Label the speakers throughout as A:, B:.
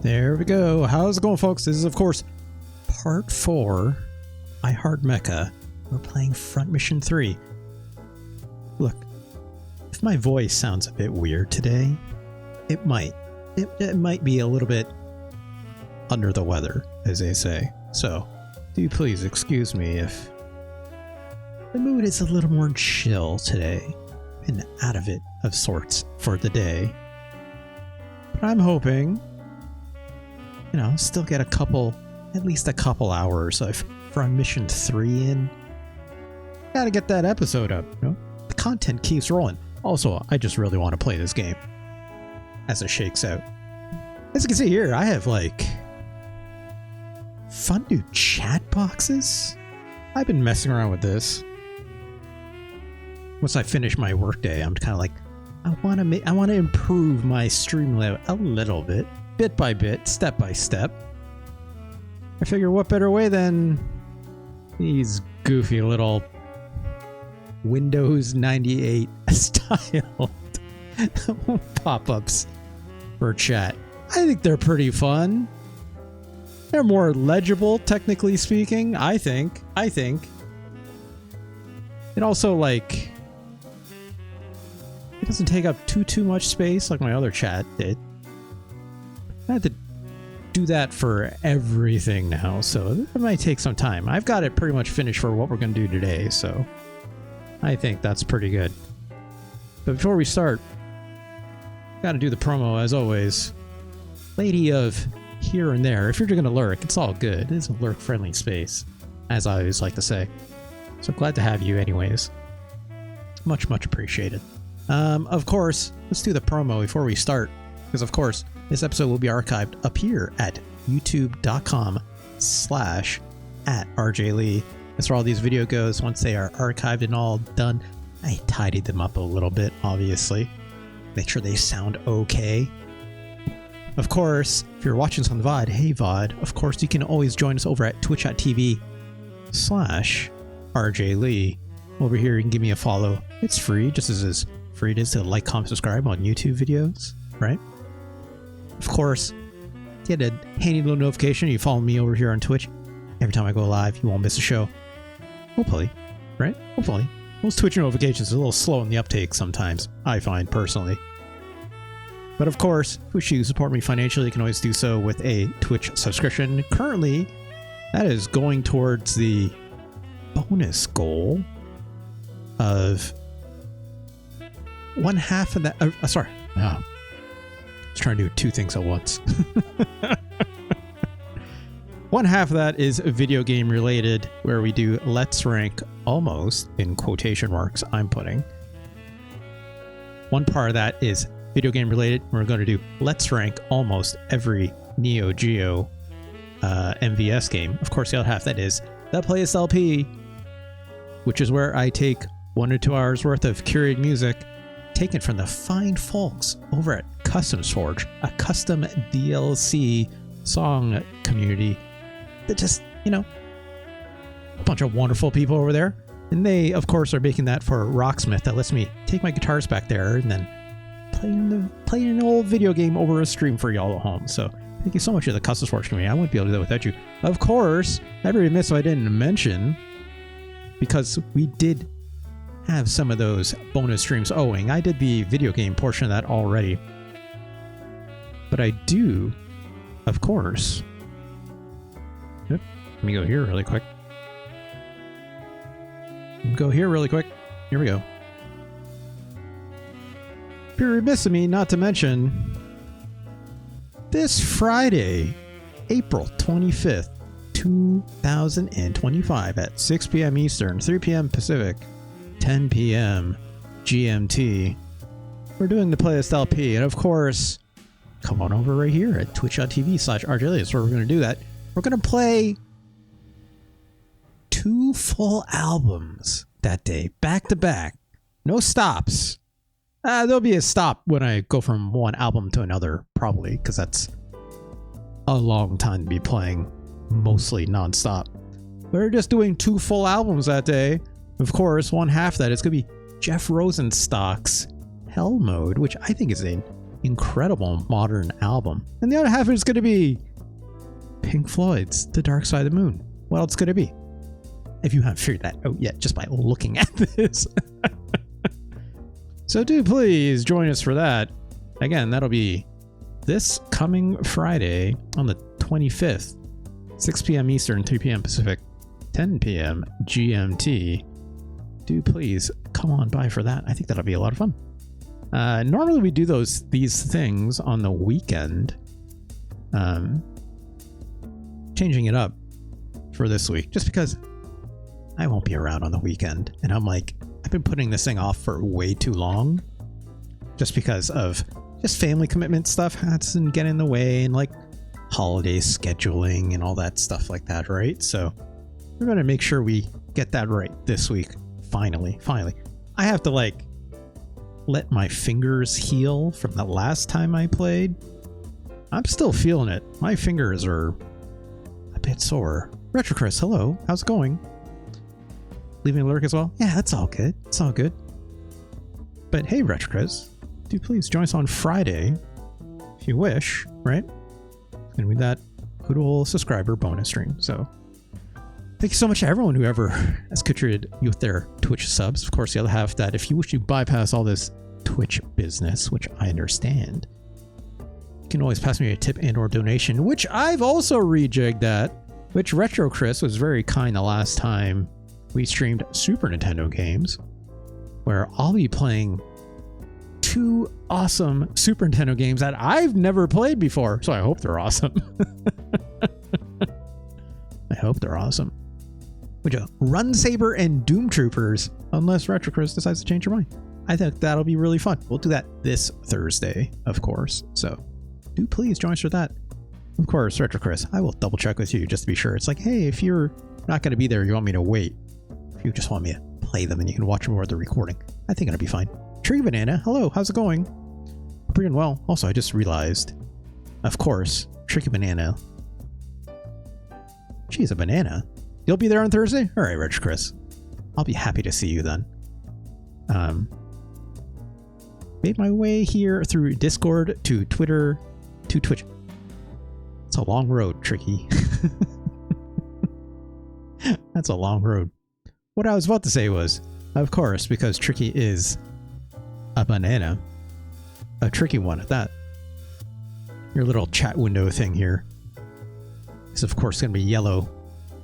A: There we go. How's it going, folks? This is, of course, part 4. I Heart Mecha. We're playing Front Mission 3. Look, if my voice sounds a bit weird today, it might. It might be a little bit under the weather, as they say. So, do please excuse me if the mood is a little more chill today and out of it of sorts for the day. But I'm hoping, you know, still get at least a couple hours of Front Mission 3 in. Gotta get that episode up, you know? The content keeps rolling. Also, I just really want to play this game as it shakes out. As you can see here, I have like fun new chat boxes. I've been messing around with this. Once I finish my workday, I'm kind of like, I want to improve my stream layout a little bit by bit, step by step. I figure what better way than these goofy little Windows 98 style pop-ups for chat. I think they're pretty fun. They're more legible, technically speaking, I think. It also, like, it doesn't take up too much space like my other chat did. I had to do that for everything now, so it might take some time. I've got it pretty much finished for what we're going to do today, so I think that's pretty good. But before we start, got to do the promo as always. Lady of here and there, if you're going to lurk, it's all good. It's a lurk-friendly space, as I always like to say. So glad to have you anyways. Much appreciated. Of course, let's do the promo before we start, because of course, this episode will be archived up here at youtube.com/@RJLee. That's where all these video goes. Once they are archived and all done, I tidied them up a little bit, obviously. Make sure they sound okay. Of course, if you're watching this on the VOD, hey VOD, of course you can always join us over at twitch.tv/RJLee. Over here you can give me a follow. It's free, just as free it is to like, comment, subscribe on YouTube videos, right? Of course, get a handy little notification. You follow me over here on Twitch. Every time I go live, you won't miss a show. Hopefully, right? Hopefully. Those Twitch notifications are a little slow in the uptake sometimes, I find personally. But of course, if you wish to support me financially, you can always do so with a Twitch subscription. Currently, that is going towards the bonus goal of one half of that. Sorry. I was trying to do two things at once. One half of that is video game related, where we do Let's Rank almost, in quotation marks I'm putting. One part of that is video game related. We're going to do Let's Rank almost every Neo Geo MVS game. Of course, the other half that is the PlaySLP, which is where I take 1 or 2 hours worth of curated music taken from the fine folks over at Customs Forge, a custom DLC song community that just, you know, a bunch of wonderful people over there. And they, of course, are making that for Rocksmith that lets me take my guitars back there and then play an old video game over a stream for y'all at home. So thank you so much to the Customs Forge community. I wouldn't be able to do that without you. Of course, I'd be remiss if I didn't mention, because we did have some of those bonus streams owing. I did the video game portion of that already. But I do, of course. Let me go here really quick. Here we go. Be remiss of me not to mention this Friday, April 25th, 2025 at 6 p.m. Eastern, 3 p.m. Pacific, 10 p.m. GMT. We're doing the PlaySLP, and of course, come on over right here at twitch.tv/RJLee. That's where we're going to do that. We're going to play 2 full albums that day, back to back. No stops. There'll be a stop when I go from one album to another, probably, because that's a long time to be playing mostly non-stop. We're just doing 2 full albums that day. Of course, one half of that is going to be Jeff Rosenstock's Hell Mode, which I think is a incredible modern album. And the other half is going to be Pink Floyd's The Dark Side of the Moon. What else could it be? If you haven't figured that out yet, just by looking at this. So do please join us for that. Again, that'll be this coming Friday on the 25th, 6 p.m. Eastern, 3 p.m. Pacific, 10 p.m. GMT. Do please come on by for that. I think that'll be a lot of fun. Normally we do these things on the weekend. Changing it up for this week, just because I won't be around on the weekend. And I'm like, I've been putting this thing off for way too long, just because of just family commitment stuff has to get in the way, and like holiday scheduling and all that stuff like that, right? So we're going to make sure we get that right this week. Finally. I have to like let my fingers heal from the last time I played. I'm still feeling it. My fingers are a bit sore. Retro Chris, hello. How's it going? Leaving a lurk as well? Yeah, that's all good. It's all good. But hey, Retro Chris, do please join us on Friday if you wish, right? It's going to be that good old subscriber bonus stream. So thank you so much to everyone who ever has contributed with their Twitch subs. Of course, the other half that if you wish to bypass all this Twitch business, which I understand, you can always pass me a tip and or donation, which I've also rejigged that, which Retro Chris was very kind the last time we streamed Super Nintendo games, where I'll be playing 2 awesome Super Nintendo games that I've never played before. So I hope they're awesome. I hope they're awesome. Which are Run Saber and Doom Troopers, unless Retro Chris decides to change your mind. I think that'll be really fun. We'll do that this Thursday, of course. So do please join us for that. Of course, Retro Chris, I will double check with you just to be sure. It's like, hey, if you're not going to be there, you want me to wait. If you just want me to play them and you can watch more of the recording, I think it'll be fine. Tree Banana, hello, how's it going? Hope you're doing well. Also, I just realized, of course, Tricky Banana. She's a banana. You'll be there on Thursday? All right, Rich Chris. I'll be happy to see you then. Made my way here through Discord to Twitter to Twitch. It's a long road, Tricky. That's a long road. What I was about to say was, of course, because Tricky is a banana, a tricky one at that. Your little chat window thing here is, of course, going to be yellow,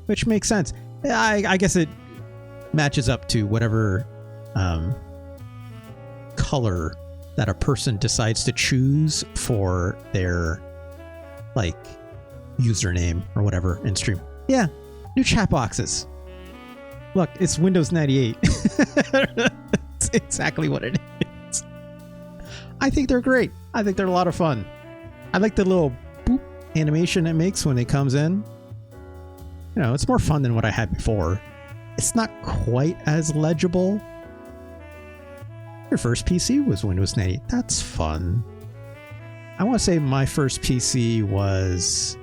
A: which makes sense. I guess it matches up to whatever color that a person decides to choose for their like username or whatever in stream. Yeah, new chat boxes. Look, it's Windows 98. That's exactly what it is. I think they're great. I think they're a lot of fun. I like the little boop animation it makes when it comes in. You know, it's more fun than what I had before. It's not quite as legible. Your first PC was Windows 98. That's fun. I want to say my first PC was...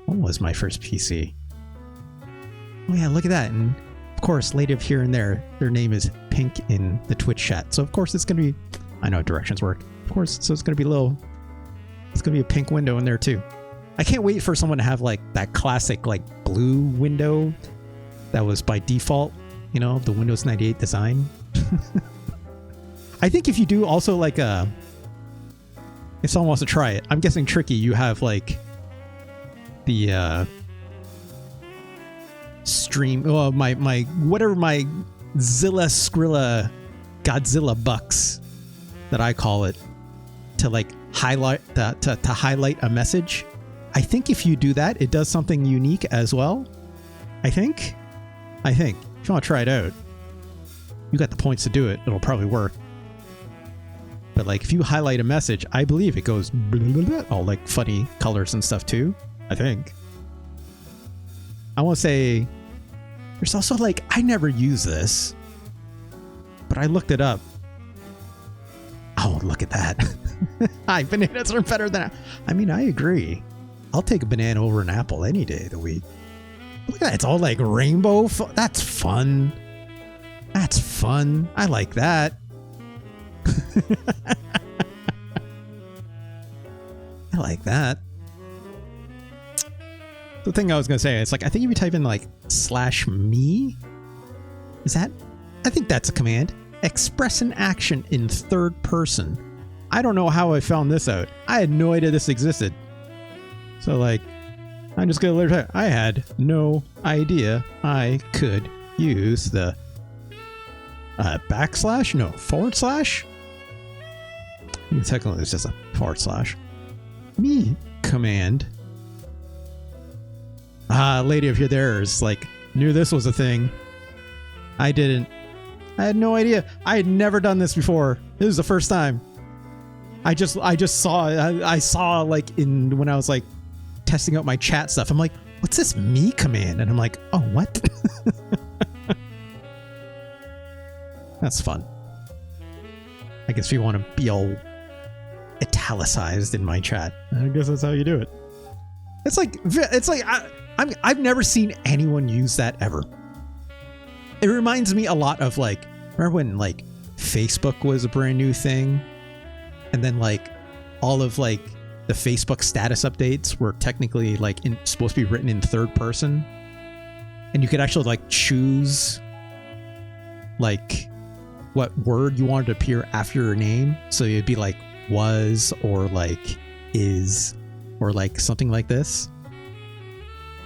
A: What was my first PC? Oh yeah, look at that. And of course, native here and there, their name is pink in the Twitch chat. So of course it's going to be... I know how directions work. Of course, so it's going to be it's going to be a pink window in there too. I can't wait for someone to have like that classic like blue window that was by default, you know, the Windows 98 design. I think if you do also like if someone wants to try it, I'm guessing Tricky, you have like the stream, oh my whatever, my Zilla Skrilla Godzilla bucks that I call it, to like highlight to highlight a message. I think if you do that, it does something unique as well. I think if you want to try it out, you got the points to do it, it'll probably work. But like if you highlight a message, I believe it goes blah, blah, blah, all like funny colors and stuff too. I think. I want to say there's also like, I never use this, but I looked it up. Oh, look at that. Hi, bananas are better than... I mean, I agree. I'll take a banana over an apple any day of the week. Look at that. It's all like rainbow. That's fun. That's fun. I like that. like that. The thing I was going to say, it's like, I think if you type in like /me, is that? I think that's a command. Express an action in third person. I don't know how I found this out. I had no idea this existed. So like, I'm just going to literally, I had no idea I could use the /? No, /. Technically it's just a /. Me command. Lady, if you're there, is like, knew this was a thing. I didn't. I had no idea. I had never done this before. This is the first time. I just saw it. I saw like when I was like testing out my chat stuff. I'm like, what's this me command? And I'm like, oh, what? That's fun. I guess if you want to be all italicized in my chat, I guess that's how you do it. It's like I've never seen anyone use that ever. It reminds me a lot of like, remember when like Facebook was a brand new thing, and then like all of like the Facebook status updates were technically like supposed to be written in third person, and you could actually like choose like what word you wanted to appear after your name. So it'd be like was, or like is, or like something like this,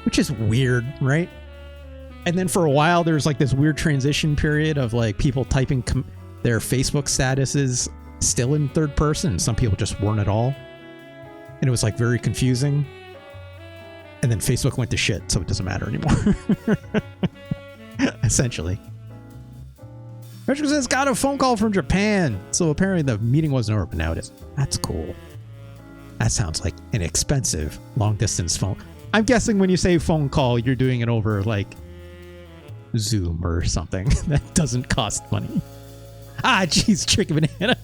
A: which is weird, right? And then for a while there's like this weird transition period of like people typing their Facebook statuses still in third person. Some people just weren't at all, and it was like very confusing. And then Facebook went to shit, so it doesn't matter anymore. Essentially. Richard says got a phone call from Japan, so apparently the meeting wasn't over, but now it is. That's cool. That sounds like an expensive long distance phone. I'm guessing when you say phone call, you're doing it over like Zoom or something that doesn't cost money. Ah, jeez, tricky banana.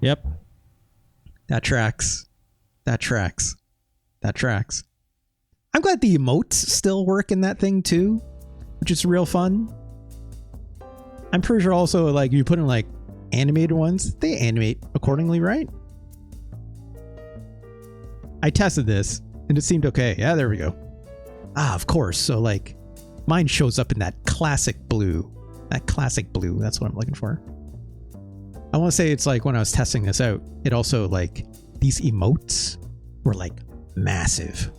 A: Yep. That tracks. That tracks. That tracks. I'm glad the emotes still work in that thing too, which is real fun. I'm pretty sure also like you put in like animated ones, they animate accordingly, right? I tested this and it seemed okay. Yeah, there we go. Ah, of course. So like mine shows up in that classic blue. That classic blue. That's what I'm looking for. I want to say it's like when I was testing this out, it also like these emotes were like massive.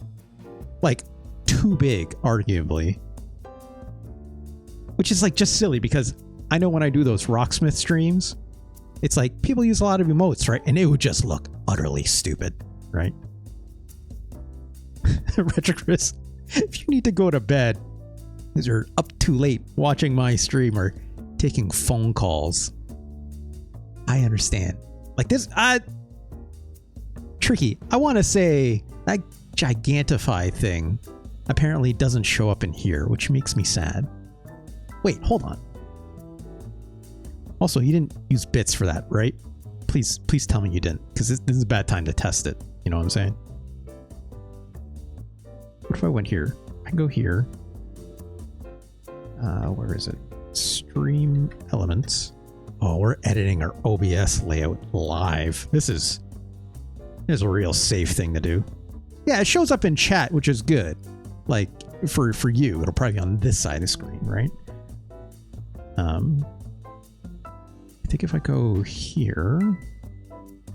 A: Like too big, arguably. Which is like just silly because I know when I do those Rocksmith streams, it's like people use a lot of emotes, right? And it would just look utterly stupid, right? Retro Chris, if you need to go to bed because you're up too late watching my stream or taking phone calls, I understand. Like this, tricky. I want to say that Gigantify thing apparently doesn't show up in here, which makes me sad. Wait, hold on. Also, you didn't use bits for that, right? Please tell me you didn't, because this is a bad time to test it. You know what I'm saying? What if I went here? I can go here. Where is it? Stream elements. Oh, we're editing our OBS layout live. This is a real safe thing to do. Yeah, it shows up in chat, which is good. Like for you, it'll probably be on this side of the screen, right? I think if I go here,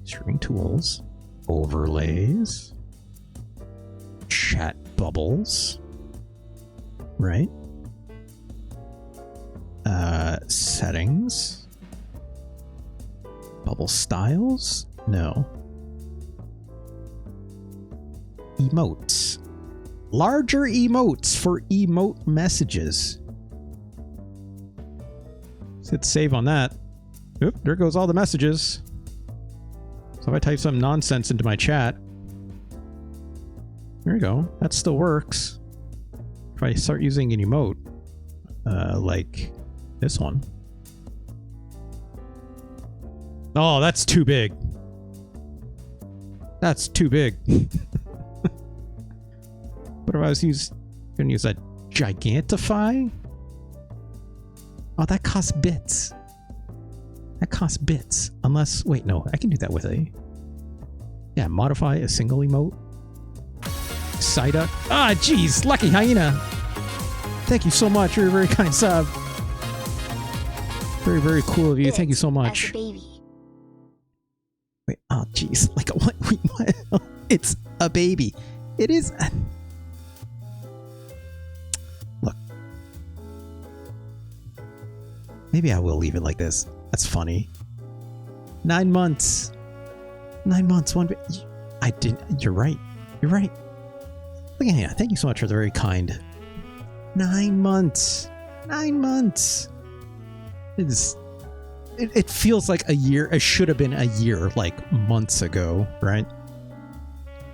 A: streaming tools, overlays, chat bubbles, right? Settings, bubble styles, no. Emotes, larger emotes for emote messages. Let's hit save on that. Oop, there goes all the messages. So if I type some nonsense into my chat, there we go. That still works. If I start using an emote, like this one. Oh, that's too big. That's too big. What if I was going to use that Gigantify? Oh, that costs bits. That costs bits. Unless, wait, no, I can do that with a... Yeah, modify a single emote. Psyduck. Ah, jeez, Lucky Hyena. Thank you so much. You're a very kind sub. Very, very cool of you. Thank you so much. Wait, oh, jeez. Like, what? Wait, what? It's a baby. It is... Look. Maybe I will leave it like this. That's funny. 9 months. 9 months. I didn't. You're right. You're right. Look at Hannah. Thank you so much for the very kind. 9 months. 9 months. It feels like a year. It should have been a year, like months ago, right?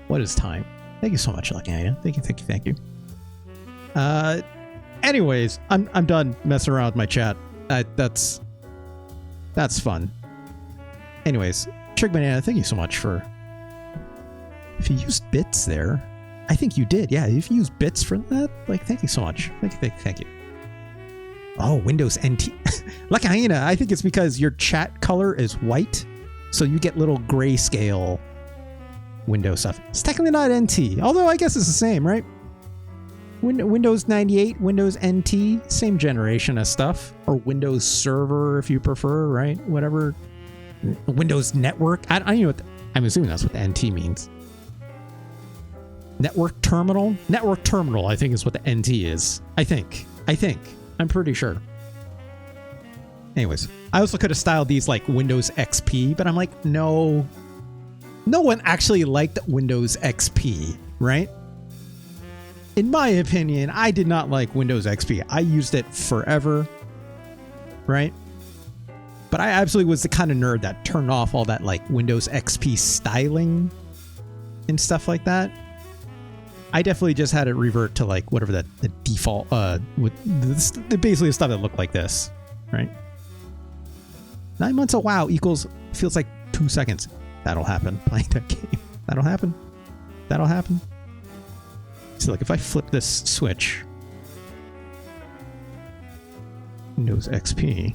A: What is time? Thank you so much, Lucky Hannah. Thank you. Thank you. Thank you. Anyways, I'm done messing around with my chat. That's fun. Anyways, Trick Banana, thank you so much for... If you used bits there, I think you did. Yeah, if you used bits for that, like, thank you so much. Thank you. Oh, Windows NT. Lucky Hyena, I think it's because your chat color is white, so you get little grayscale Windows stuff. It's technically not NT, although I guess it's the same, right? Windows 98, Windows NT, same generation of stuff. Or Windows Server, if you prefer, right? Whatever. Windows Network. I don't know what... I'm assuming that's what the NT means. Network Terminal? Network Terminal, I think, is what the NT is. I think. I'm pretty sure. Anyways, I also could have styled these like Windows XP, but I'm like, no. No one actually liked Windows XP, right? In my opinion, I did not like Windows XP. I used it forever, right? But I absolutely was the kind of nerd that turned off all that like Windows XP styling and stuff like that. I definitely just had it revert to like whatever the default, with basically the stuff that looked like this, right? 9 months of WoW equals, feels like 2 seconds. That'll happen. Playing that game. That'll happen. That'll happen. So like if I flip this switch, Windows XP,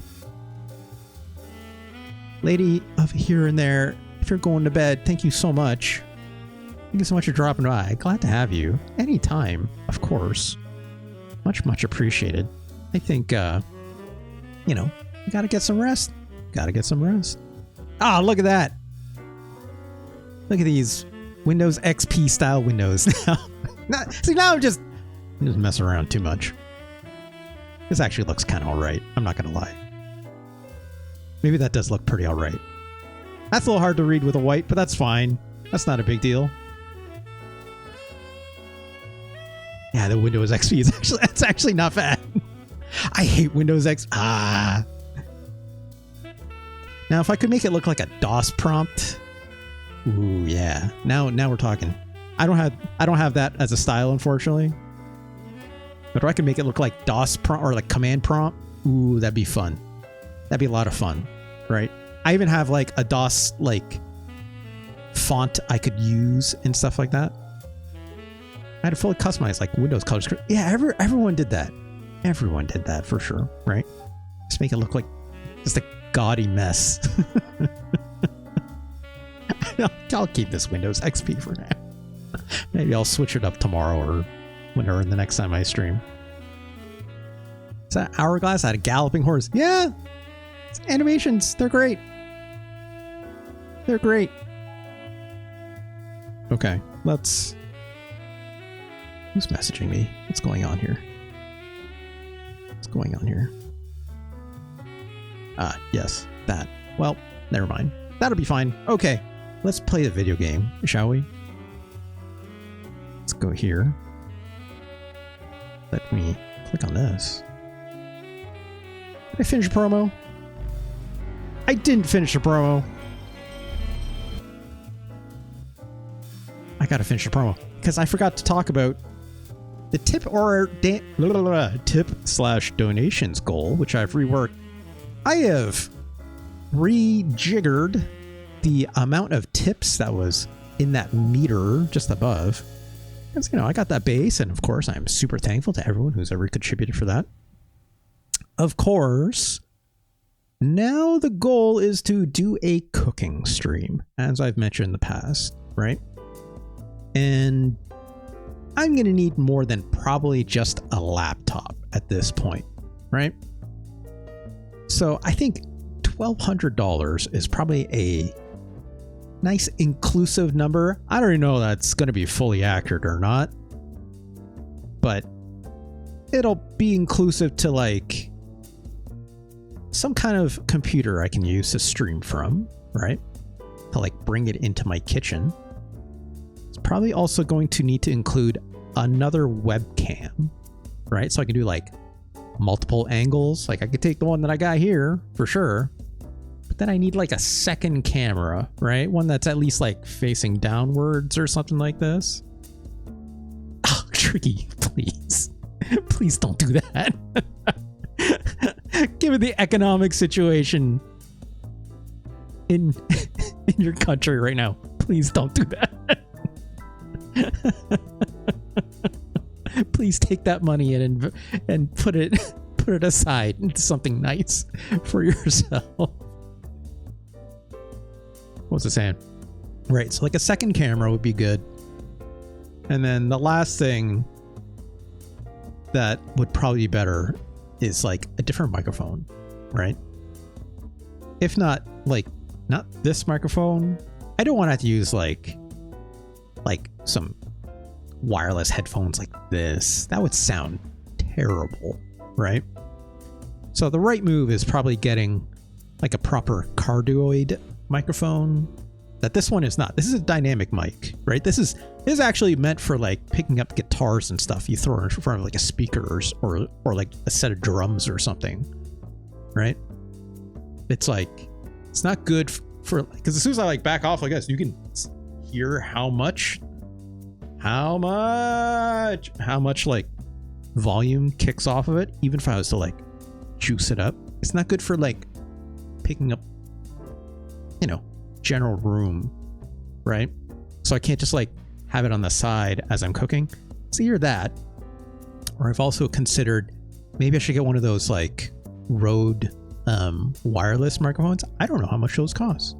A: lady of here and there, if you're going to bed, thank you so much. Thank you so much for dropping by. Glad to have you. Anytime, of course. Much, much appreciated. I think, you know, you gotta get some rest. Gotta get some rest. Ah, look at that. Look at these Windows XP style windows now. See, now I'm just messing around too much. This actually looks kind of alright. I'm not gonna lie. Maybe that does look pretty alright. That's a little hard to read with a white, but that's fine. That's not a big deal. Yeah, the Windows XP is that's actually not bad. I hate Windows XP. Ah. Now, if I could make it look like a DOS prompt. Ooh, yeah. Now we're talking. I don't have that as a style, unfortunately. But if I could make it look like DOS prompt or like command prompt, ooh, that'd be fun. That'd be a lot of fun, right? I even have like a DOS like font I could use and stuff like that. I had to fully customize like Windows color script. Yeah, everyone did that. Everyone did that for sure, right? Just make it look like just a gaudy mess. I'll keep this Windows XP for now. Maybe I'll switch it up tomorrow or whenever the next time I stream. Is that Hourglass? I had a galloping horse. Yeah, animations. They're great. They're great. Okay, let's... Who's messaging me? What's going on here? What's going on here? Ah, yes, that. Well, never mind. That'll be fine. Okay, let's play the video game, shall we? Let's go here. Let me click on this. Did I finish the promo? I didn't finish the promo. I gotta finish the promo because I forgot to talk about the tip/donations goal, which I've reworked. I have rejiggered the amount of tips that was in that meter just above. Because, you know, I got that base, and of course, I'm super thankful to everyone who's ever contributed for that. Of course, now the goal is to do a cooking stream, as I've mentioned in the past, right? And I'm going to need more than probably just a laptop at this point, right? So I think $1,200 is probably a nice inclusive number. I don't even know if that's going to be fully accurate or not, but it'll be inclusive to like some kind of computer I can use to stream from, right? To like bring it into my kitchen. It's probably also going to need to include another webcam, right? So I can do like multiple angles. Like I could take the one that I got here for sure, but then I need like a second camera, right? One that's at least like facing downwards or something like this. Oh, Tricky, please. Please don't do that. Given the economic situation in your country right now, please don't do that. Please take that money in and put it aside into something nice for yourself. What was it saying? Right, so like a second camera would be good. And then the last thing that would probably be better is like a different microphone, right? If not, like, not this microphone. I don't want to have to use like some wireless headphones like this. That would sound terrible, right? So the right move is probably getting like a proper cardioid microphone. That this one is not. This is a dynamic mic, right? This is actually meant for like picking up guitars and stuff. You throw it in front of like a speaker or like a set of drums or something, right? It's like, it's not good for, because as soon as I like back off like this, you can hear how much like volume kicks off of it. Even if I was to like juice it up, it's not good for like picking up, you know, general room, right? So I can't just like have it on the side as I'm cooking. It's either that, or I've also considered maybe I should get one of those like Rode wireless microphones. I don't know how much those cost.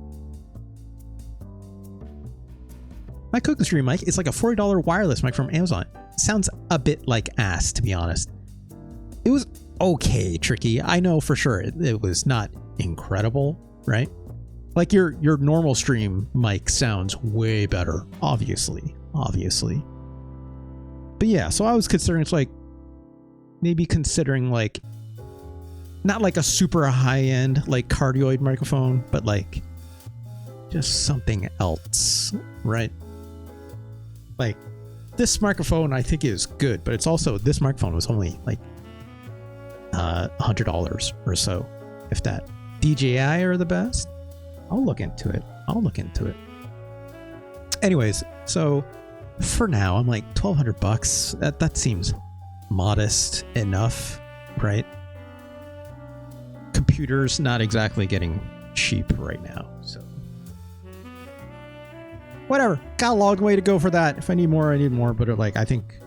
A: My cooking stream mic is like a $40 wireless mic from Amazon. It sounds a bit like ass, to be honest. It was okay, Tricky. I know for sure it was not incredible, right? Like your normal stream mic sounds way better, obviously. But yeah, so I was considering, it's like maybe considering like not like a super high end like cardioid microphone, but like just something else, right? Like this microphone I think is good, but it's also, this microphone was only like $100 or so, if that. DJI are the best. I'll look into it. Anyways, so for now, I'm like $1,200. That seems modest enough, right? Computers not exactly getting cheap right now, so whatever. Got a long way to go for that. If I need more, I need more. But like, I think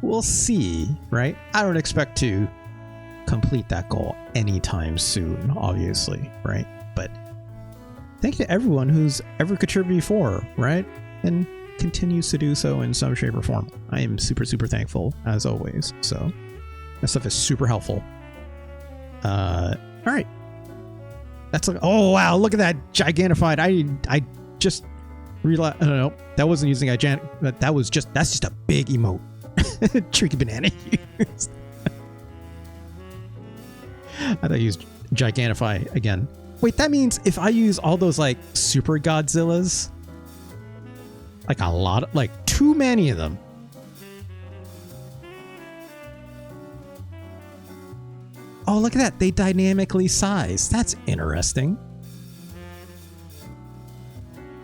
A: we'll see, right? I don't expect to complete that goal anytime soon, obviously, right? But thank you to everyone who's ever contributed before, right? And continues to do so in some shape or form. I am super, super thankful, as always. So that stuff is super helpful. All right. That's like, oh, wow, look at that gigantified. I just realized, I don't know, that wasn't using that's just a big emote. Tricky Banana used. I thought I used gigantify again. Wait, that means if I use all those like super Godzillas, like a lot of, like too many of them. Oh, look at that. They dynamically size. That's interesting.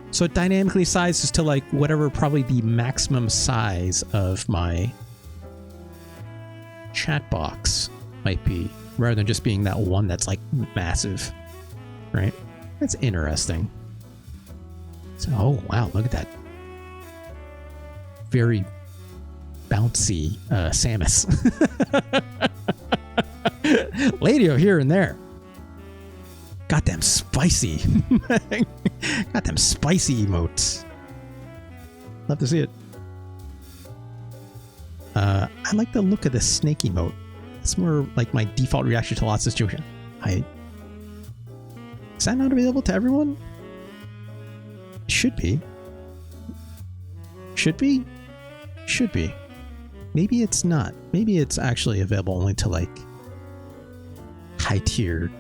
A: So it dynamically sizes to like whatever probably the maximum size of my chat box might be, rather than just being that one that's like massive. Right? That's interesting. So, oh, wow. Look at that. Very bouncy Samus. Ladio here and there. Got them spicy. Got them spicy emotes. Love to see it. I like the look of the snake emote. It's more like my default reaction to lots of situations. Is that not available to everyone? Should be. Should be? Should be. Maybe it's not. Maybe it's actually available only to like high tier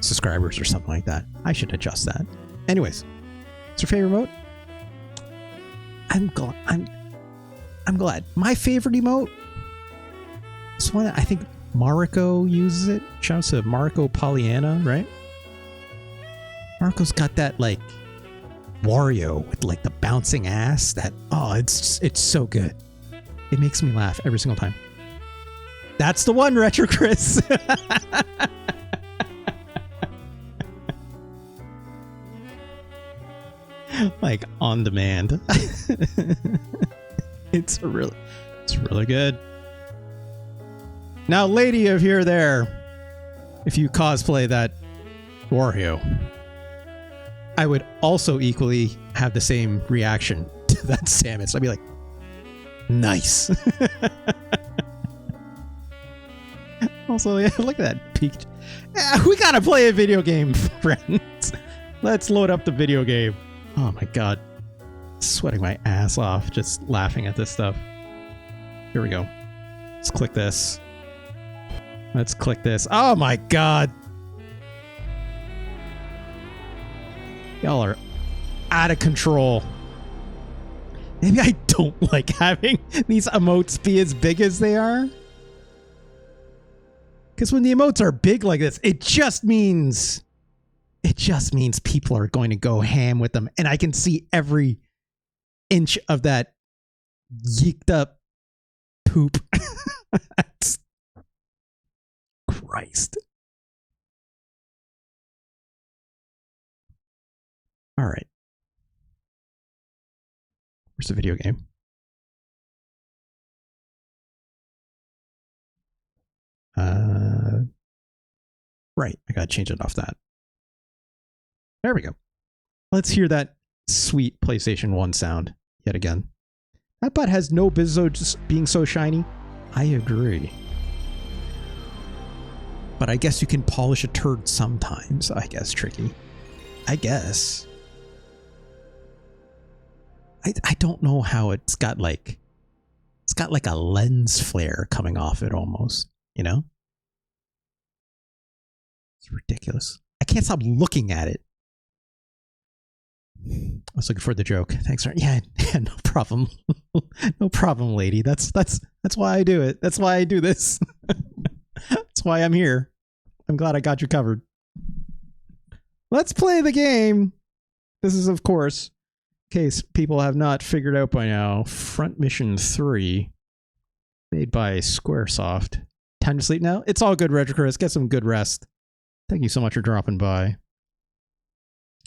A: subscribers or something like that. I should adjust that. Anyways, what's your favorite emote? I'm glad. My favorite emote is one I think Mariko uses it. Shout out to Mariko Pollyanna, right? Mariko's got that like Wario with like the bouncing ass. That it's so good. It makes me laugh every single time. That's the one, Retro Chris. Like on demand. It's really good. Now, lady of here there, if you cosplay that Wario, I would also equally have the same reaction to that Samus. I'd be like, nice. Also, yeah, look at that peaked. We gotta play a video game, friends. Let's load up the video game. Oh my god. Sweating my ass off just laughing at this stuff. Here we go. Let's click this. Let's click this. Oh my god. Y'all are out of control. Maybe I don't like having these emotes be as big as they are. Because when the emotes are big like this, it just means people are going to go ham with them. And I can see every inch of that yeeked up poop. Christ. All right. Where's the video game? Right. I gotta change it off that. There we go. Let's hear that sweet PlayStation 1 sound yet again. That butt has no business just being so shiny. I agree. But I guess you can polish a turd sometimes. I guess, Tricky. I guess. I don't know how it's got like a lens flare coming off it almost, you know? It's ridiculous. I can't stop looking at it. I was looking for the joke. Thanks, sir. Yeah, no problem. No problem, lady. That's why I do it. That's why I do this. That's why I'm here. I'm glad I got you covered. Let's play the game. This is, of course, in case people have not figured out by now, Front Mission 3, made by Squaresoft. Time to sleep now? It's all good, Retro Chris. Get some good rest. Thank you so much for dropping by.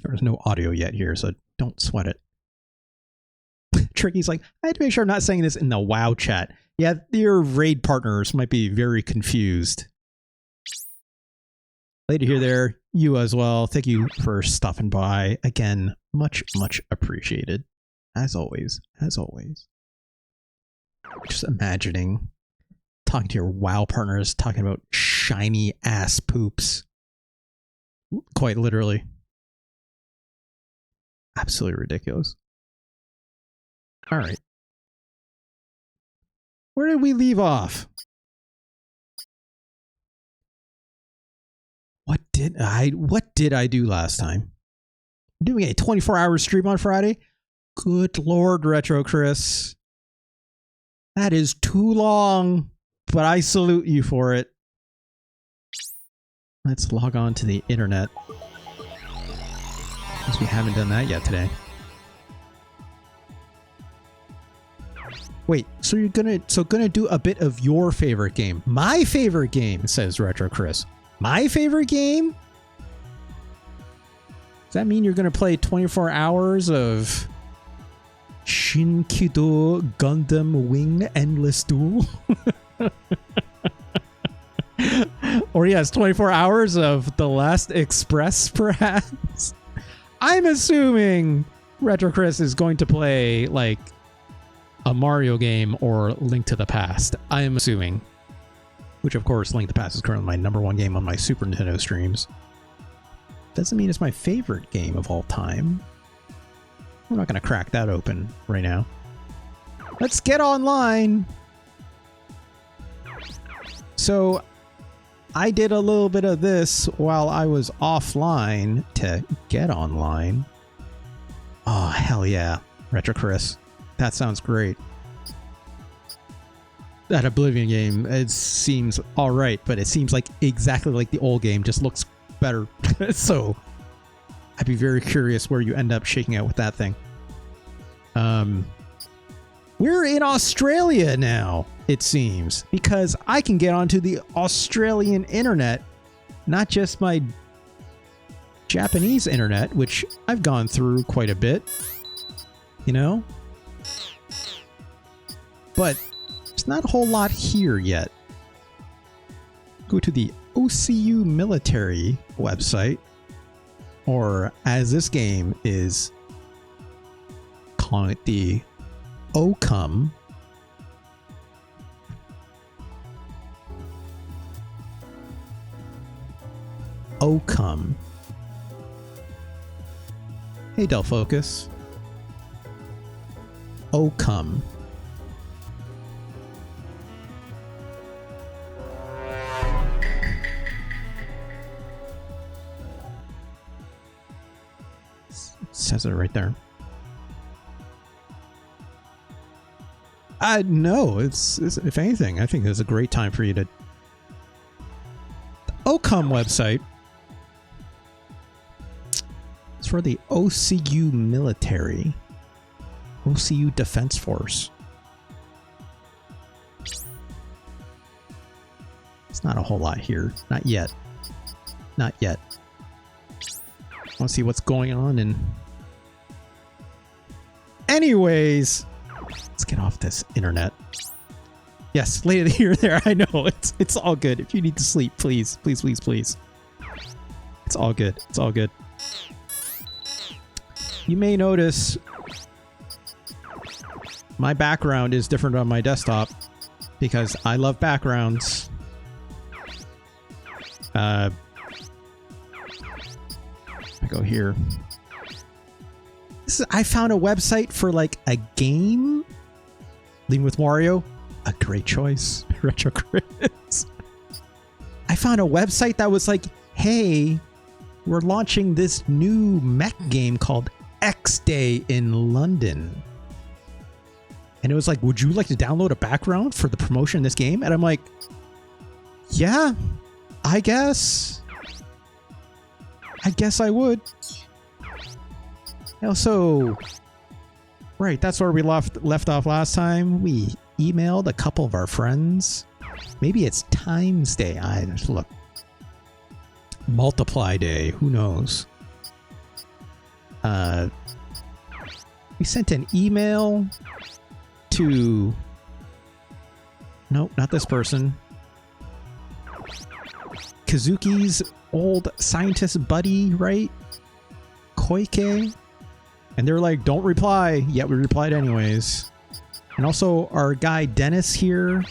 A: There's no audio yet here, so don't sweat it. Tricky's like, I had to make sure I'm not saying this in the WoW chat. Yeah, your raid partners might be very confused. Lady here, there, you as well. Thank you for stopping by. Again, much, much appreciated. As always, as always. Just imagining talking to your WoW partners, talking about shiny ass poops. Quite literally. Absolutely ridiculous. All right. Where did we leave off? What did I do last time? Doing a 24-hour stream on Friday? Good Lord, Retro Chris. That is too long, but I salute you for it. Let's log on to the internet. Because we haven't done that yet today. Wait, so you're gonna do a bit of your favorite game. My favorite game, says Retro Chris. My favorite game? Does that mean you're gonna play 24 hours of Shinkido Gundam Wing Endless Duel? Or yes, 24 hours of The Last Express, perhaps. I'm assuming Retro Chris is going to play like a Mario game or Link to the Past. I am assuming. Which, of course, Link to the Past is currently my #1 game on my Super Nintendo streams. Doesn't mean it's my favorite game of all time. We're not going to crack that open right now. Let's get online. So, I did a little bit of this while I was offline to get online. Oh, hell yeah. Retro Chris. That sounds great. That Oblivion game, it seems alright, but it seems like exactly like the old game, just looks better. So, I'd be very curious where you end up shaking out with that thing. We're in Australia now, it seems, because I can get onto the Australian internet, not just my Japanese internet, which I've gone through quite a bit, you know? But there's not a whole lot here yet. Go to the OCU military website, or as this game is calling it, the OCUM. OCUM. Hey, Del Focus. OCUM. Says it right there. No, it's if anything, I think it's a great time for you to. The OCUM website. It's for the OCU military. OCU Defense Force. It's not a whole lot here. Not yet. Not yet. I want to see what's going on and. Anyways, let's get off this internet. Yes, late here, there. I know it's all good. If you need to sleep, please, please, please, please. It's all good. It's all good. You may notice my background is different on my desktop because I love backgrounds. I go here. I found a website for like a game. Lean with Wario, a great choice. Retro Chris. I found a website that was like, hey, we're launching this new mech game called X Day in London. And it was like, would you like to download a background for the promotion of this game? And I'm like, yeah, I guess I would. Also, right, that's where we left off last time. We emailed a couple of our friends. Maybe it's Times Day. Look. Multiply Day. Who knows? We sent an email to... Nope, not this person. Kazuki's old scientist buddy, right? Koike. And they were like, don't reply. Yet we replied anyways. And also our guy Dennis here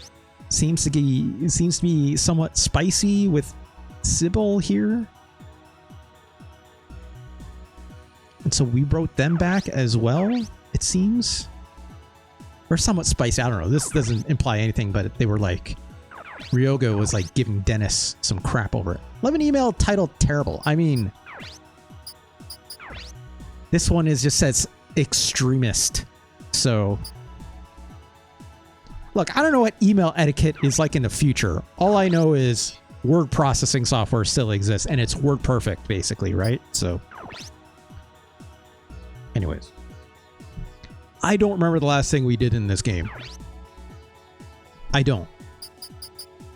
A: seems to be somewhat spicy with Sybil here. And so we wrote them back as well, it seems. Or somewhat spicy. I don't know. This doesn't imply anything, but they were like, Ryoga was like giving Dennis some crap over it. Love an email titled terrible. I mean, this one just says extremist. So, look, I don't know what email etiquette is like in the future. All I know is word processing software still exists, and it's WordPerfect, basically, right? So, anyways. I don't remember the last thing we did in this game. I don't.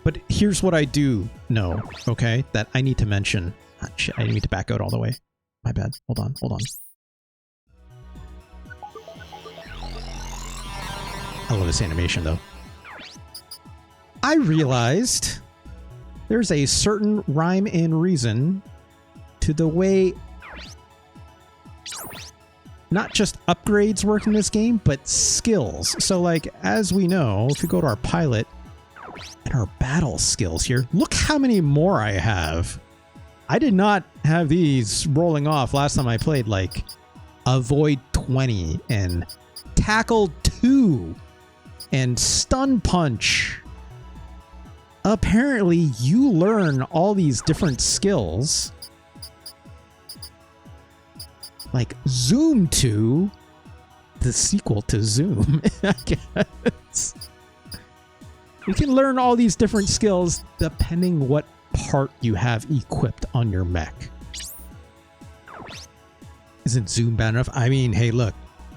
A: But here's what I do know, okay? That I need to mention. Ah, shit, I need to back out all the way. My bad. Hold on, hold on. I love this animation, though. I realized there's a certain rhyme and reason to the way not just upgrades work in this game, but skills. So like, as we know, if we go to our pilot and our battle skills here, look how many more I have. I did not have these rolling off last time I played, like avoid 20 and tackle 2 and stun punch. Apparently you learn all these different skills, like Zoom 2, the sequel to Zoom, I guess. You can learn all these different skills depending what part you have equipped on your mech. Isn't Zoom bad enough? I mean, hey, look,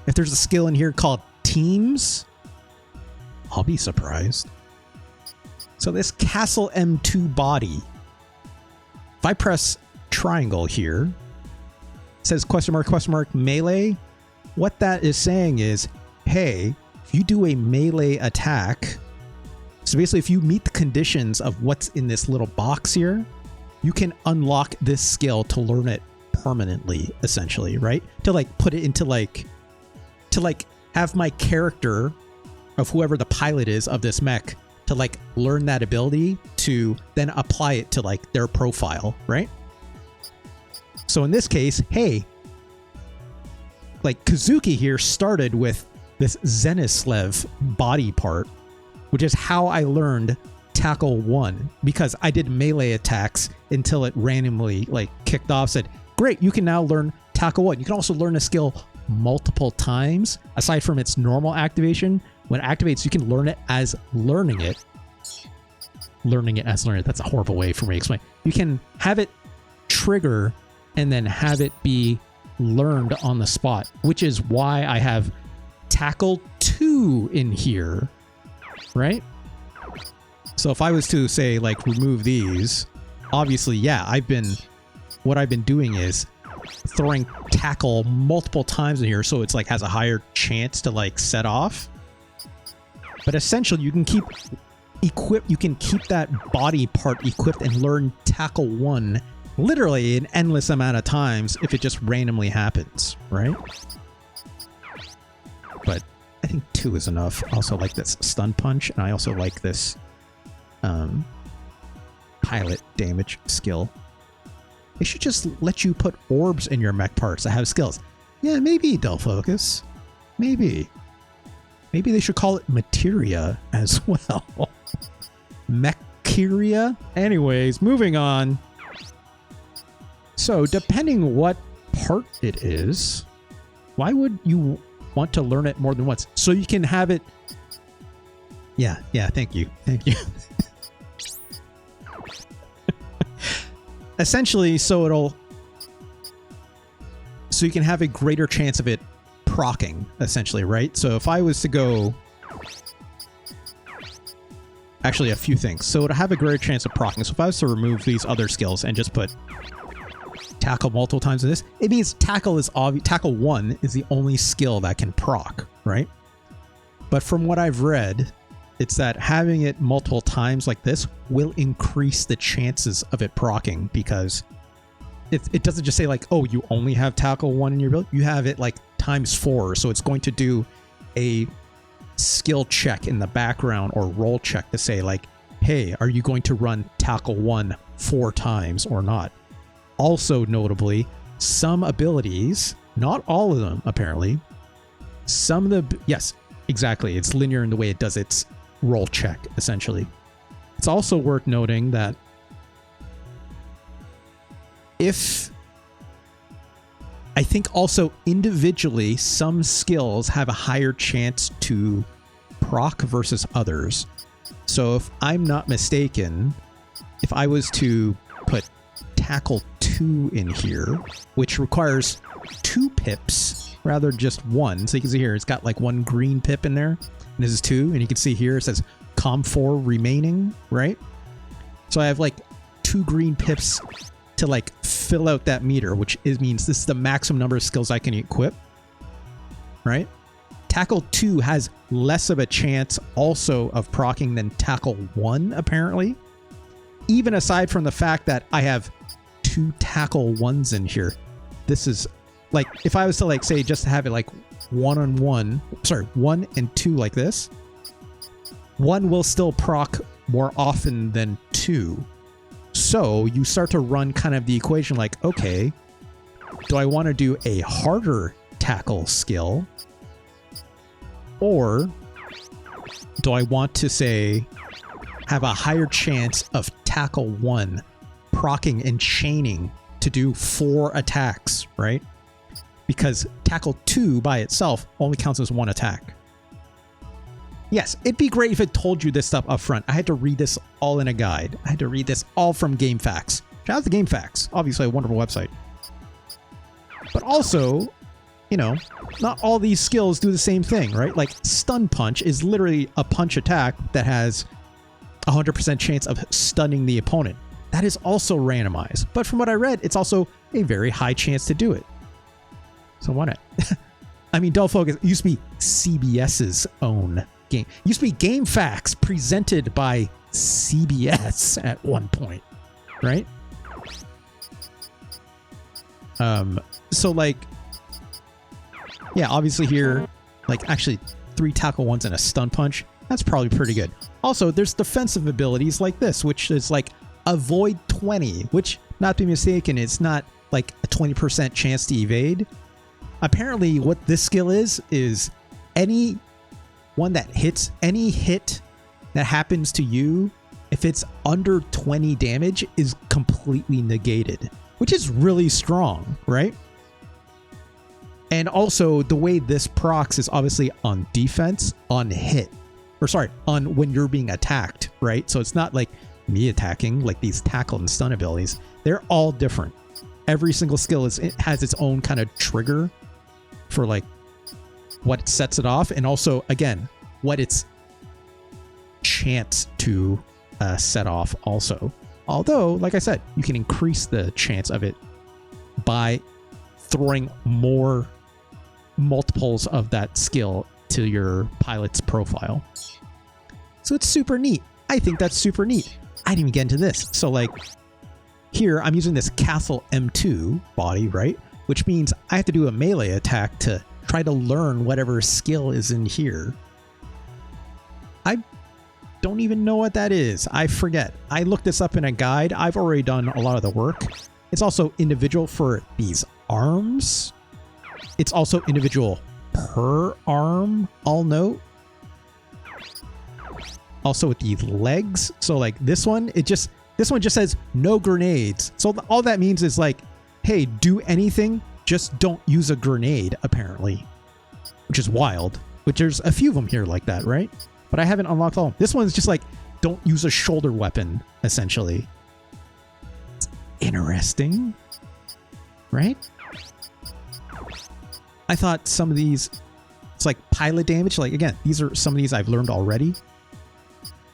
A: if there's a skill in here called Teams, I'll be surprised. So this Castle M2 body, if I press triangle here, it says question mark melee. What that is saying is, hey, if you do a melee attack, so basically if you meet the conditions of what's in this little box here, you can unlock this skill to learn it permanently, essentially, right? To like put it into like, to like have my character of whoever the pilot is of this mech to like learn that ability to then apply it to like their profile, right? So in this case, hey, like Kazuki here started with this Zenislev body part, which is how I learned tackle 1, because I did melee attacks until it randomly like kicked off, said, great, you can now learn tackle 1. You can also learn a skill multiple times aside from its normal activation. When it activates, you can learn it as learning it. Learning it as learning it. That's a horrible way for me to explain. You can have it trigger and then have it be learned on the spot, which is why I have tackle 2 in here, right? So if I was to say like remove these, obviously, yeah, what I've been doing is throwing tackle multiple times in here, so it's like has a higher chance to like set off. But essentially, you can keep that body part equipped and learn tackle 1 literally an endless amount of times if it just randomly happens, right? But I think 2 is enough. I also like this stun punch, and I also like this pilot damage skill. They should just let you put orbs in your mech parts that have skills. Yeah, maybe, Dull Focus. Maybe. Maybe they should call it materia as well. Mecheria? Anyways, moving on. So, depending what part it is, why would you want to learn it more than once? So you can have it... Yeah, thank you. Essentially, so you can have a greater chance of it proccing, essentially, right? So if I was to go... Actually, a few things. So to have a greater chance of proccing, so if I was to remove these other skills and just put tackle multiple times in this, it means tackle 1 is the only skill that can proc, right? But from what I've read, it's that having it multiple times like this will increase the chances of it proccing, because it doesn't just say like, oh, you only have tackle 1 in your build. You have it like times 4, so it's going to do a skill check in the background or roll check to say like, hey, are you going to run tackle 1 4 times or not? Also notably, some abilities, not all of them apparently, some of the, yes, exactly, it's linear in the way it does its roll check, essentially. It's also worth noting that I think also individually, some skills have a higher chance to proc versus others. So if I'm not mistaken, if I was to put tackle 2 in here, which requires 2 pips rather than just 1. So you can see here, it's got like 1 green pip in there, and this is 2. And you can see here, it says com 4 remaining, right? So I have like 2 green pips to like fill out that meter, which means this is the maximum number of skills I can equip, right? Tackle 2 has less of a chance also of proccing than tackle 1, apparently. even aside from the fact that I have 2 tackle 1s in here, this is like, if I was to like say just have it like 1 and 1 and 2 like this, 1 will still proc more often than 2. So you start to run kind of the equation like, okay, do I want to do a harder tackle skill, or do I want to say have a higher chance of tackle 1 proccing and chaining to do 4 attacks, right? Because tackle 2 by itself only counts as 1 attack. Yes, it'd be great if it told you this stuff up front. I had to read this all in a guide. I had to read this all from GameFAQs. Shout out to GameFAQs, obviously a wonderful website. But also, you know, not all these skills do the same thing, right? Like stun punch is literally a punch attack that has 100% chance of stunning the opponent. That is also randomized. But from what I read, it's also a very high chance to do it. So why not? I mean, Dull Focus used to be CBS's own game. It used to be GameFAQs presented by CBS at one point, right? So like, yeah, obviously here, like actually 3 tackle 1s and a stun punch. That's probably pretty good. Also, there's defensive abilities like this, which is like avoid 20, which, not to be mistaken, it's not like a 20% chance to evade. Apparently what this skill is any one that hits, any hit that happens to you, if it's under 20 damage, is completely negated, which is really strong, right? And also the way this procs is obviously on defense, on hit, or sorry, on when you're being attacked, right? So it's not like me attacking, like these tackle and stun abilities. They're all different. Every single skill has its own kind of trigger for like what sets it off, and also again what its chance to set off also. Although, like I said, you can increase the chance of it by throwing more multiples of that skill to your pilot's profile. So it's super neat. I think that's super neat. I didn't even get into this. So like here I'm using this Castle M2 body, right? Which means I have to do a melee attack to try to learn whatever skill is in here. I don't even know what that is. I forget. I looked this up in a guide. I've already done a lot of the work. It's also individual for these arms. It's also individual per arm, I'll note. Also with the legs. So like this one, this one just says no grenades. So all that means is like, hey, do anything, just don't use a grenade, apparently. Which is wild. Which there's a few of them here like that, right? But I haven't unlocked all. This one's just like, don't use a shoulder weapon, essentially. It's interesting, right? I thought some of these, it's like pilot damage. Like, again, these are some of these I've learned already.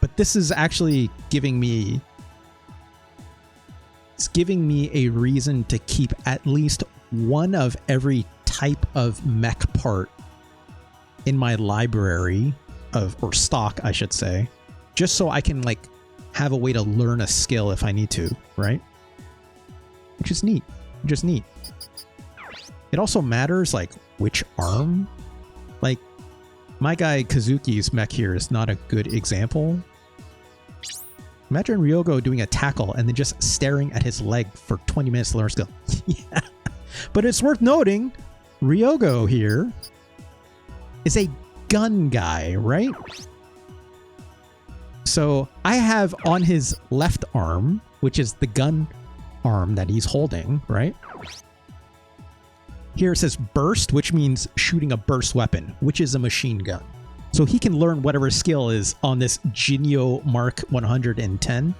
A: But this is actually giving me, it's giving me a reason to keep at least one of every type of mech part in my library of, or stock, I should say, just so I can like have a way to learn a skill if I need to, right? Which is neat. Just neat. It also matters like which arm. Like my guy Kazuki's mech here is not a good example. Imagine Ryogo doing a tackle and then just staring at his leg for 20 minutes to learn a skill. Yeah. But it's worth noting, Ryogo here is a gun guy, right? So I have on his left arm, which is the gun arm that he's holding, right? Here it says burst, which means shooting a burst weapon, which is a machine gun. So he can learn whatever skill is on this Jinyo Mark 110.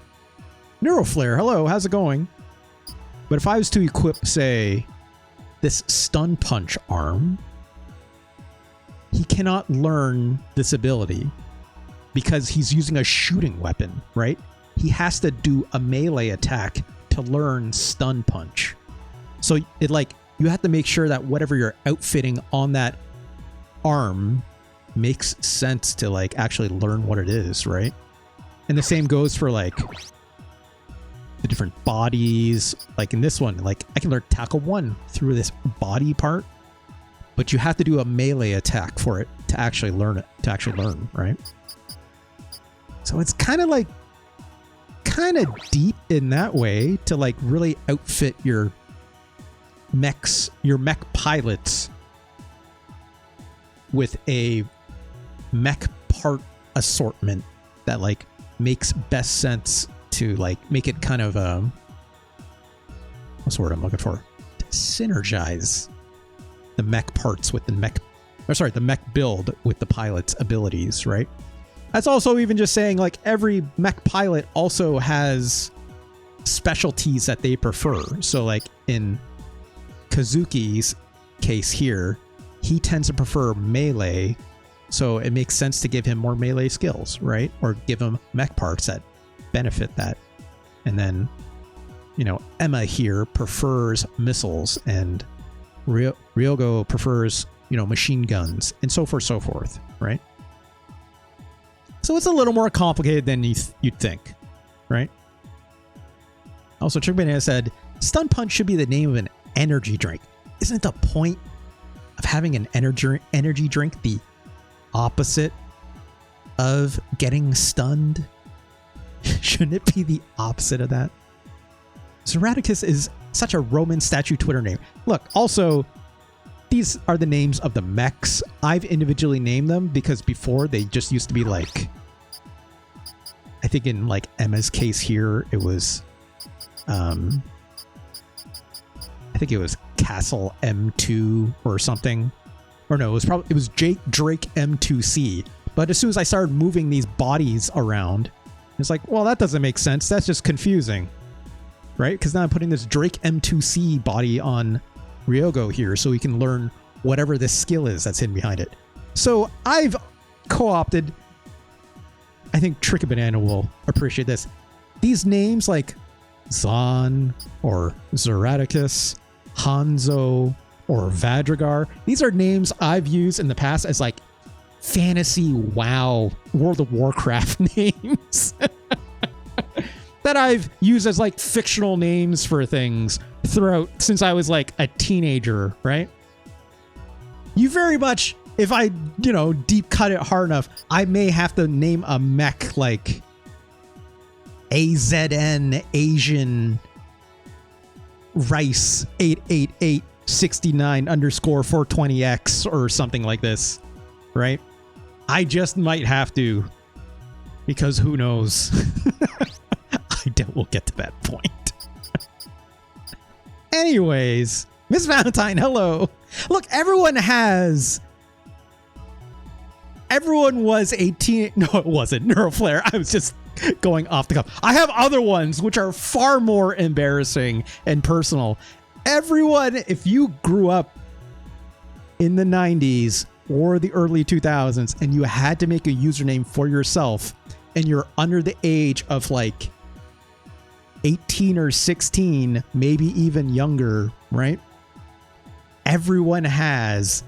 A: Neuroflare, hello, how's it going? But if I was to equip, say, this stun punch arm, he cannot learn this ability because he's using a shooting weapon, right? He has to do a melee attack to learn stun punch. So it like, you have to make sure that whatever you're outfitting on that arm makes sense to like actually learn what it is, right? And the same goes for like the different bodies. Like in this one, like I can learn tackle 1 through this body part, but you have to do a melee attack for it to actually learn it, right? So it's kind of deep in that way to like really outfit your mechs, your mech pilots with a mech part assortment that like makes best sense to like make it kind of what's the word I'm looking for? To synergize the mech parts with the mech, or sorry, the mech build with the pilot's abilities, right? That's also even just saying like every mech pilot also has specialties that they prefer. So like in Kazuki's case here, he tends to prefer melee, so it makes sense to give him more melee skills, right? Or give him mech parts that benefit that. And then, you know, Emma here prefers missiles, and Ryogo prefers, you know, machine guns, and so forth, right? So it's a little more complicated than you'd think, right? Also, Trick Banana said, Stun Punch should be the name of an energy drink. Isn't the point of having an energy drink the opposite of getting stunned? Shouldn't it be the opposite of that? Zeraticus is such a Roman statue Twitter name. Look, also, these are the names of the mechs. I've individually named them because before they just used to be like, I think in like Emma's case here, it was, I think it was Castle M2 or something. Or no, it was Drake M2C. But as soon as I started moving these bodies around, it's like, well, that doesn't make sense. That's just confusing, right? Because now I'm putting this Drake M2C body on Ryogo here so he can learn whatever this skill is that's hidden behind it. So I've co-opted, I think Trick Banana will appreciate this, these names like Zahn or Zeraticus, Hanzo, or Vadragar. These are names I've used in the past as like fantasy WoW, World of Warcraft names that I've used as like fictional names for things throughout since I was like a teenager, right? You very much, if I, you know, deep cut it hard enough, I may have to name a mech like AZN Asian Rice 88869_420X or something like this, right? I just might have to, because who knows? I doubt we'll get to that point. Anyways, Miss Valentine, hello. Look, everyone was a teen. No, it wasn't. Neuroflare. I was just going off the cuff. I have other ones which are far more embarrassing and personal. Everyone, if you grew up in the 90s or the early 2000s and you had to make a username for yourself and you're under the age of like 18 or 16, maybe even younger, right? Everyone has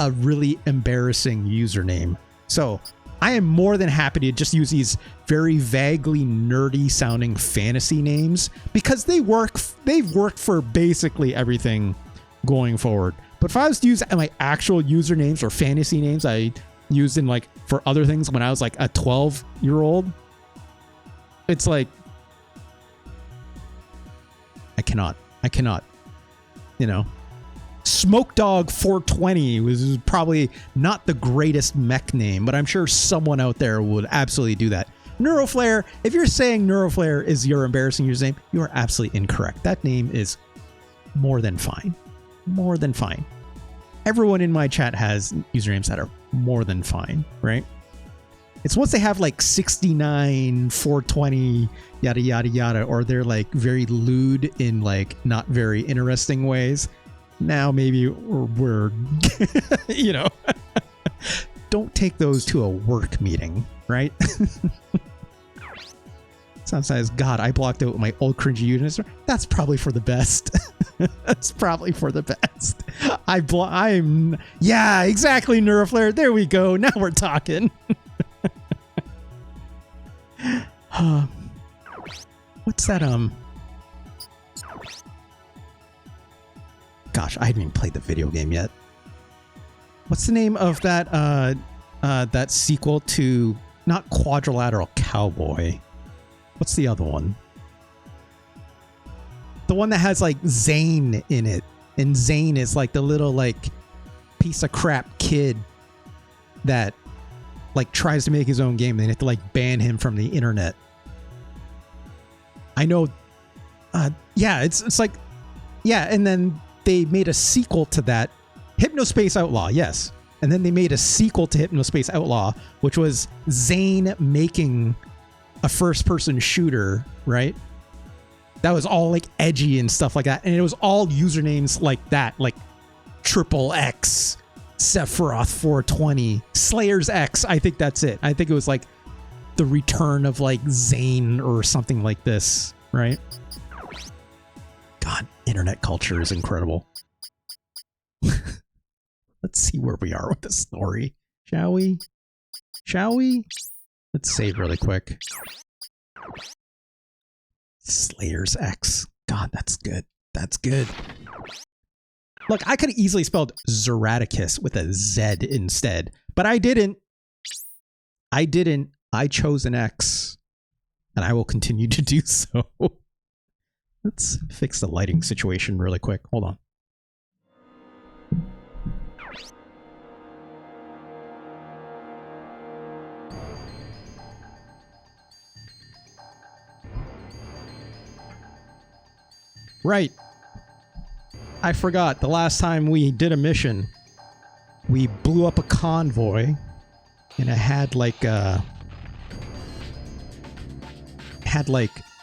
A: a really embarrassing username. So I am more than happy to just use these very vaguely nerdy sounding fantasy names because they've worked for basically everything going forward. But if I was to use my actual usernames or fantasy names I used in like for other things when I was like a 12-year-old, it's like I cannot, you know. Smoke Dog 420 was probably not the greatest mech name, but I'm sure someone out there would absolutely do that. Neuroflare, if you're saying Neuroflare is your embarrassing username, you are absolutely incorrect. That name is more than fine. More than fine. Everyone in my chat has usernames that are more than fine, right? It's once they have like 69, 420, yada, yada, yada, or they're like very lewd in like not very interesting ways. Now maybe we're you know, don't take those to a work meeting, right? Sometimes, God, I blocked out my old cringy units. That's probably for the best. That's probably for the best. Yeah, exactly, Neuroflare. There we go. Now we're talking. What's that? Gosh, I haven't even played the video game yet. What's the name of that that sequel to not Quadrilateral Cowboy? What's the other one? The one that has like Zane in it, and Zane is like the little like piece of crap kid that like tries to make his own game, and they have to like ban him from the internet. I know. Yeah, it's like, yeah, and then they made a sequel to that, Hypnospace Outlaw, yes. And then they made a sequel to Hypnospace Outlaw, which was Zane making a first-person shooter, right? That was all like edgy and stuff like that, and it was all usernames like that, like Triple X, Sephiroth 420, Slayer's X. I think that's it. I think it was like the return of like Zane or something like this, right? God, internet culture is incredible. Let's see where we are with the story, shall we? Shall we? Let's save really quick. Slayer's X. God, that's good. That's good. Look, I could have easily spelled Zeraticus with a Z instead, but I didn't. I didn't. I chose an X, and I will continue to do so. Let's fix the lighting situation really quick. Hold on. Right. I forgot. The last time we did a mission, we blew up a convoy, and it had like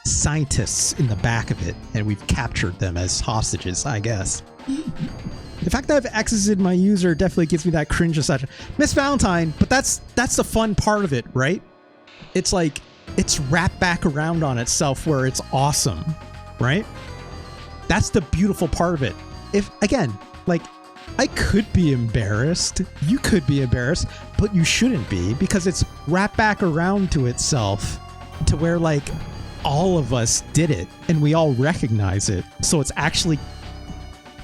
A: scientists in the back of it, and we've captured them as hostages, I guess. The fact that I have X's in my user definitely gives me that cringe of such Miss Valentine, but that's the fun part of it, right? It's like it's wrapped back around on itself where it's awesome, right? That's the beautiful part of it. If, again, like, I could be embarrassed, you could be embarrassed, but you shouldn't be, because it's wrapped back around to itself to where, like, all of us did it, and we all recognize it. So it's actually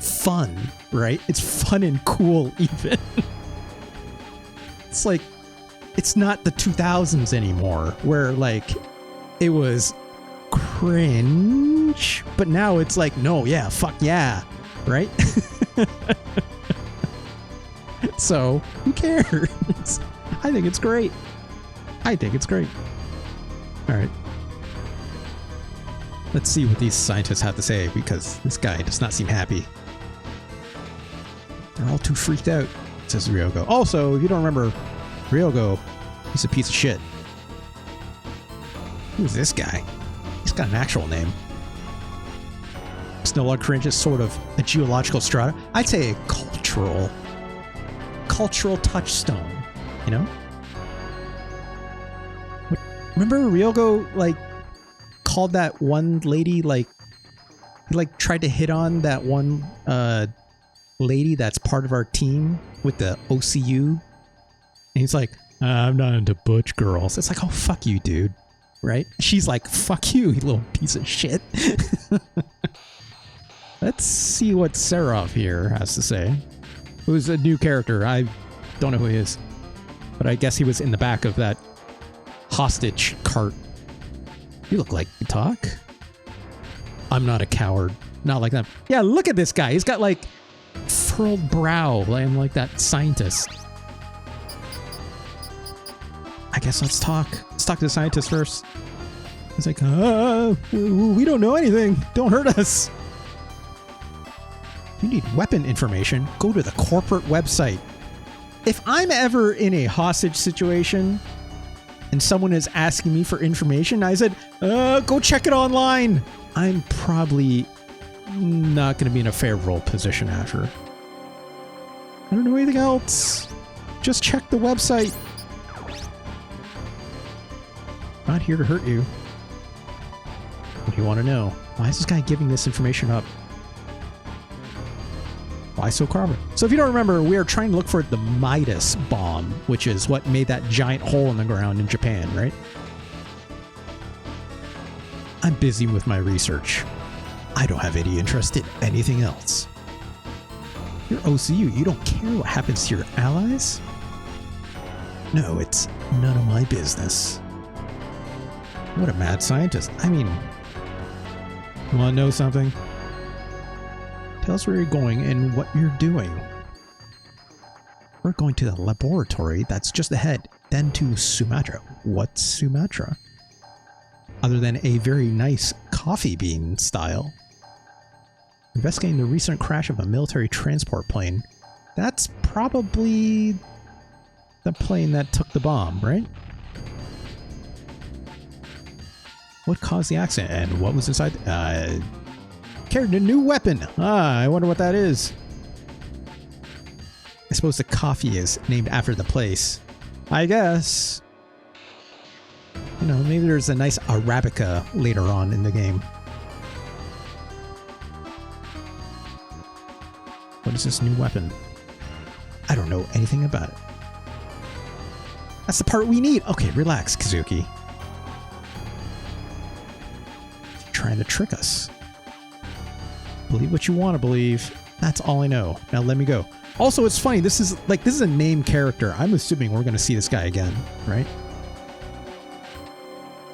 A: fun, right? It's fun and cool, even. It's like, it's not the 2000s anymore, where, like, it was cringe, but now it's like, no, yeah, fuck yeah, right? So who cares? I think it's great. I think it's great. All right, let's see what these scientists have to say, because this guy does not seem happy. They're all too freaked out, says Ryogo. Also, if you don't remember, Ryogo, he's a piece of shit. Who's this guy? He's got an actual name. Snow log cringe is sort of a geological strata. I'd say a cultural touchstone, you know? Remember Ryogo, like, called that one lady, like, he, like, tried to hit on that one, lady that's part of our team with the OCU? And he's like, I'm not into butch girls. It's like, oh, fuck you, dude. Right? She's like, fuck you, you little piece of shit. Let's see what Seraph here has to say. Who's a new character. I don't know who he is. But I guess he was in the back of that hostage cart. You look like you talk. I'm not a coward. Not like that. Yeah, look at this guy. He's got like furrowed brow. I'm like that scientist. I guess let's talk. Let's talk to the scientist first. He's like, we don't know anything. Don't hurt us. You need weapon information? Go to the corporate website. If I'm ever in a hostage situation and someone is asking me for information, I said, go check it online. I'm probably not going to be in a favorable position after. I don't know anything else. Just check the website. Not here to hurt you. What do you want to know? Why is this guy giving this information up? Why so carbon? So if you don't remember, we are trying to look for the Midas bomb, which is what made that giant hole in the ground in Japan, right? I'm busy with my research. I don't have any interest in anything else. You're OCU. You don't care what happens to your allies? No, it's none of my business. What a mad scientist. I mean, you want to know something? Tell us where you're going and what you're doing. We're going to the laboratory that's just ahead, then to Sumatra. What's Sumatra? Other than a very nice coffee bean style. Investigating the recent crash of a military transport plane. That's probably the plane that took the bomb, right? What caused the accident and what was inside? Carried a new weapon. I wonder what that is. I suppose the coffee is named after the place. I guess. You know, maybe there's a nice Arabica later on in the game. What is this new weapon? I don't know anything about it. That's the part we need. Okay, relax, Kazuki. You're trying to trick us. Believe what you want to believe. That's all I know. Now let me go. Also, it's funny. This is a named character. I'm assuming we're going to see this guy again, right?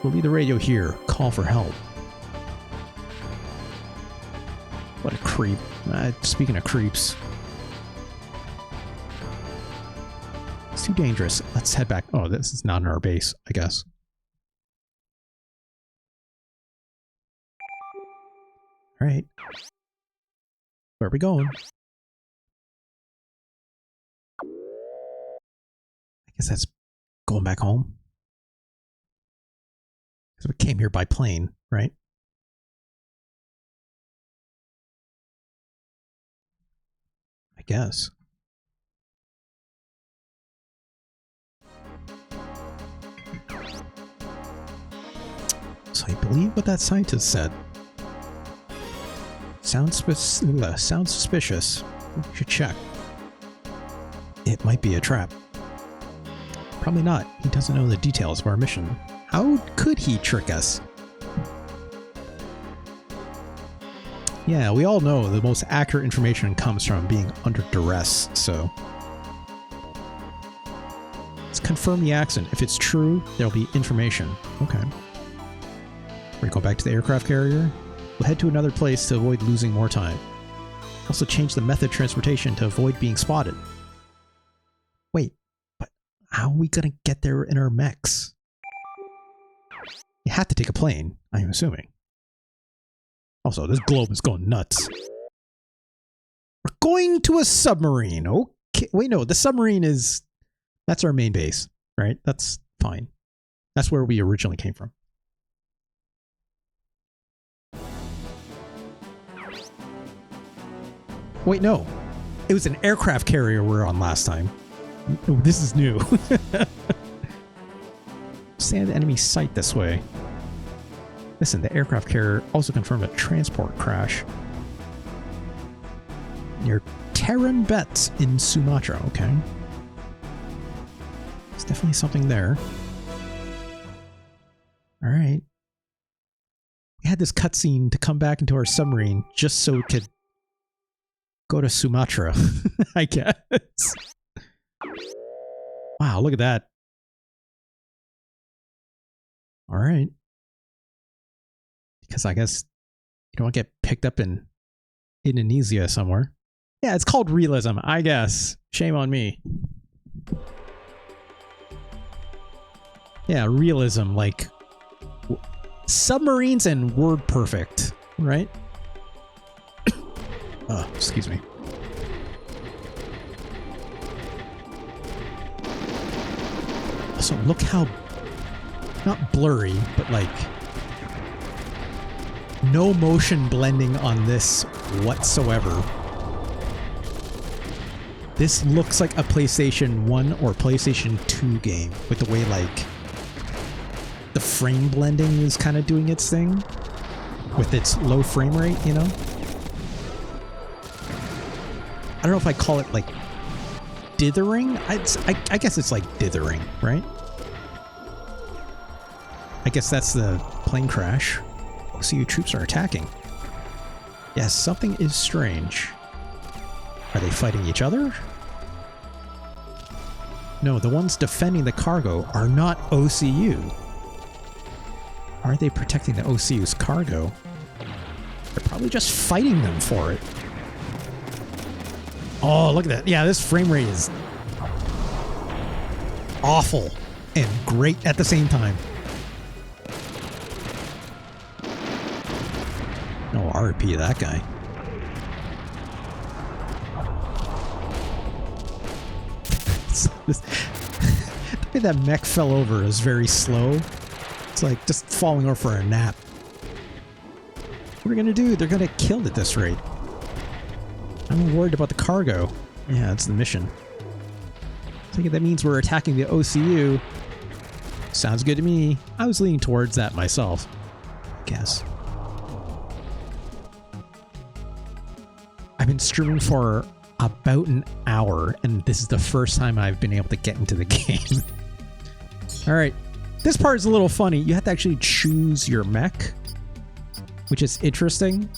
A: We'll leave the radio here. Call for help. What a creep. Speaking of creeps. It's too dangerous. Let's head back. Oh, this is not in our base, I guess. All right. Where are we going? I guess that's going back home. Because we came here by plane, right? I guess. So I believe what that scientist said. Sounds suspicious. We should check. It might be a trap. Probably not. He doesn't know the details of our mission. How could he trick us? Yeah, we all know the most accurate information comes from being under duress, so... Let's confirm the accident. If it's true, there'll be information. Okay. We're gonna go back to the aircraft carrier. We'll head to another place to avoid losing more time. Also change the method of transportation to avoid being spotted. Wait, but how are we gonna get there in our mechs? You have to take a plane, I'm assuming. Also, this globe is going nuts. We're going to a submarine. Okay. Wait, no, the submarine is... That's our main base, right? That's fine. That's where we originally came from. Wait, no. It was an aircraft carrier we were on last time. Oh, this is new. Scan the enemy sight this way. Listen, the aircraft carrier also confirmed a transport crash near Terran Bets in Sumatra. Okay. There's definitely something there. Alright. We had this cutscene to come back into our submarine just so we could go to Sumatra, I guess. Wow, look at that. Alright. Because I guess you don't get picked up in Indonesia somewhere. Yeah, it's called realism, I guess. Shame on me. Yeah, realism, like submarines and word perfect, right? Oh, excuse me. Also, look how, not blurry, but like no motion blending on this whatsoever. This looks like a PlayStation 1 or PlayStation 2 game with the way like the frame blending is kind of doing its thing with its low frame rate, you know? I don't know if I call it like dithering. I guess it's like dithering, right? I guess that's the plane crash. OCU troops are attacking. Yes, something is strange. Are they fighting each other? No, the ones defending the cargo are not OCU. Are they protecting the OCU's cargo? They're probably just fighting them for it. Oh, look at that. Yeah, this frame rate is awful and great at the same time. No RP, that guy. The way that mech fell over is very slow. It's like just falling over for a nap. What are we gonna do? They're gonna kill at this rate. I'm worried about the cargo. Yeah, that's the mission. I think that means we're attacking the OCU. Sounds good to me. I was leaning towards that myself, I guess. I've been streaming for about an hour, and this is the first time I've been able to get into the game. All right, this part is a little funny. You have to actually choose your mech, which is interesting.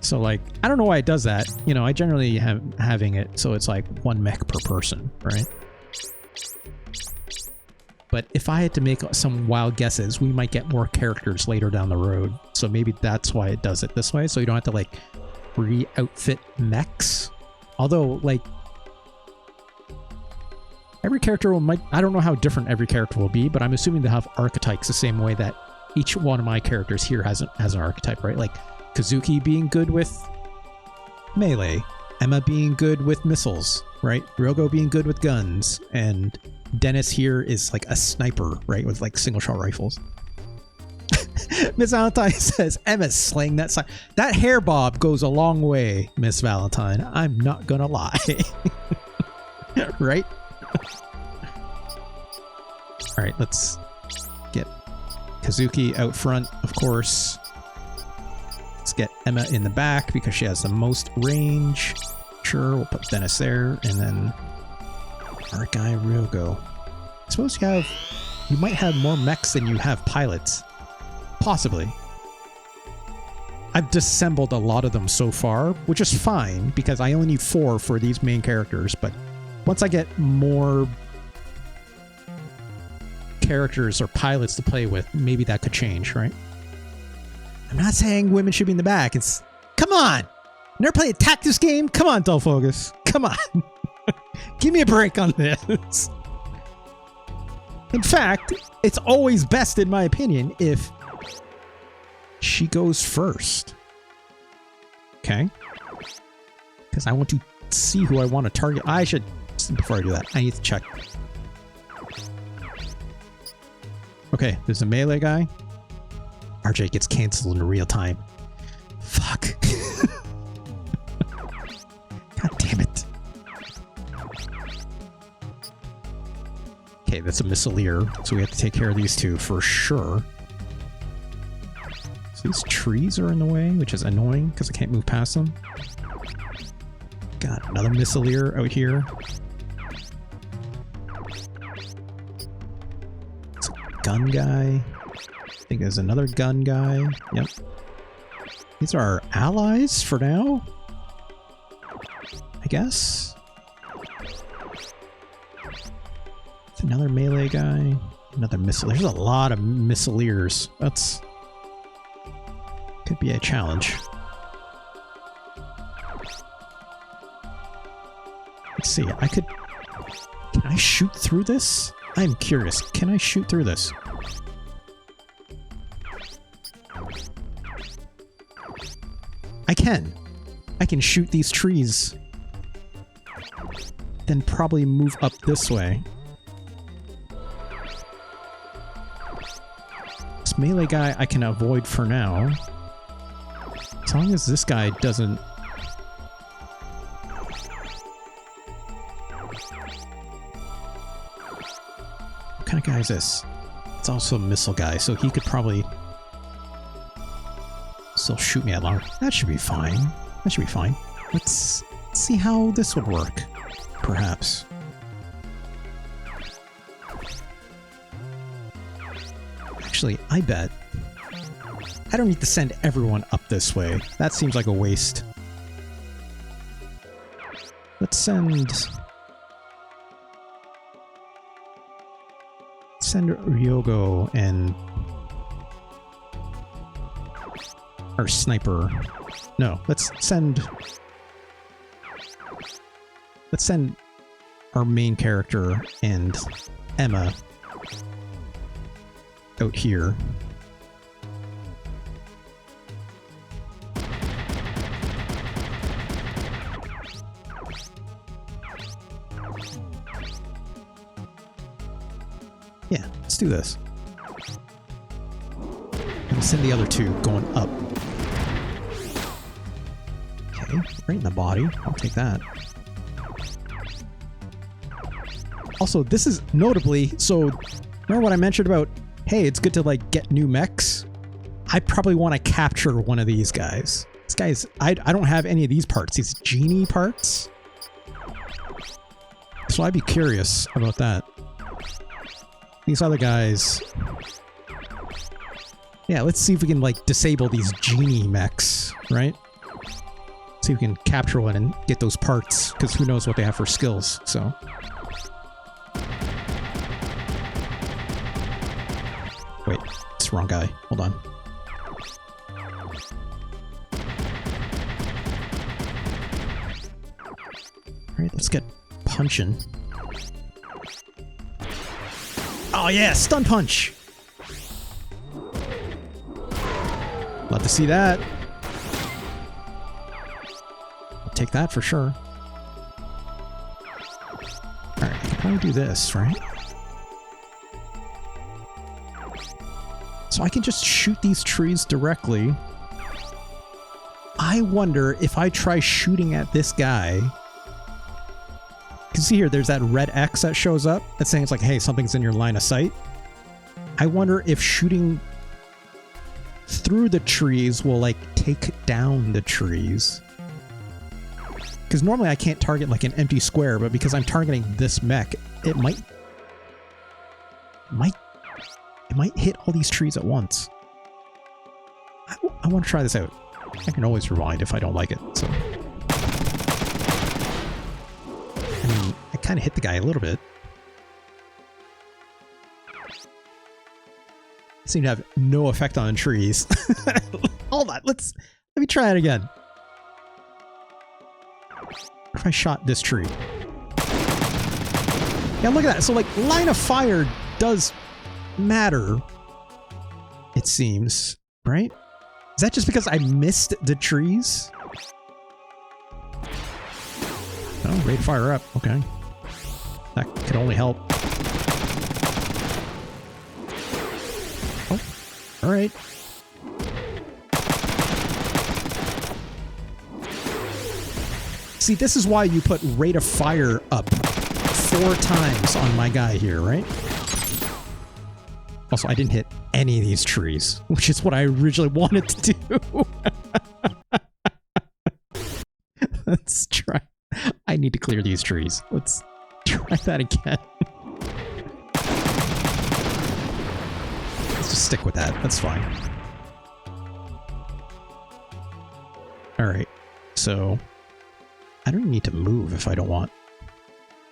A: So like, I don't know why it does that. You know, I generally have having it so it's like one mech per person, right? But if I had to make some wild guesses, we might get more characters later down the road. So maybe that's why it does it this way. So you don't have to like re-outfit mechs. Although like every character might, I don't know how different every character will be, but I'm assuming they'll have archetypes the same way that each one of my characters here has an archetype, right? Like Kazuki being good with melee, Emma being good with missiles, right? Ryogo being good with guns, and Dennis here is like a sniper, right? With like single shot rifles. Miss Valentine says, Emma's slaying that side. That hair bob goes a long way, Miss Valentine. I'm not gonna lie. Right? Alright, let's get Kazuki out front, of course. Let's get Emma in the back because she has the most range. Sure, we'll put Dennis there, and then our guy Ryogo. I suppose you might have more mechs than you have pilots. Possibly. I've disassembled a lot of them so far, which is fine because I only need 4 for these main characters, but once I get more characters or pilots to play with, maybe that could change, right? I'm not saying women should be in the back. It's, come on! Never play a tactics game? Come on, Dull Focus. Come on. Give me a break on this. In fact, it's always best, in my opinion, if she goes first. Okay? Because I want to see who I want to target. I should, before I do that, I need to check. Okay, there's a melee guy. RJ gets canceled in real time. Fuck. God damn it. Okay, that's a missileer, so we have to take care of these two for sure. So these trees are in the way, which is annoying because I can't move past them. Got another missileer out here. It's a gun guy. I think there's another gun guy. Yep. These are our allies for now, I guess. It's another melee guy. Another missile. There's a lot of missileers. That's... could be a challenge. Let's see. I could... Can I shoot through this? I'm curious. Can I shoot through this? I can. I can shoot these trees. Then probably move up this way. This melee guy I can avoid for now. As long as this guy doesn't... What kind of guy is this? It's also a missile guy, so he could probably still shoot me at long. That should be fine. That should be fine. Let's see how this would work, perhaps. Actually, I bet I don't need to send everyone up this way. That seems like a waste. Let's send Ryogo and our sniper. No, let's send our main character and Emma out here. Yeah, let's do this. And send the other two going up. Okay, right in the body. I'll take that. Also, this is notably, so remember what I mentioned about, hey, it's good to like get new mechs? I probably want to capture one of these guys. This guy's, I don't have any of these parts, these genie parts. So I'd be curious about that. These other guys. Yeah, let's see if we can like disable these genie mechs, right? See if we can capture one and get those parts, because who knows what they have for skills, so. Wait, it's the wrong guy. Hold on. Alright, let's get punching. Oh yeah, stun punch! Love to see that. I'll take that for sure. Alright, I can probably do this, right? So I can just shoot these trees directly. I wonder if I try shooting at this guy. You can see here, there's that red X that shows up. That's saying it's like, hey, something's in your line of sight. I wonder if shooting through the trees will like take down the trees. Because normally I can't target like an empty square, but because I'm targeting this mech, it might hit all these trees at once. I want to try this out. I can always rewind if I don't like it, so. I mean, I kind of hit the guy a little bit. Seem to have no effect on trees. Hold on, let me try it again. What if I shot this tree? Yeah, look at that. So like line of fire does matter, it seems, right? Is that just because I missed the trees? Oh, rate of fire up. Okay. That could only help. Oh, all right. See, this is why you put rate of fire up 4 times on my guy here, right? Also, I didn't hit any of these trees, which is what I originally wanted to do. Let's try. I need to clear these trees. Let's try that again. Let's just stick with that. That's fine. Alright, so I don't even need to move if I don't want.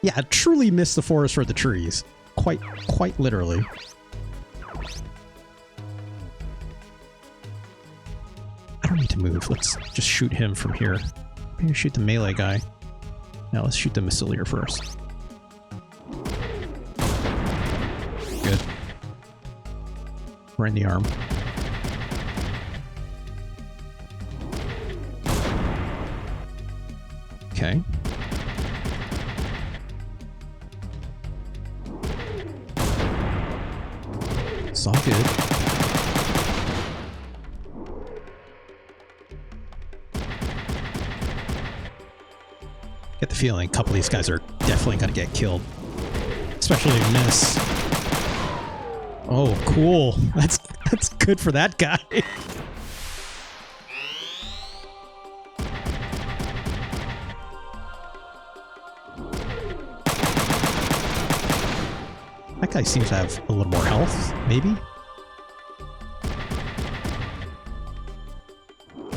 A: Yeah, I truly miss the forest for the trees. Quite literally. I don't need to move. Let's just shoot him from here. Maybe shoot the melee guy. Now let's shoot the missileer first. Good. Right in the arm. Okay. It's all good. Get the feeling a couple of these guys are definitely gonna get killed. Especially if you miss. Oh, cool. That's good for that guy. That guy seems to have a little more health, maybe?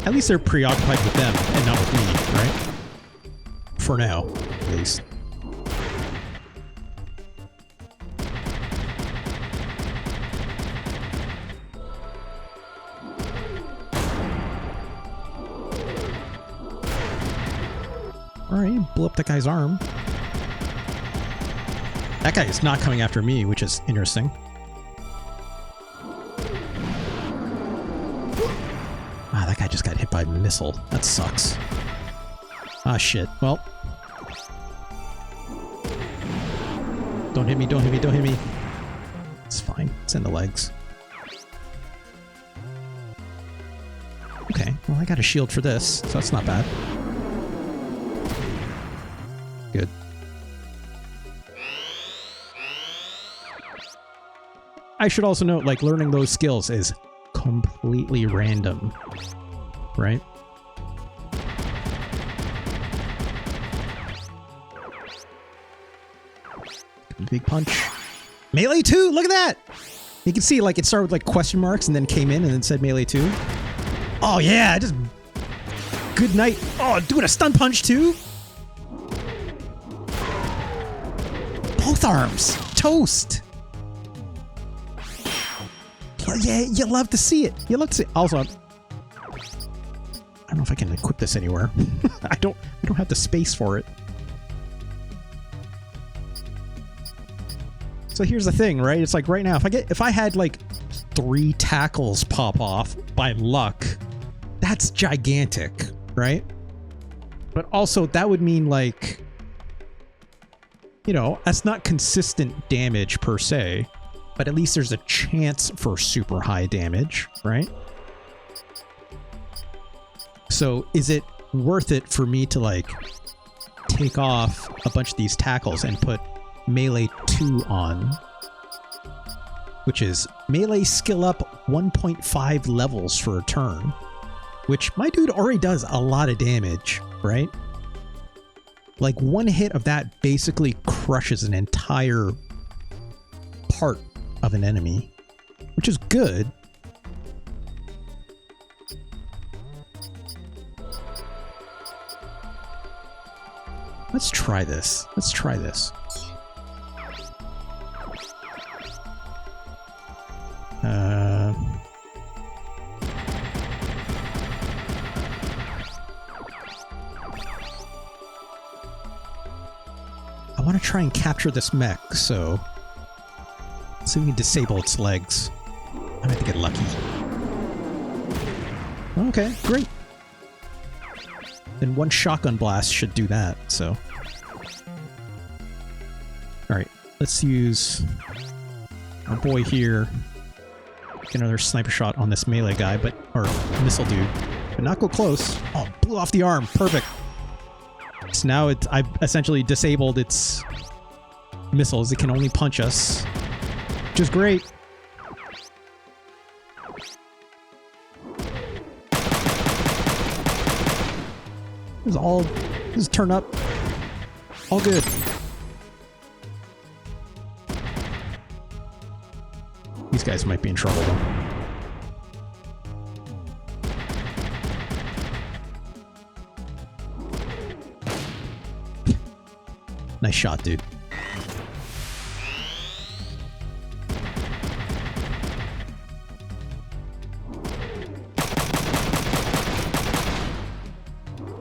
A: At least they're preoccupied with them and not with me, right? For now, at least. Alright, blew up that guy's arm. That guy is not coming after me, which is interesting. Ah, that guy just got hit by a missile. That sucks. Ah, shit. Well. Don't hit me, don't hit me, don't hit me. It's fine. It's in the legs. Okay, well, I got a shield for this, so that's not bad. Good. I should also note, like, learning those skills is completely random, right? Big punch. Melee 2! Look at that! You can see, like, it started with, like, question marks and then came in and then said Melee 2. Oh, yeah! Just... Good night. Oh, doing a stun punch, too? Both arms! Toast! Yeah, you love to see it. You love to see it. Also, I don't know if I can equip this anywhere. I don't have the space for it. So here's the thing, right? It's like right now, if I had like 3 tackles pop off by luck, that's gigantic, right? But also that would mean like, you know, that's not consistent damage per se, but at least there's a chance for super high damage, right? So is it worth it for me to like take off a bunch of these tackles and put melee 2 on, which is melee skill up 1.5 levels for a turn, which my dude already does a lot of damage, right? Like one hit of that basically crushes an entire part of an enemy, which is good. Let's try this. Let's try this. I want to try and capture this mech, so let's see if we can disable its legs. I might have to get lucky. Okay, great. Then one shotgun blast should do that, so. Alright, let's use our boy here. Get another sniper shot on this melee guy, or missile dude. But not go close. Oh, blew off the arm. Perfect. So now I've essentially disabled its missiles. It can only punch us, which is great. This is turn up. All good. These guys might be in trouble though. Nice shot, dude.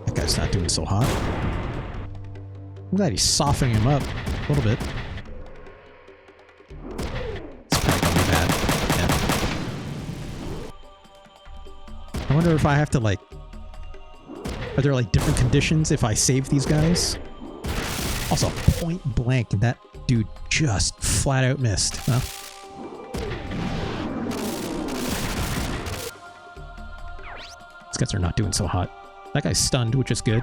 A: That guy's not doing so hot. I'm glad he's softening him up a little bit. It's probably gonna be bad. Yeah. I wonder if I have to like... Are there like different conditions if I save these guys? Also, point blank, that dude just flat out missed, huh? These guys are not doing so hot. That guy's stunned, which is good.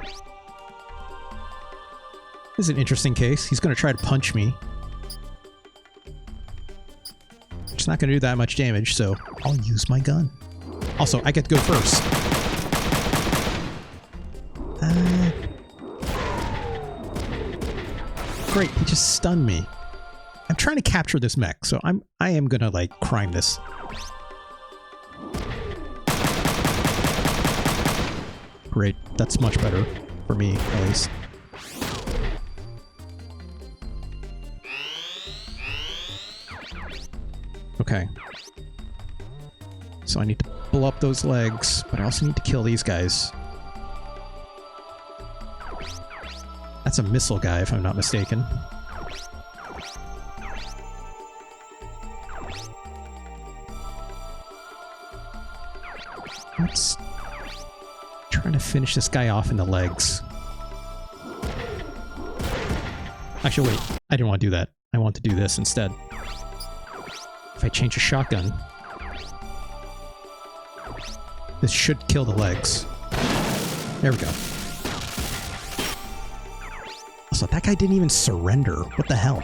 A: This is an interesting case. He's going to try to punch me. It's not going to do that much damage, so I'll use my gun. Also, I get to go first. Great, he just stunned me. I'm trying to capture this mech, so I am gonna like crime this. Great, that's much better for me at least. Okay. So I need to blow up those legs, but I also need to kill these guys. That's a missile guy, if I'm not mistaken. Let's try to finish this guy off in the legs. Actually, wait. I didn't want to do that. I want to do this instead. If I change a shotgun, this should kill the legs. There we go. Also, that guy didn't even surrender. What the hell?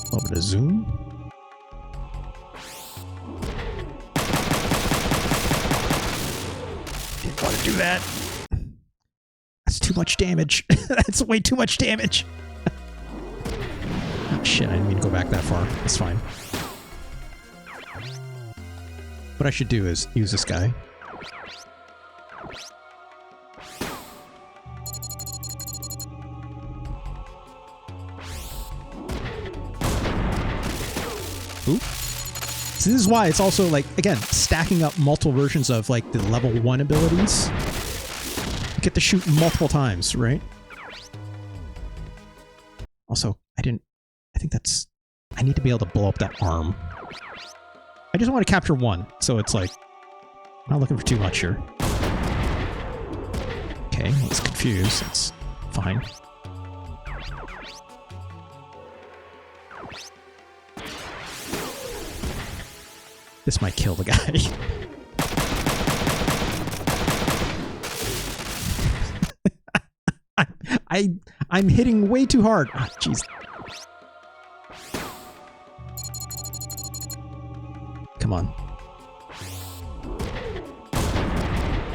A: A little bit of zoom. Didn't want to do that. That's too much damage. That's way too much damage. Oh shit, I didn't mean to go back that far. That's fine. What I should do is use this guy. Oop. So this is why it's also like, again, stacking up multiple versions of like the level 1 abilities. You get to shoot multiple times, right? Also, I think that's, I need to be able to blow up that arm. I just want to capture one, so it's like, I'm not looking for too much here. Okay, well, it's confused, that's fine. This might kill the guy. I'm hitting way too hard. Ah, jeez. Come on.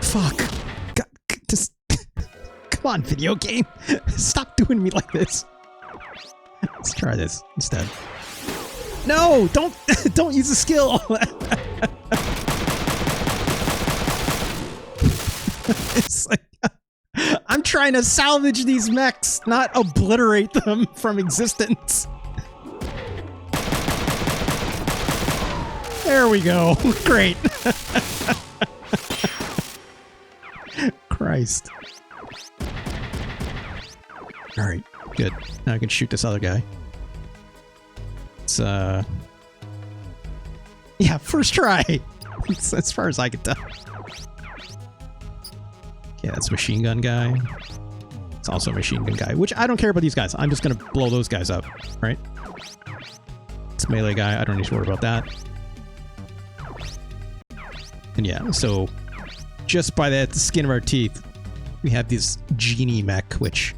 A: Fuck. God, just come on, video game. Stop doing me like this. Let's try this instead. No, don't use the skill. It's like I'm trying to salvage these mechs, not obliterate them from existence. There we go. Great. Christ. All right, good. Now I can shoot this other guy. It's yeah, first try. As far as I can tell. Yeah, that's machine gun guy. It's also a machine gun guy, which I don't care about these guys. I'm just gonna blow those guys up, right? It's melee guy. I don't need to worry about that. And yeah, so just by the skin of our teeth, we have this genie mech, which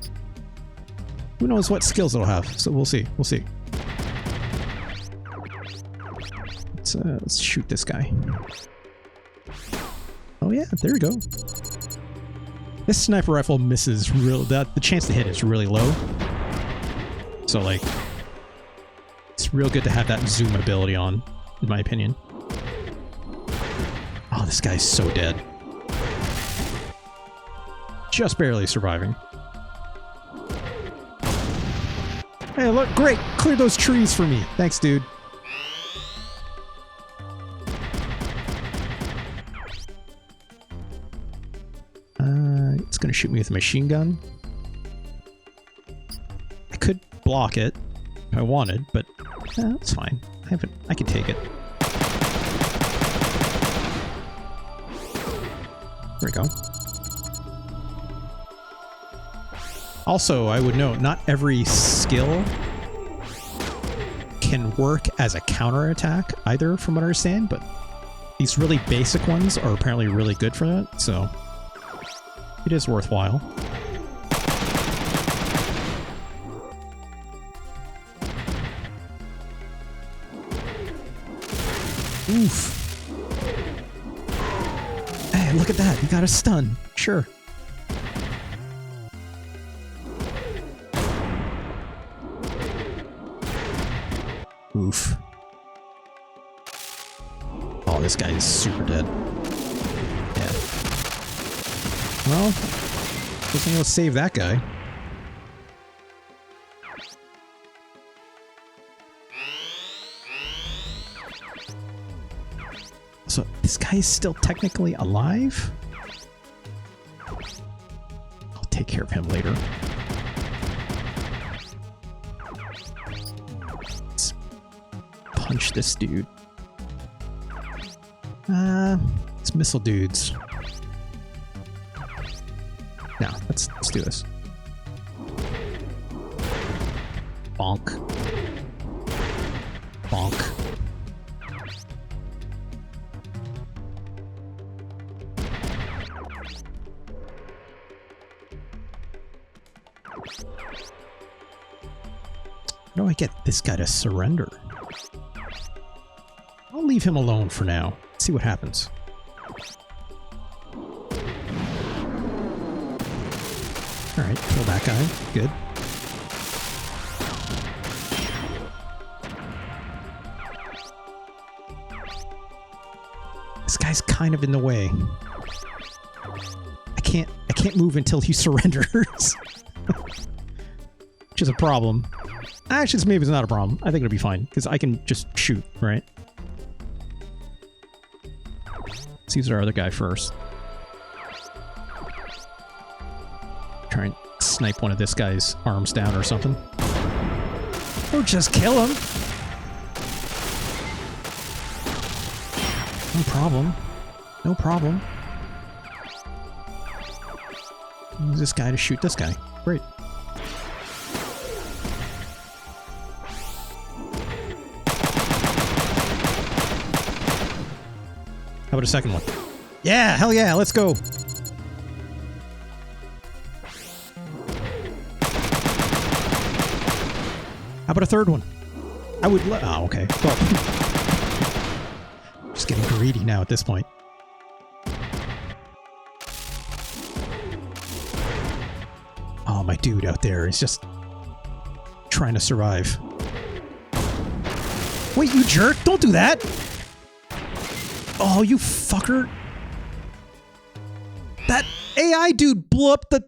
A: who knows what skills it'll have. So we'll see. We'll see. Let's shoot this guy. Oh yeah, there we go. This sniper rifle misses real. The chance to hit is really low. So like, it's real good to have that zoom ability on, in my opinion. Oh, this guy's so dead. Just barely surviving. Hey, look, great! Clear those trees for me. Thanks, dude. It's gonna shoot me with a machine gun. I could block it if I wanted, but that's fine. I can take it. There we go. Also, I would note, not every skill can work as a counterattack either, from what I understand, but these really basic ones are apparently really good for that, so it is worthwhile. Oof. Hey, look at that. You got a stun. Sure. move. Oh, this guy is super dead. Yeah. Well, guess I'm gonna save that guy. So this guy is still technically alive? I'll take care of him later. Let's punch this dude. It's missile dudes. Now, let's do this. Bonk. Bonk. How do I get this guy to surrender? I'll leave him alone for now. See what happens. Alright, kill that guy. Good. This guy's kind of in the way. I can't move until he surrenders. Which is a problem. Actually, maybe it's not a problem. I think it'll be fine, because I can just shoot, right? Let's use our other guy first. Try and snipe one of this guy's arms down or something. Or just kill him. No problem. No problem. Use this guy to shoot this guy. Great. How about a second one? Yeah, hell yeah, let's go. How about a third one? I would oh, okay. Well, just getting greedy now at this point. Oh, my dude out there is just trying to survive. Wait, you jerk! Don't do that! Oh, you fucker. That AI dude blew up the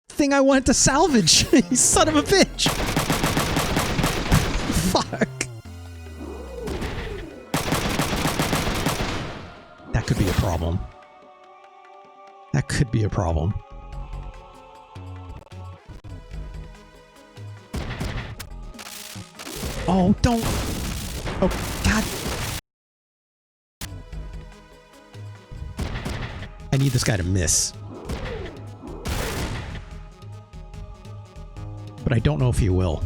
A: thing I wanted to salvage. You son of a bitch. Fuck. That could be a problem. That could be a problem. Oh, don't. Oh, God. I need this guy to miss. But I don't know if he will.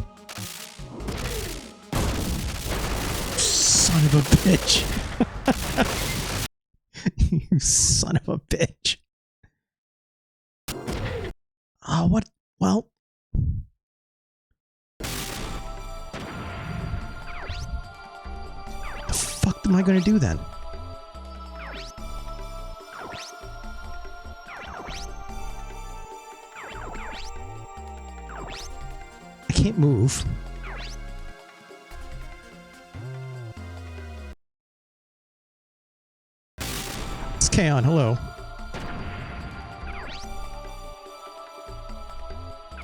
A: Son of a bitch. You son of a bitch. Oh, what? Well. The fuck am I gonna do then? I can't move. It's Kang, hello.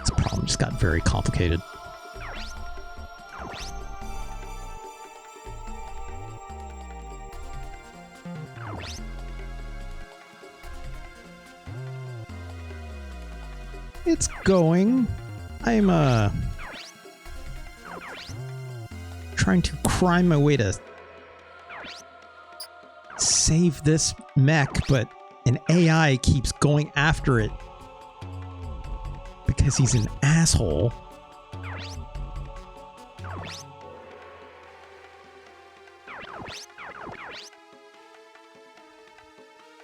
A: This problem just got very complicated. It's going. I'm trying to crime my way to save this mech, but an AI keeps going after it because he's an asshole.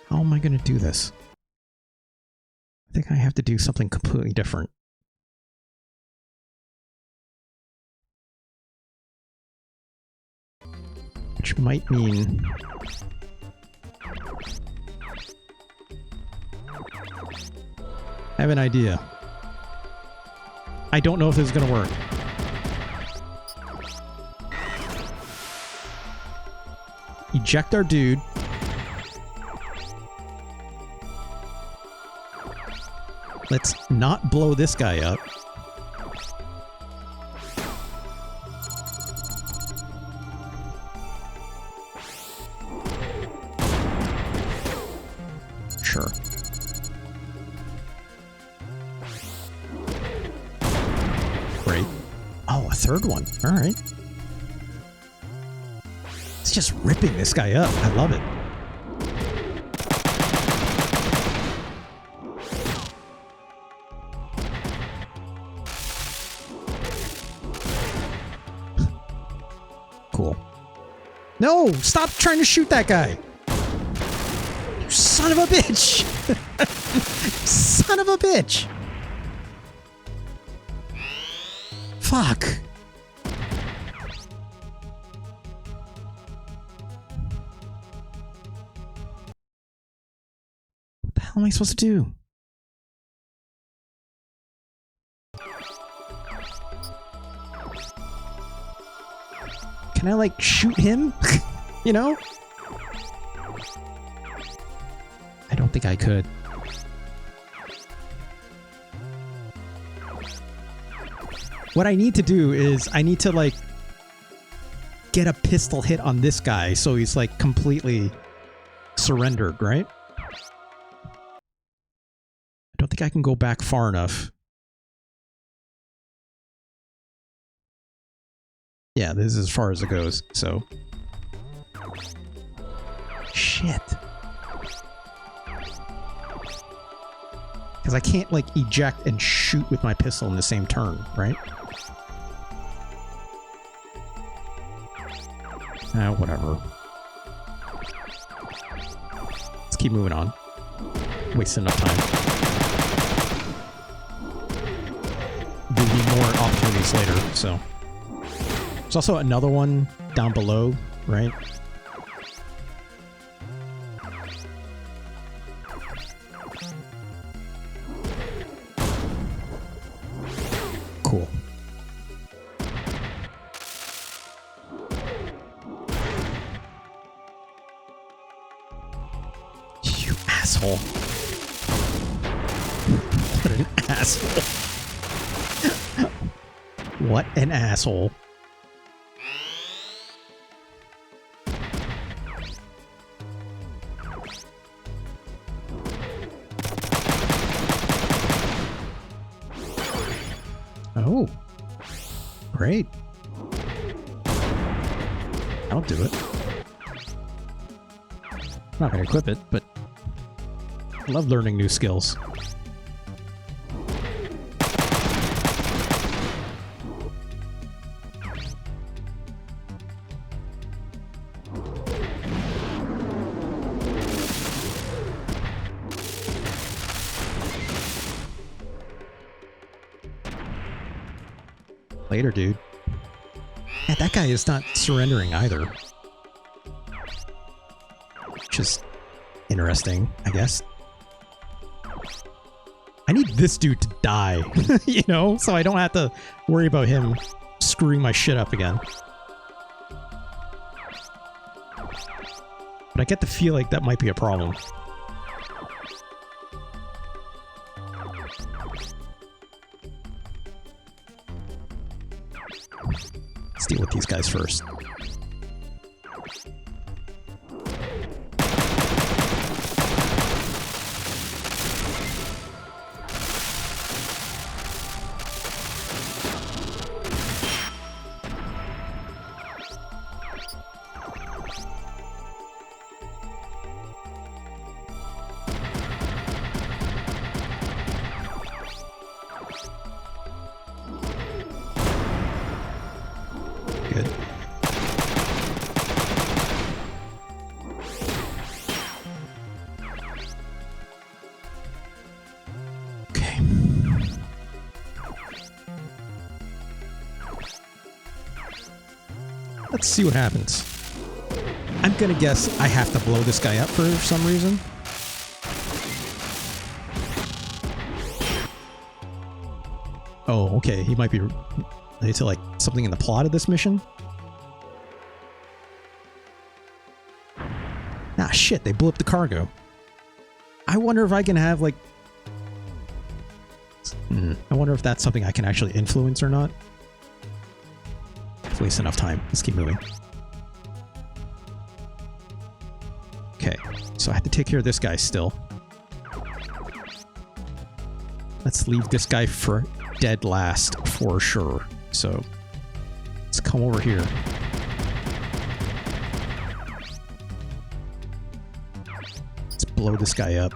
A: How am I going to do this? I think I have to do something completely different. Which might mean... I have an idea. I don't know if this is going to work. eject our dude. Let's not blow this guy up. Sure. Great. Oh, a third one. All right. It's just ripping this guy up. I love it. Cool. No! Stop trying to shoot that guy! You son of a bitch! Son of a bitch! Fuck! What the hell am I supposed to do? Can I, like, shoot him? You know? I don't think I could. What I need to do is I need to, like, get a pistol hit on this guy so he's, like, completely surrendered, right? I don't think I can go back far enough. Yeah, this is as far as it goes, so... Shit. Because I can't, like, eject and shoot with my pistol in the same turn, right? Whatever. Let's keep moving on. Wasting enough time. There'll be more opportunities later, so... There's also another one down below, right? Cool. You asshole. What an asshole. What an asshole. Oh, great. I'll do it. I'm not going to equip it, but I love learning new skills. Later, dude. Yeah, that guy is not surrendering either. Which is interesting, I guess. I need this dude to die, you know, so I don't have to worry about him screwing my shit up again. But I get the feel like that might be a problem. Let's deal with these guys first. Good. Okay. Let's see what happens. I'm gonna guess I have to blow this guy up for some reason. Oh, okay. He might be related to, like, something in the plot of this mission. shit, they blew up the cargo. I wonder if I can have, like... I wonder if that's something I can actually influence or not. I've wasted enough time. Let's keep moving. Okay, so I have to take care of this guy still. Let's leave this guy for dead last for sure. So let's come over here. Let's blow this guy up.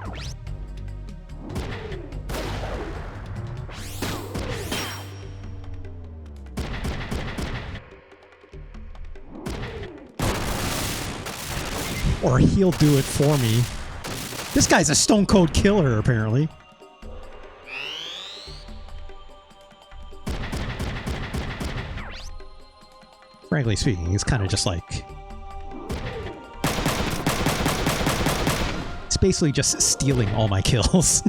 A: Or he'll do it for me. This guy's a stone cold killer, apparently. Frankly speaking, he's kind of just like... It's basically just stealing all my kills.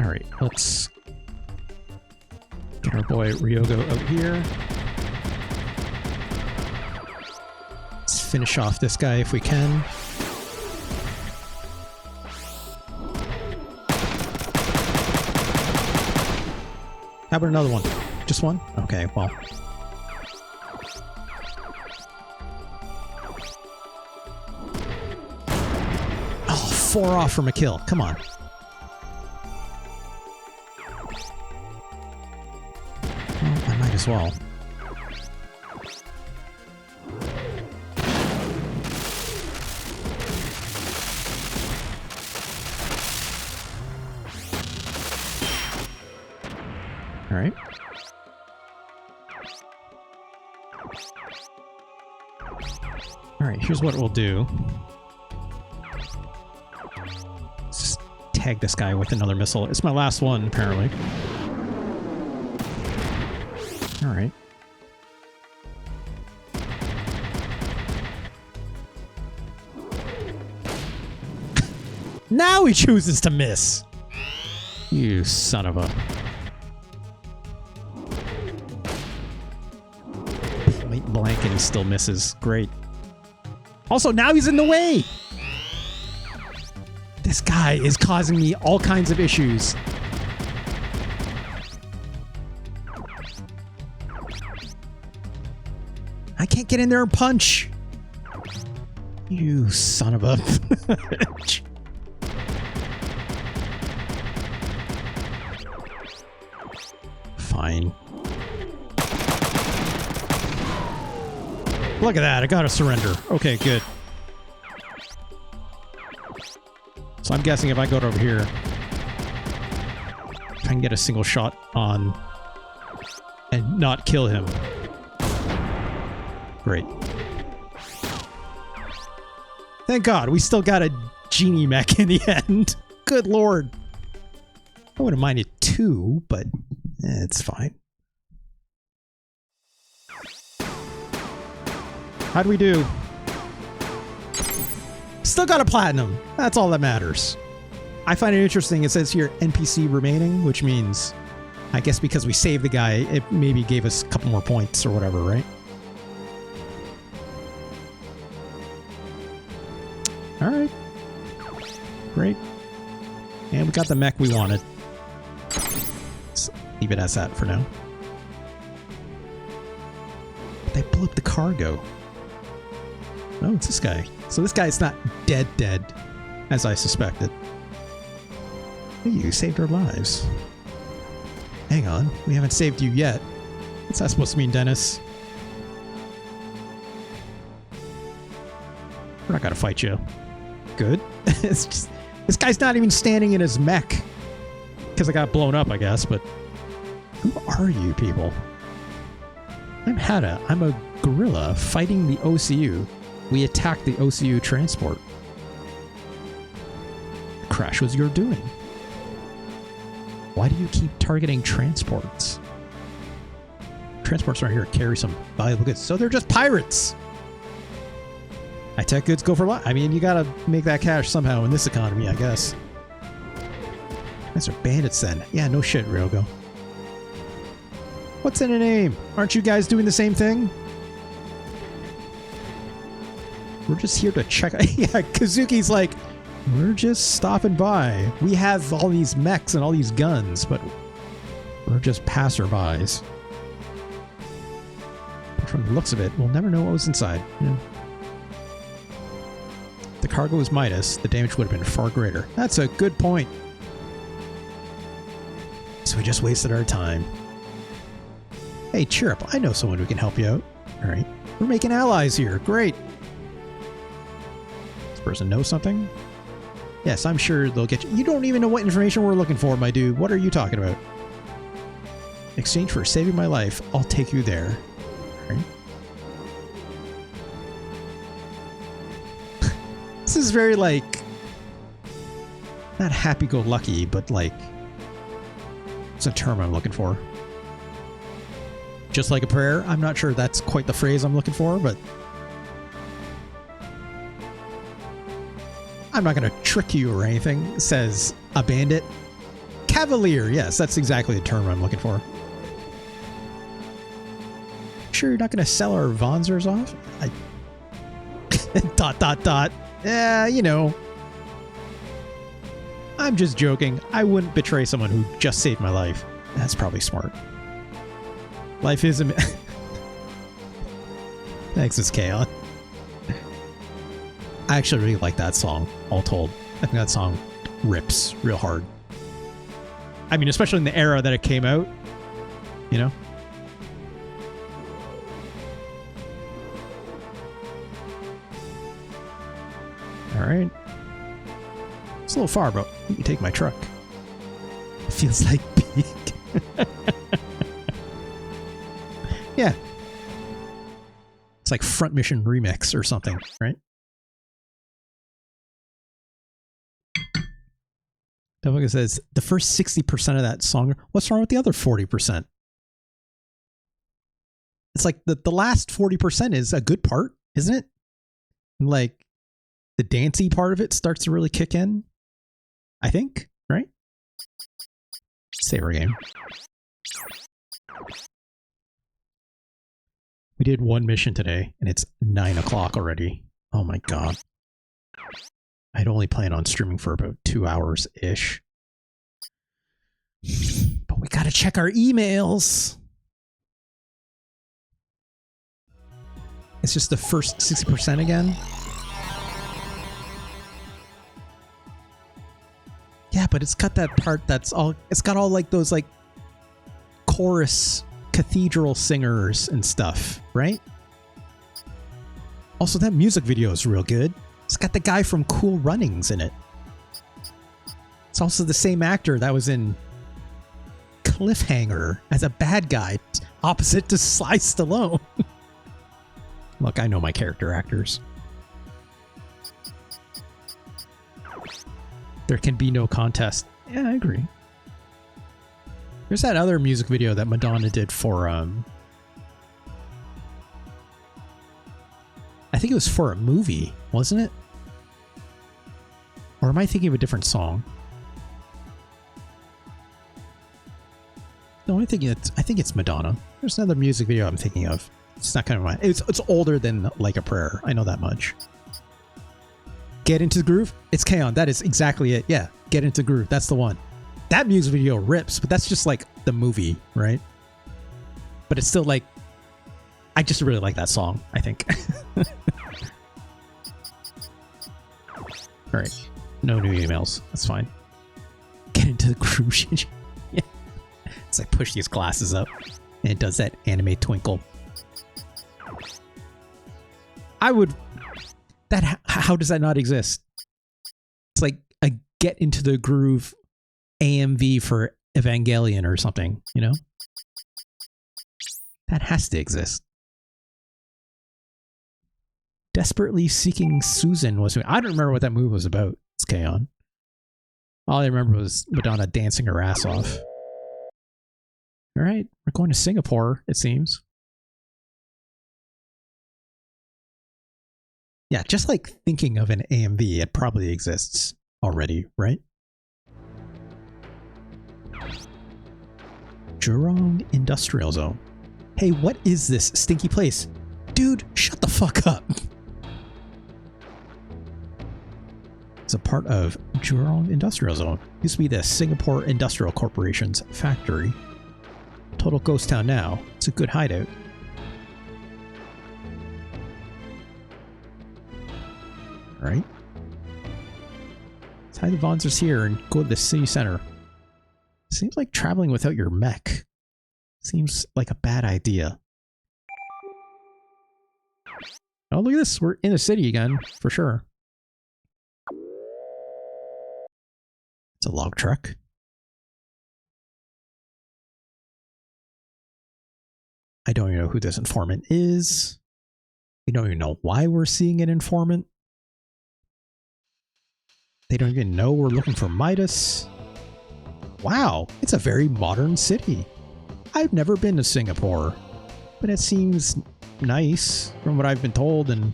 A: Alright, let's get our boy Ryogo out here. Let's finish off this guy if we can. How about another one? Just one? Okay, well. Oh, 4 off from a kill. Come on. Well, I might as well. Alright. Alright, here's what we'll do. Let's just tag this guy with another missile. It's my last one, apparently. Alright. Now he chooses to miss! You son of a... Blank and he still misses. Great. Also, now he's in the way! This guy is causing me all kinds of issues. I can't get in there and punch! You son of a... Fine. Look at that, I gotta surrender. Okay, good. So I'm guessing if I go over here, if I can get a single shot on and not kill him. Great. Thank God, we still got a genie mech in the end. Good lord. I wouldn't mind it too, but it's fine. How'd we do? Still got a platinum. That's all that matters. I find it interesting. It says here NPC remaining, which means, I guess because we saved the guy, it maybe gave us a couple more points or whatever, right? All right. Great. And we got the mech we wanted. Let's leave it as that for now. They blew up the cargo. Oh, it's this guy. So this guy's not dead, as I suspected. Hey, you saved our lives. Hang on, we haven't saved you yet. What's that supposed to mean, Dennis? We're not gonna fight you. Good. It's just, this guy's not even standing in his mech. Because I got blown up, I guess, but... Who are you people? I'm Hada. I'm a gorilla fighting the OCU. We attacked the OCU transport. The crash was your doing. Why do you keep targeting transports? Transports aren't here to carry some valuable goods, so they're just pirates! High-tech goods go for life. I mean, you gotta make that cash somehow in this economy, I guess. These are bandits then. Yeah, no shit, Ryogo. What's in a name? Aren't you guys doing the same thing? We're just here to check. Yeah, Kazuki's like, we're just stopping by. We have all these mechs and all these guns, but we're just passerbys. From the looks of it, we'll never know what was inside. Yeah. If the cargo was Midas, the damage would have been far greater. That's a good point. So we just wasted our time. Hey, cheer up. I know someone who can help you out. All right. We're making allies here. Great. This person knows something? Yes, I'm sure they'll get you. You don't even know what information we're looking for, my dude. What are you talking about? In exchange for saving my life, I'll take you there. All right. This is very, like, not happy-go-lucky, but, like, it's a term I'm looking for. Just like a prayer. I'm not sure that's quite the phrase I'm looking for, but I'm not going to trick you or anything. It says a bandit. Cavalier. Yes, that's exactly the term I'm looking for. Sure you're not going to sell our Wanzers off? ... Yeah, you know. I'm just joking. I wouldn't betray someone who just saved my life. That's probably smart. Life is a... Thanks, Miss Kaon. I actually really like that song, all told. I think that song rips real hard. I mean, especially in the era that it came out, you know? Alright. It's a little far, but you can take my truck. It feels like big. Yeah. It's like Front Mission Remix or something, right? Devil says, the first 60% of that song, what's wrong with the other 40%? It's like the last 40% is a good part, isn't it? And like, the dancey part of it starts to really kick in, I think, right? Save our game. We did one mission today, and it's 9 o'clock already. Oh my god. I'd only plan on streaming for about 2 hours-ish. But we gotta check our emails. It's just the first 60% again. Yeah, but it's got that part that's all... It's got all like those like chorus cathedral singers and stuff, right? Also, that music video is real good. It's got the guy from Cool Runnings in it. It's also the same actor that was in Cliffhanger as a bad guy, opposite to Sly Stallone. Look, I know my character actors. There can be no contest. Yeah, I agree. There's that other music video that Madonna did for, I think it was for a movie, wasn't it? Or am I thinking of a different song? No, I think it's Madonna. There's another music video I'm thinking of. It's not kind of mine. It's older than Like a Prayer. I know that much. Get Into the Groove? It's Kaon. That is exactly it. Yeah, Get Into the Groove. That's the one. That music video rips, but that's just like the movie, right? But it's still like, I just really like that song, I think. All right. No new emails. That's fine. Get Into the Groove. Yeah. It's like push these glasses up and it does that anime twinkle. I would... How does that not exist? It's like a Get Into the Groove AMV for Evangelion or something, you know? That has to exist. Desperately Seeking Susan was... I don't remember what that movie was about. It's Kaon. All I remember was Madonna dancing her ass off. All right, we're going to Singapore, it seems. Yeah, just like thinking of an AMV, it probably exists already, right? Jurong Industrial Zone. Hey, what is this stinky place? Dude, shut the fuck up. It's a part of Jurong Industrial Zone. Used to be the Singapore Industrial Corporation's factory. Total ghost town now. It's a good hideout. Alright. Let's hide the Wanzers here and go to the city center. Seems like traveling without your mech. Seems like a bad idea. Oh, look at this. We're in the city again, for sure. It's a log truck. I don't even know who this informant is. We don't even know why we're seeing an informant. They don't even know we're looking for Midas. Wow, it's a very modern city. I've never been to Singapore, but it seems nice from what I've been told and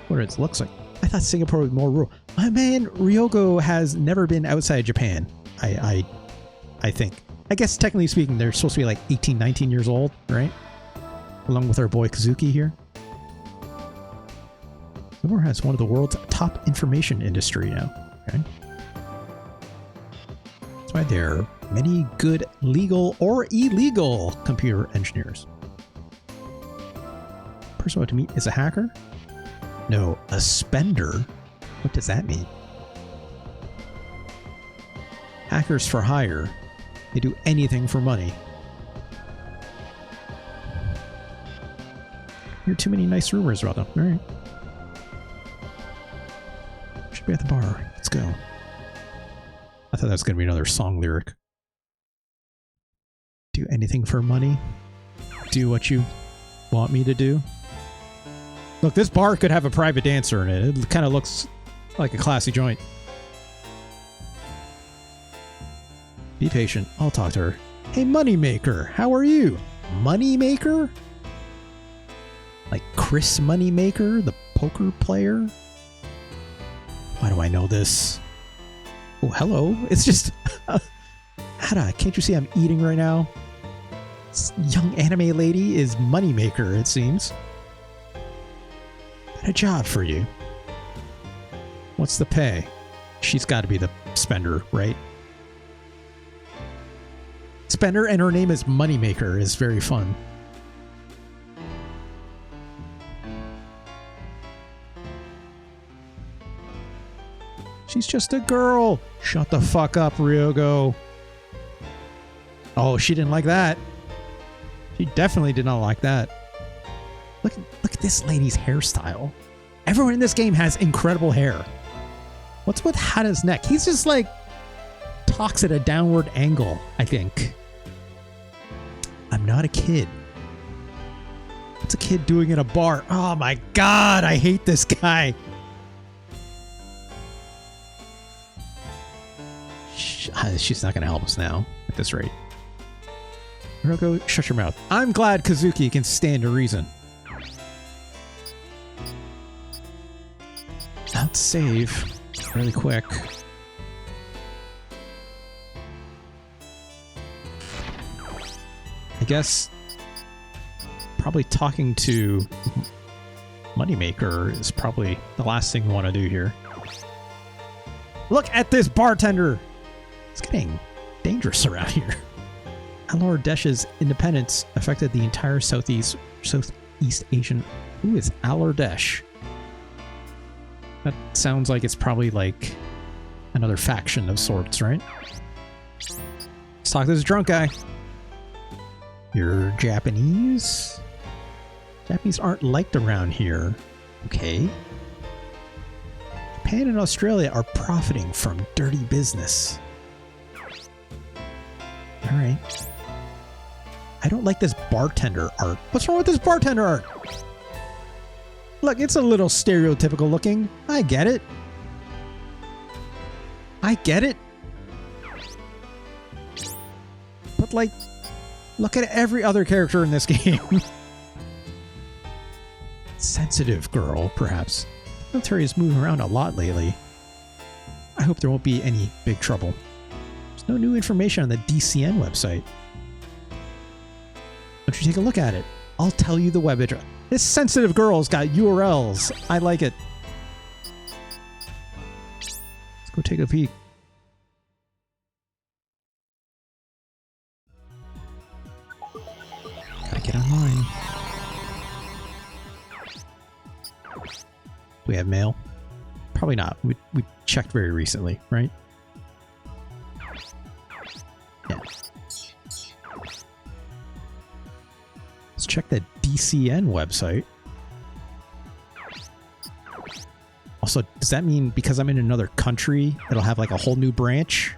A: what it looks like. I thought Singapore was more rural. My man, Ryogo has never been outside Japan. I think. I guess technically speaking, they're supposed to be like 18, 19 years old, right? Along with our boy Kazuki here. Singapore has one of the world's top information industry now. Okay. That's why there are many good legal or illegal computer engineers. Person I want to meet is a hacker? No, a spender? What does that mean? Hackers for hire. They do anything for money. Hear too many nice rumors about them. Alright. Should be at the bar. Let's go. I thought that was going to be another song lyric. Do anything for money. Do what you want me to do. Look, this bar could have a private dancer in it. It kind of looks like a classy joint. Be patient. I'll talk to her. Hey, Moneymaker. How are you? Moneymaker? Like Chris Moneymaker, the poker player? Why do I know this? Oh, hello. It's just... Hada, can't you see I'm eating right now? This young anime lady is Moneymaker, it seems. Got a job for you. What's the pay? She's got to be the spender, right? Spender, and her name is Moneymaker, is very fun. She's just a girl. Shut the fuck up, Ryogo. Oh, she didn't like that. She definitely did not like that. Look at this lady's hairstyle. Everyone in this game has incredible hair. What's with Hada's neck? He's just like talks at a downward angle, I think. I'm not a kid. What's a kid doing in a bar? Oh my god, I hate this guy. She's not going to help us now at this rate. Ryogo, shut your mouth. I'm glad Kazuki can stand to reason. Let's save really quick. I guess probably talking to Moneymaker is probably the last thing we want to do here. Look at this bartender! It's getting dangerous around here. Alor-Desh's independence affected the entire Southeast Asian. Who is Alor-Desh? That sounds like it's probably like another faction of sorts, right? Let's talk to this drunk guy. You're Japanese? Japanese aren't liked around here. Okay. Japan and Australia are profiting from dirty business. Alright. I don't like this bartender art. What's wrong with this bartender art? Look, it's a little stereotypical looking. I get it. I get it. But like, look at every other character in this game. Sensitive girl, perhaps. The military is moving around a lot lately. I hope there won't be any big trouble. There's no new information on the DCN website. don't you take a look at it? I'll tell you the web address. This sensitive girl's got URLs. I like it. Let's go take a peek. Gotta get online. Do we have mail? Probably not. We checked very recently, right? Yeah. Let's check the DCN website. Also, does that mean because I'm in another country, it'll have like a whole new branch?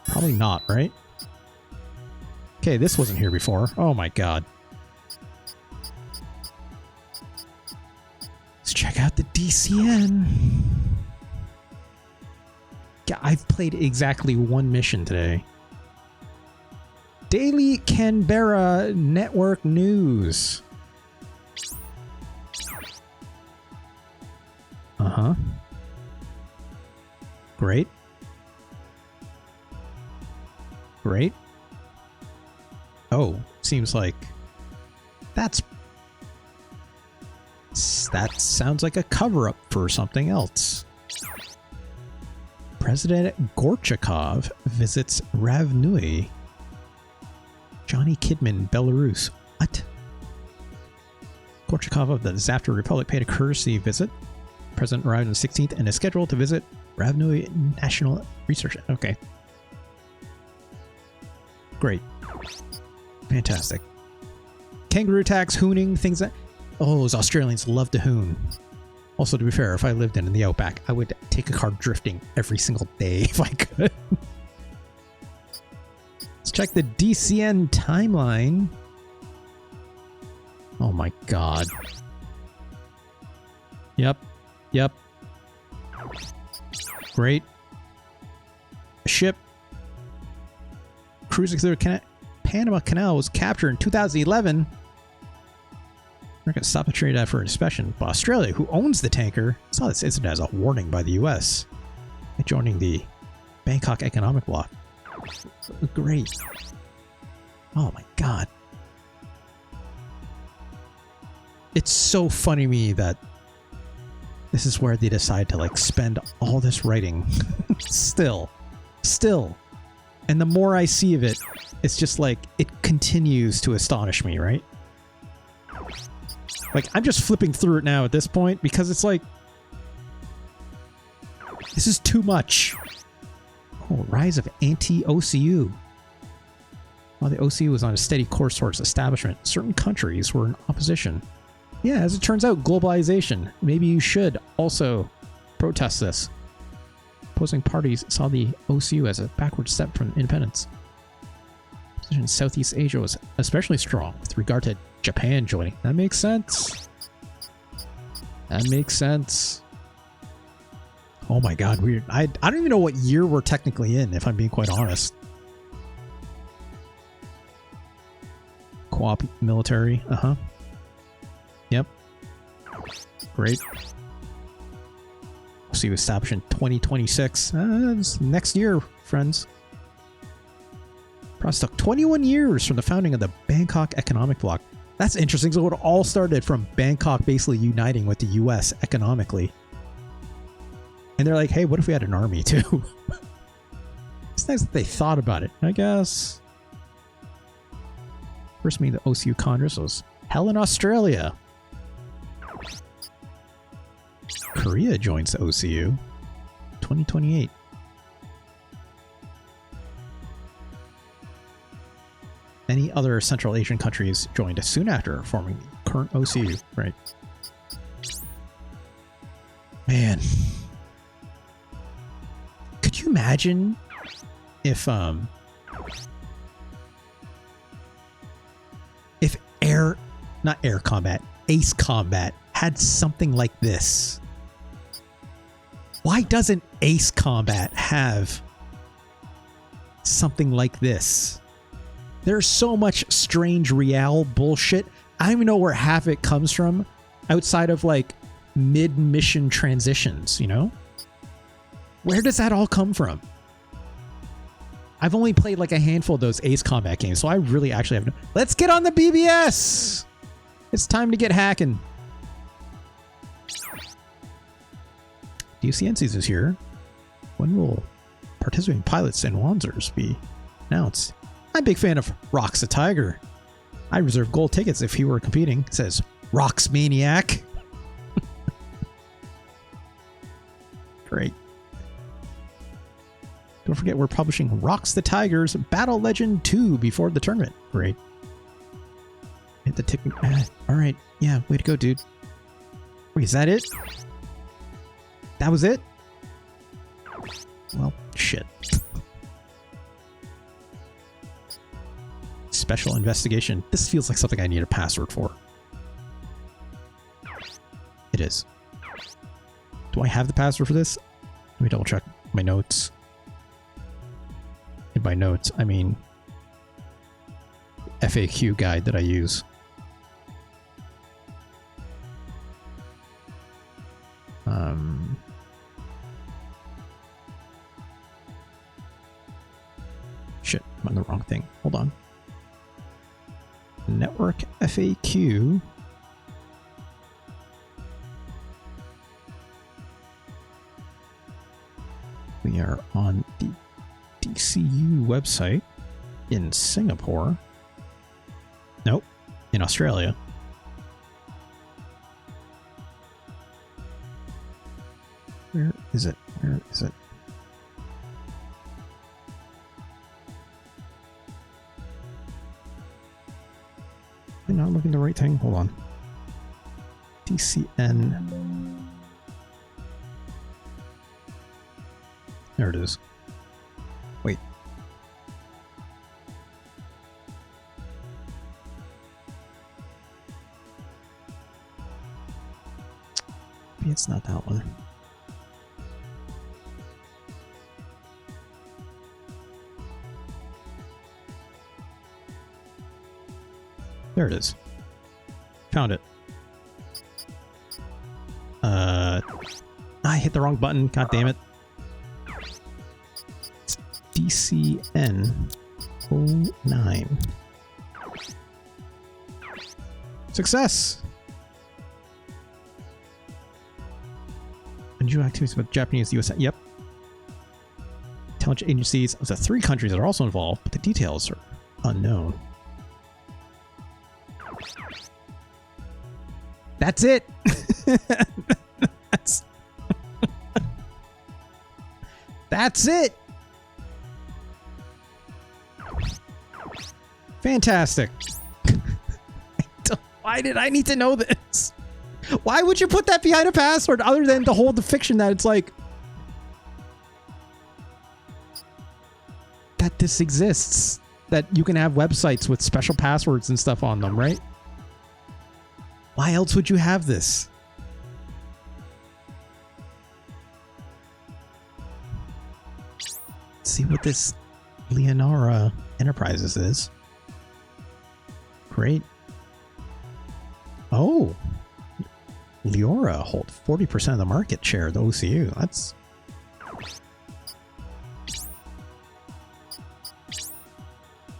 A: Probably not, right? Okay, this wasn't here before. Oh my god. Let's check out the DCN. Yeah, I've played exactly one mission today. Daily Canberra Network News. Uh-huh. Great. Great. Oh, seems like that sounds like a cover-up for something else. President Gorchakov visits Ravnui. Johnny Kidman, Belarus. What? Gorchakov of the Zavtra Republic paid a courtesy visit. The president arrived on the 16th and is scheduled to visit Ravnui National Research. Okay. Great. Fantastic. Kangaroo attacks, hooning, things that... Oh, those Australians love to hoon. Also, to be fair, if I lived in the outback, I would take a car drifting every single day if I could. Let's check the DCN timeline. Oh my god. Yep. Yep. Great. A ship cruising through the Panama Canal was captured in 2011. We're going to stop the trade effort inspection. But Australia, who owns the tanker, saw this incident as a warning by the US by joining the Bangkok Economic Bloc. Great. Oh my god. It's so funny to me that this is where they decide to like spend all this writing. Still. And the more I see of it, it's just like it continues to astonish me, right? Like, I'm just flipping through it now at this point because it's like, this is too much. Oh, rise of anti-OCU. While the OCU was on a steady course towards establishment, certain countries were in opposition. Yeah, as it turns out, globalization. Maybe you should also protest this. Opposing parties saw the OCU as a backward step from independence. Position in Southeast Asia was especially strong with regard to Japan joining. That makes sense. That makes sense. Oh my god, weird. I don't even know what year we're technically in, if I'm being quite honest. Co-op military. Uh-huh. Yep. Great. OCU established in 2026. Next year, friends. Process took 21 years from the founding of the Bangkok Economic Bloc. That's interesting. So it all started from Bangkok basically uniting with the US economically. And they're like, hey, what if we had an army too? It's nice that they thought about it, I guess. First meeting the OCU Congress was held in Australia. Korea joins the OCU. 2028. Many other Central Asian countries joined soon after, forming the current OCU. Right. Man. Could you imagine if not air combat, ace combat had something like this? Why doesn't ace combat have something like this? There's so much strange real bullshit. I don't even know where half it comes from outside of like mid-mission transitions, you know? Where does that all come from? I've only played like a handful of those Ace Combat games, so I really actually have no... Let's get on the BBS! It's time to get hacking. DCNCs is here. When will participating pilots and Wanzers be announced? I'm a big fan of Rox the Tiger. I reserve gold tickets if he were competing, says Rox Maniac. Great. Don't forget we're publishing Rox the Tiger's Battle Legend 2 before the tournament. Great. Hit the ticket. Alright. Yeah, way to go, dude. Wait, is that it? That was it? Well, shit. Special investigation. This feels like something I need a password for. It is. Do I have the password for this? Let me double check my notes. In my notes, I mean FAQ guide that I use. Shit, I'm on the wrong thing. Hold on. Network FAQ. We are on the DCU website in Singapore. Nope, in Australia. Where is it? Where is it? Am I not looking at the right thing? Hold on. DCN. There it is. Wait. Maybe it's not that one. There it is. Found it. I hit the wrong button. God damn it. It's DCN 09. Success! Unusual activities with Japanese, US. Yep. Intelligence agencies of the 3 countries that are also involved, but the details are unknown. That's it. That's it. Fantastic. Why did I need to know this? Why would you put that behind a password other than to hold the fiction that it's like that this exists, that you can have websites with special passwords and stuff on them, right? Why else would you have this? Let's see what this Leonora Enterprises is. Great. Oh. Leora hold 40% of the market share of the OCU. That's...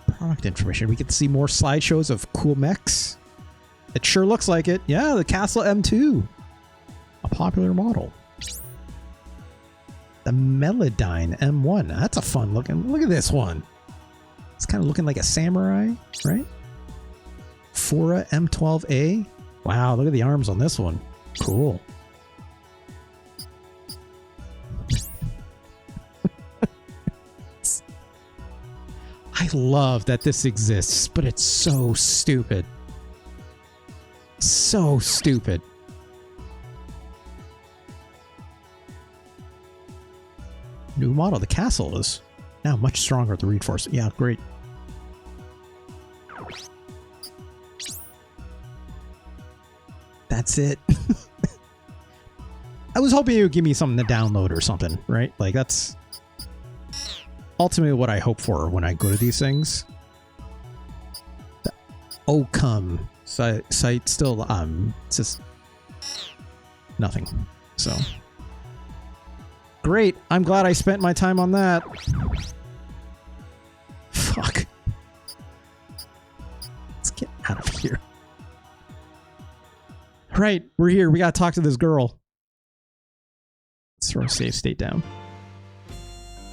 A: Product information. We get to see more slideshows of cool mechs. It sure looks like it. Yeah, the Castle M2. A popular model. The Melodyne M1. That's a fun looking. Look at this one. It's kind of looking like a samurai, right? Fora M12A. Wow, look at the arms on this one. Cool. I love that this exists, but it's so stupid. So stupid. New model. The castle is now much stronger at the reinforcement. Yeah, great. That's it. I was hoping it would give me something to download or something, right? Like that's ultimately what I hope for when I go to these things. The OCU site still it's just nothing. So great. I'm glad I spent my time on that. out of here. All right, we're here. We got to talk to this girl. Let's throw a save state down.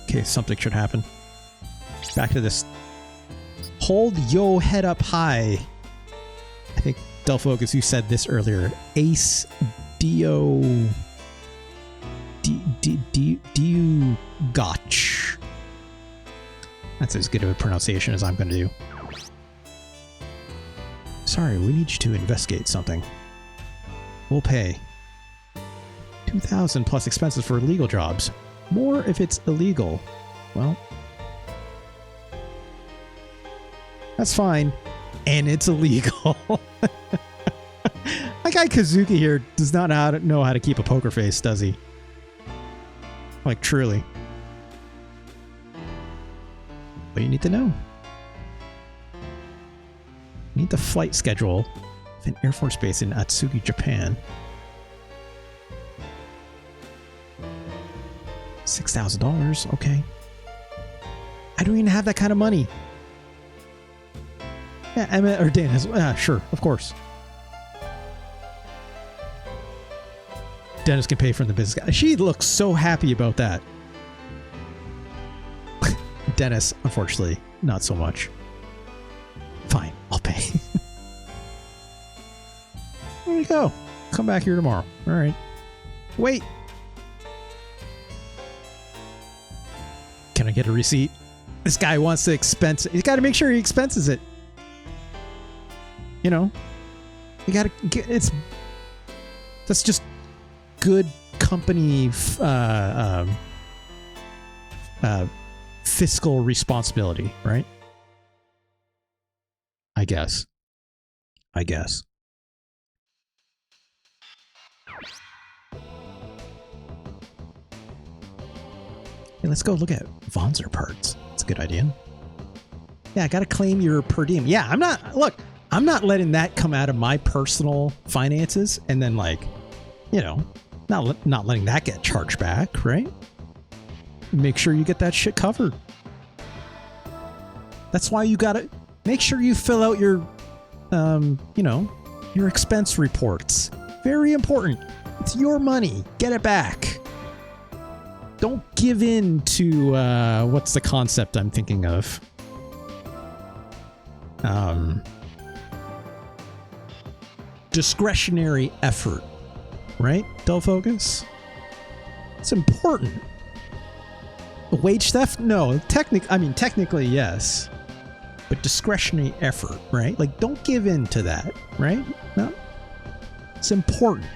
A: Okay, something should happen. Back to this. Hold yo head up high. I think Delphocus, you said this earlier. Ace Dio Gotch. That's as good of a pronunciation as I'm going to do. Sorry, we need you to investigate something. We'll pay 2,000 plus expenses for legal jobs. More if it's illegal. Well, that's fine. And it's illegal. My guy Kazuki here does not know how to keep a poker face, does he? Like, truly. What do you need to know? You need the flight schedule of an Air Force base in Atsugi, Japan. $6,000, okay. I don't even have that kind of money. Yeah, Emma or Dan has. Sure, of course. Dennis can pay for the business guy. She looks so happy about that. Dennis, unfortunately, not so much. Fine, I'll pay. There you go. Come back here tomorrow. All right. Wait. Can I get a receipt? This guy wants to expense it. He's got to make sure he expenses it. You know, you got to get that's just good company fiscal responsibility, right? I guess. Okay, let's go look at Wanzer parts. That's a good idea. Yeah, I got to claim your per diem. Yeah, I'm not letting that come out of my personal finances and then, like, you know, not letting that get charged back, right? Make sure you get that shit covered. That's why you gotta make sure you fill out your, you know, your expense reports. Very important. It's your money. Get it back. Don't give in to, what's the concept I'm thinking of? Discretionary effort, right? Delphocus? It's important. Wage theft? No. Technically, yes. But discretionary effort, right? Like, don't give in to that, right? No. It's important.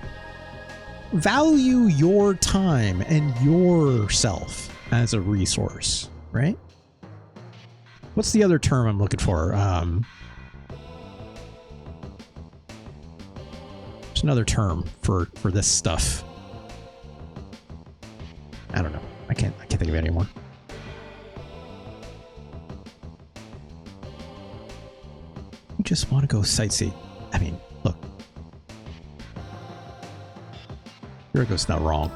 A: Value your time and yourself as a resource, right? What's the other term I'm looking for? There's another term for this stuff. I don't know. I can't think of it anymore. You just want to go sightsee. I mean, look. Yuriko's not wrong.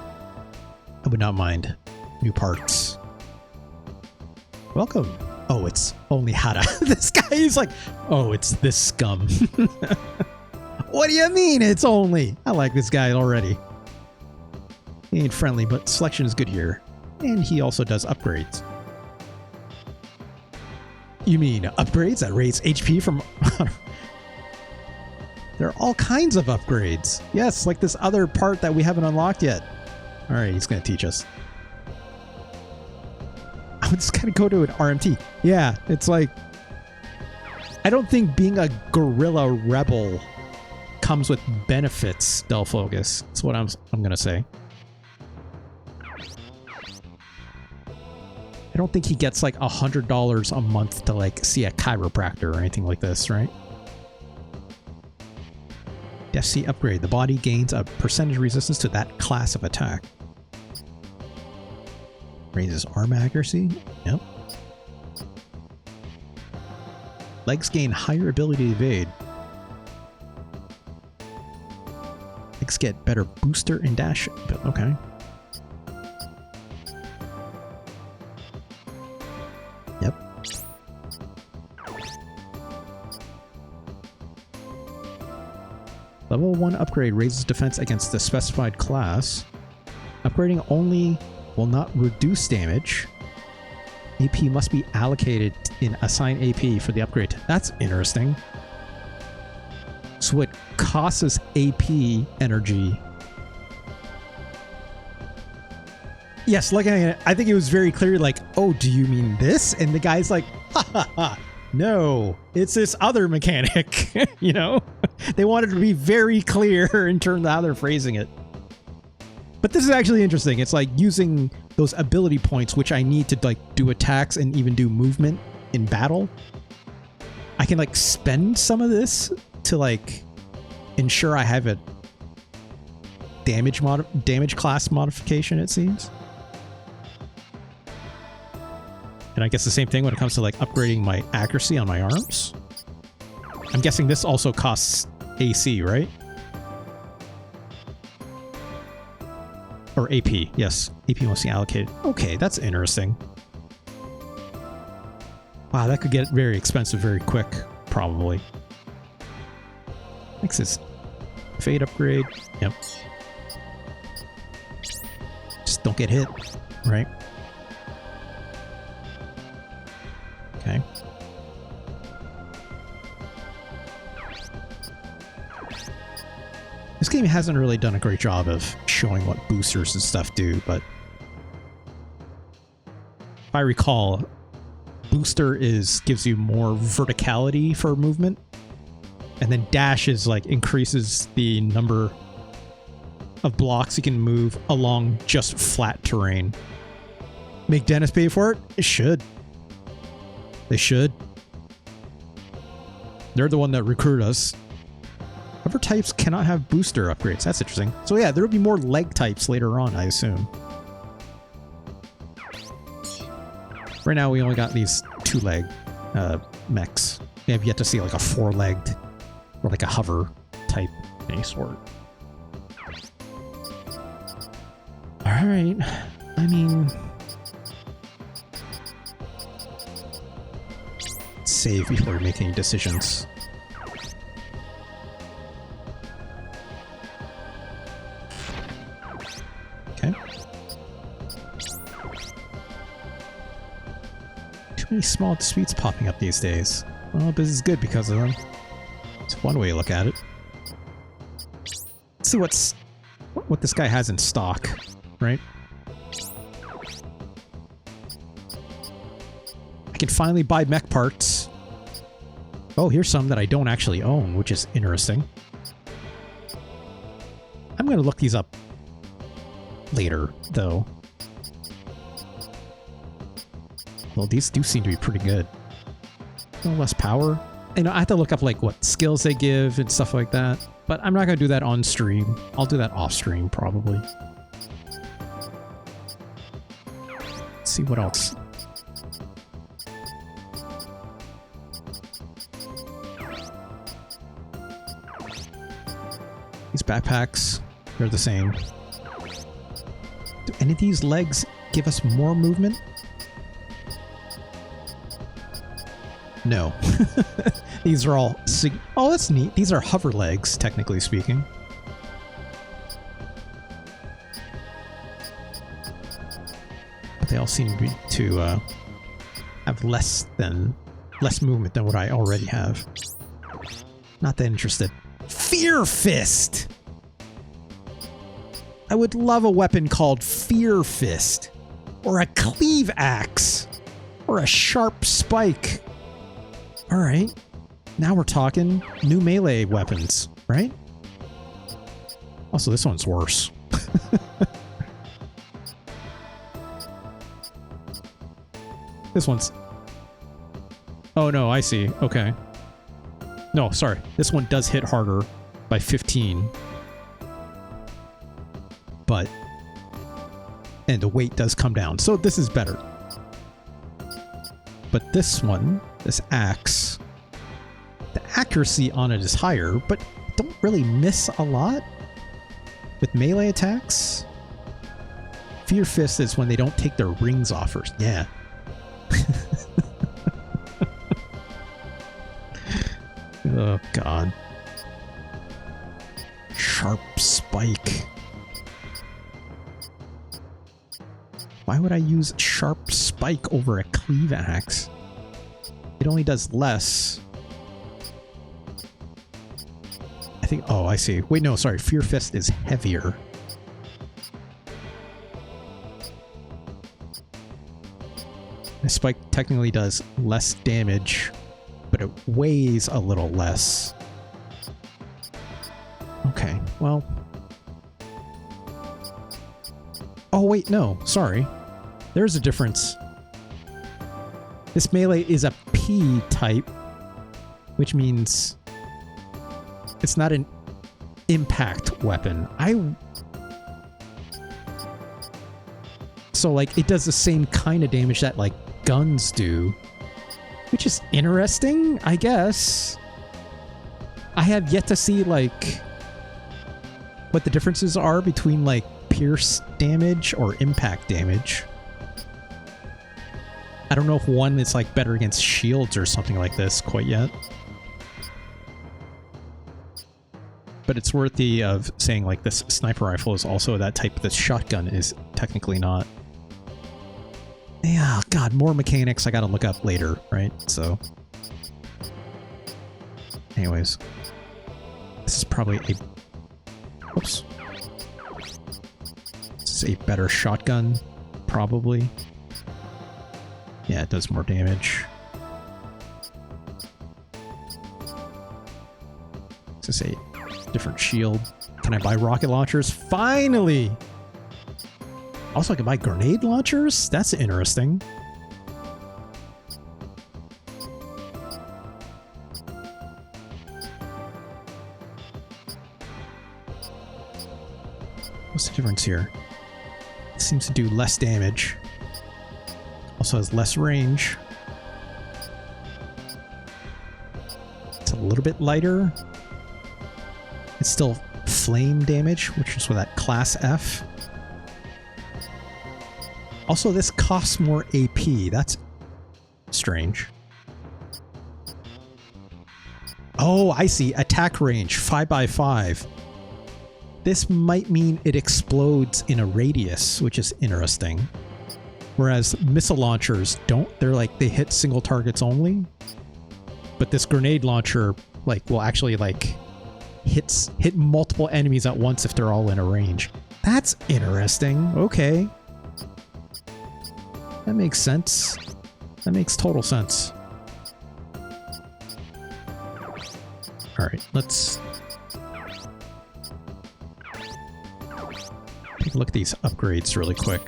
A: I would not mind new parts. Welcome. Oh, it's only Hara. This guy is like, oh, it's this scum. What do you mean it's only? I like this guy already. He ain't friendly, but selection is good here. And he also does upgrades. You mean upgrades that raise HP from... There are all kinds of upgrades. Yes, like this other part that we haven't unlocked yet. Alright, he's going to teach us. I would just kind of go to an RMT. Yeah, it's like... I don't think being a guerrilla rebel comes with benefits, Delphocus. That's what I'm going to say. I don't think he gets like $100 a month to like see a chiropractor or anything like this, right? Def C upgrade. The body gains a percentage resistance to that class of attack. Raises arm accuracy. Yep. Legs gain higher ability to evade. Legs get better booster and dash. Okay. Yep. Level 1 upgrade raises defense against the specified class. Upgrading only will not reduce damage. AP must be allocated in assigned AP for the upgrade. That's interesting. So it costs us AP energy. Yes, looking at it, I think it was very clear, like, oh, do you mean this? And the guy's like, ha ha ha. No, it's this other mechanic. You know, they wanted to be very clear in terms of how they're phrasing it. But this is actually interesting. It's like using those ability points, which I need to like do attacks and even do movement in battle. I can like spend some of this to like ensure I have a damage class modification, it seems. And I guess the same thing when it comes to like upgrading my accuracy on my arms. I'm guessing this also costs AC, right? Or AP, yes. AP must be allocated. Okay, that's interesting. Wow, that could get very expensive very quick, probably. Next is Fade upgrade. Yep. Just don't get hit, right? Okay. This game hasn't really done a great job of showing what boosters and stuff do, but if I recall, booster gives you more verticality for movement, and then dash is like increases the number of blocks you can move along just flat terrain. Make Dennis pay for it? It should. They should. They're the one that recruited us. Other types cannot have booster upgrades. That's interesting. So yeah, there will be more leg types later on, I assume. Right now we only got these 2-leg mechs. We have yet to see like a 4-legged or like a hover type of any sort. Alright. I mean, save before making decisions. Okay. Too many small disputes popping up these days. Well, this is good because of them. It's one way to look at it. Let's see what this guy has in stock, right? I can finally buy mech parts. Oh, here's some that I don't actually own, which is interesting. I'm going to look these up later, though. Well, these do seem to be pretty good. A little less power. You know, I have to look up like what skills they give and stuff like that. But I'm not going to do that on stream. I'll do that off stream, probably. Let's see what else. These backpacks, they're the same. Do any of these legs give us more movement? No. These are all... Oh, that's neat. These are hover legs, technically speaking. But they all seem to have less movement than what I already have. Not that interested. Fear Fist! I would love a weapon called Fear Fist. Or a Cleave Axe. Or a Sharp Spike. Alright. Now we're talking new melee weapons, right? Also, this one's worse. This one's... Oh no, I see. Okay. No, sorry. This one does hit harder by 15. But... And the weight does come down. So this is better. But this one, this axe, the accuracy on it is higher, but don't really miss a lot with melee attacks. Fear Fist is when they don't take their rings off first. Yeah. Oh, God. sharp spike. Why would I use sharp spike over a cleave axe? It only does less. I think, oh, I see. Wait, no, sorry. Fear Fist is heavier. The spike technically does less damage, but it weighs a little less. Okay, well. Oh, wait, no, sorry. There's a difference. This melee is a P type, which means it's not an impact weapon. So, like, it does the same kind of damage that, like, guns do, which is interesting, I guess. I have yet to see, like, what the differences are between, like, pierce damage or impact damage. I don't know if one is, like, better against shields or something like this quite yet. But it's worthy of saying, like, this sniper rifle is also that type. This shotgun is technically not. Yeah, God, more mechanics I gotta look up later, right? So, anyways, this is probably a, oops, this is a better shotgun, probably. Yeah, it does more damage. This is a different shield. Can I buy rocket launchers? Finally! Also, I can buy grenade launchers? That's interesting. What's the difference here? It seems to do less damage. Also has less range. It's a little bit lighter. It's still flame damage, which is with that class F. Also, this costs more AP. That's strange. Oh, I see. Attack range, 5x5. This might mean it explodes in a radius, which is interesting. Whereas missile launchers don't. They're like, they hit single targets only. But this grenade launcher, like, will actually, like, hit multiple enemies at once if they're all in a range. That's interesting. Okay. That makes sense. That makes total sense. Alright, let's take a look at these upgrades really quick.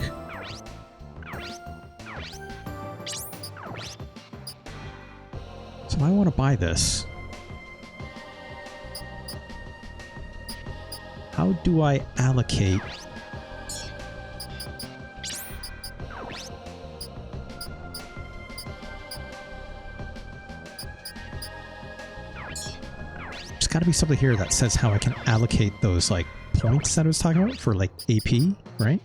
A: So I want to buy this. How do I allocate? There's got to be something here that says how I can allocate those, like, points that I was talking about for, like, AP, right?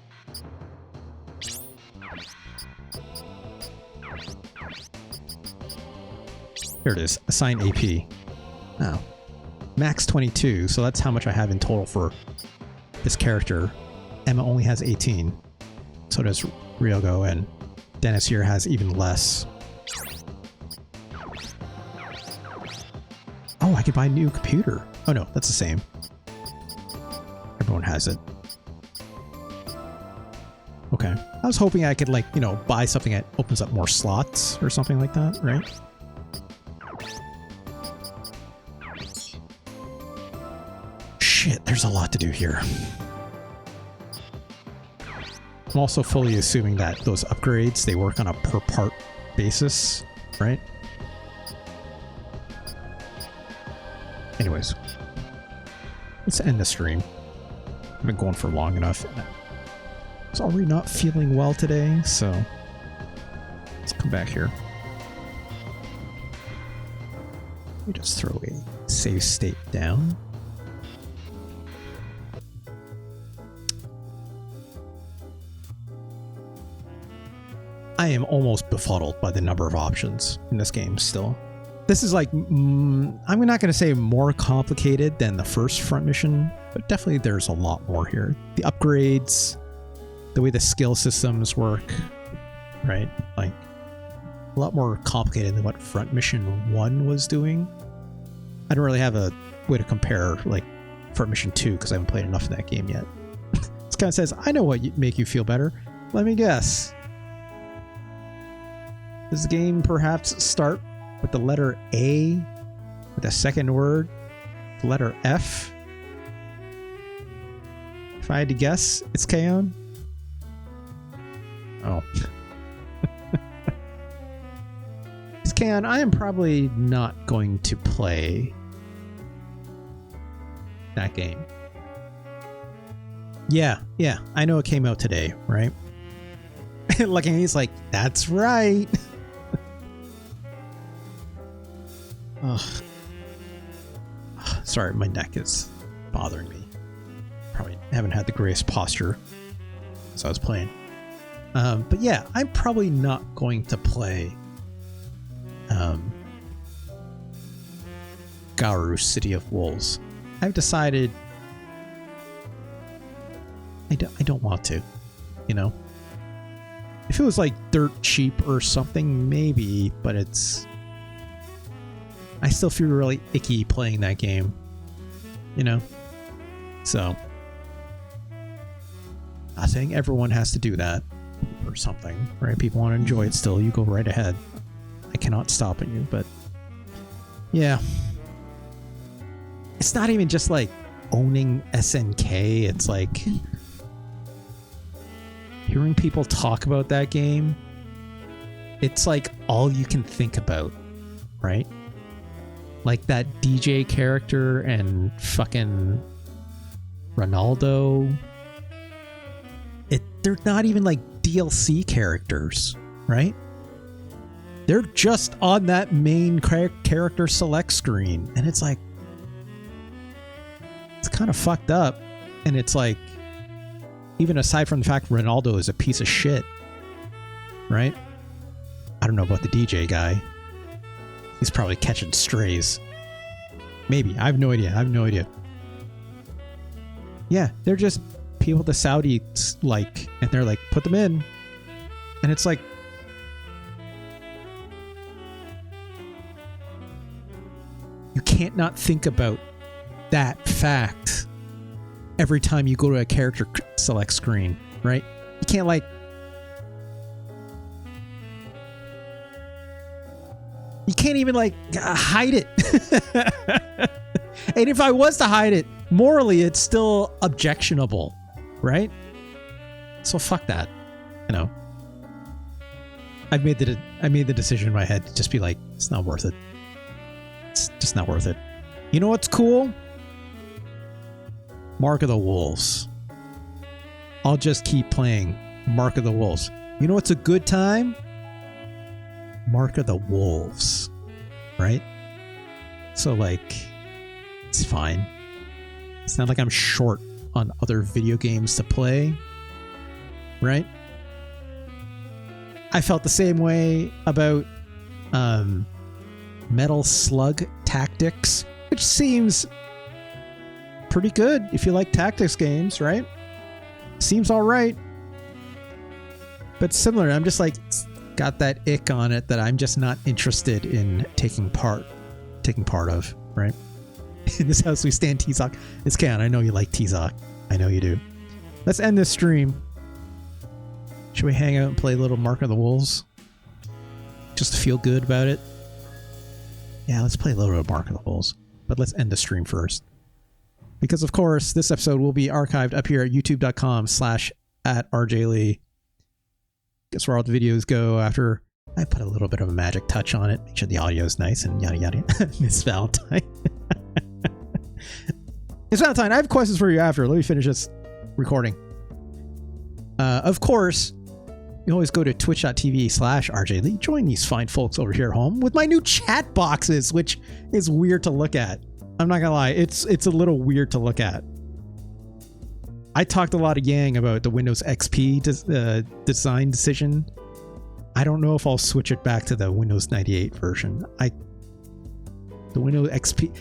A: Here it is. Assign AP. Oh. Max 22, so that's how much I have in total for this character. Emma only has 18. So does Ryogo, and Dennis here has even less. Oh, I could buy a new computer. Oh no, that's the same. Everyone has it. Okay. I was hoping I could, like, you know, buy something that opens up more slots or something like that, right? Shit, there's a lot to do here. I'm also fully assuming that those upgrades, they work on a per part basis, right? Anyways, let's end the stream. I've been going for long enough. I was already not feeling well today, so let's come back here. Let me just throw a save state down. I am almost befuddled by the number of options in this game still. This is like, I'm not going to say more complicated than the first front mission, but definitely there's a lot more here. The upgrades, the way the skill systems work, right? Like a lot more complicated than what front mission 1 was doing. I don't really have a way to compare like front mission 2 because I haven't played enough of that game yet. This kind of says, I know what make you feel better. Let me guess. Does the game perhaps start with the letter A, with the second word, the letter F? If I had to guess, it's Kang. Oh. It's Kang. I am probably not going to play that game. Yeah, I know it came out today, right? Looking at he's like, that's right. Ugh. Sorry, my neck is bothering me. Probably haven't had the greatest posture as I was playing. But yeah, I'm probably not going to play Garu City of Wolves. I've decided I don't want to, you know? If it was like dirt cheap or something, maybe, but I still feel really icky playing that game, you know? So, I think everyone has to do that or something, right? People want to enjoy it still, you go right ahead. I cannot stop at you, but yeah. It's not even just like owning SNK, it's like hearing people talk about that game, it's like all you can think about, right? Like that DJ character and fucking Ronaldo. They're not even like DLC characters, right? They're just on that main character select screen. And it's like, it's kind of fucked up. And it's like, even aside from the fact Ronaldo is a piece of shit, right? I don't know about the DJ guy. He's probably catching strays. Maybe. I have no idea. Yeah, they're just people the Saudis like, and they're like, put them in. And it's like, you can't not think about that fact every time you go to a character select screen, right? You can't like, you can't even like hide it. And if I was to hide it, morally, it's still objectionable, right? So fuck that, you know. I made the decision in my head to just be like, it's not worth it. It's just not worth it. You know what's cool? Mark of the Wolves. I'll just keep playing Mark of the Wolves. You know what's a good time? Mark of the Wolves, right? So like, it's fine. It's not like I'm short on other video games to play, right? I felt the same way about Metal Slug Tactics, which seems pretty good if you like tactics games, right? Seems all right. But similar, I'm just like, got that ick on it that I'm just not interested in taking part of, right? In this house we stand, T-Zoc. It's Kang. I know you like T-Zoc. I know you do. Let's end this stream. Should we hang out and play a little Mark of the Wolves? Just to feel good about it? Yeah, let's play a little bit of Mark of the Wolves. But let's end the stream first. Because, of course, this episode will be archived up here at youtube.com/@RJLee. Guess where all the videos go after I put a little bit of a magic touch on it. Make sure the audio is nice and yada yada. Miss Valentine. Miss Valentine, I have questions for you after. Let me finish this recording. Of course, you always go to twitch.tv/RJLee. Join these fine folks over here at home with my new chat boxes, which is weird to look at. I'm not gonna lie, it's a little weird to look at. I talked a lot of yang about the Windows XP design decision. I don't know if I'll switch it back to the Windows 98 version. The Windows XP,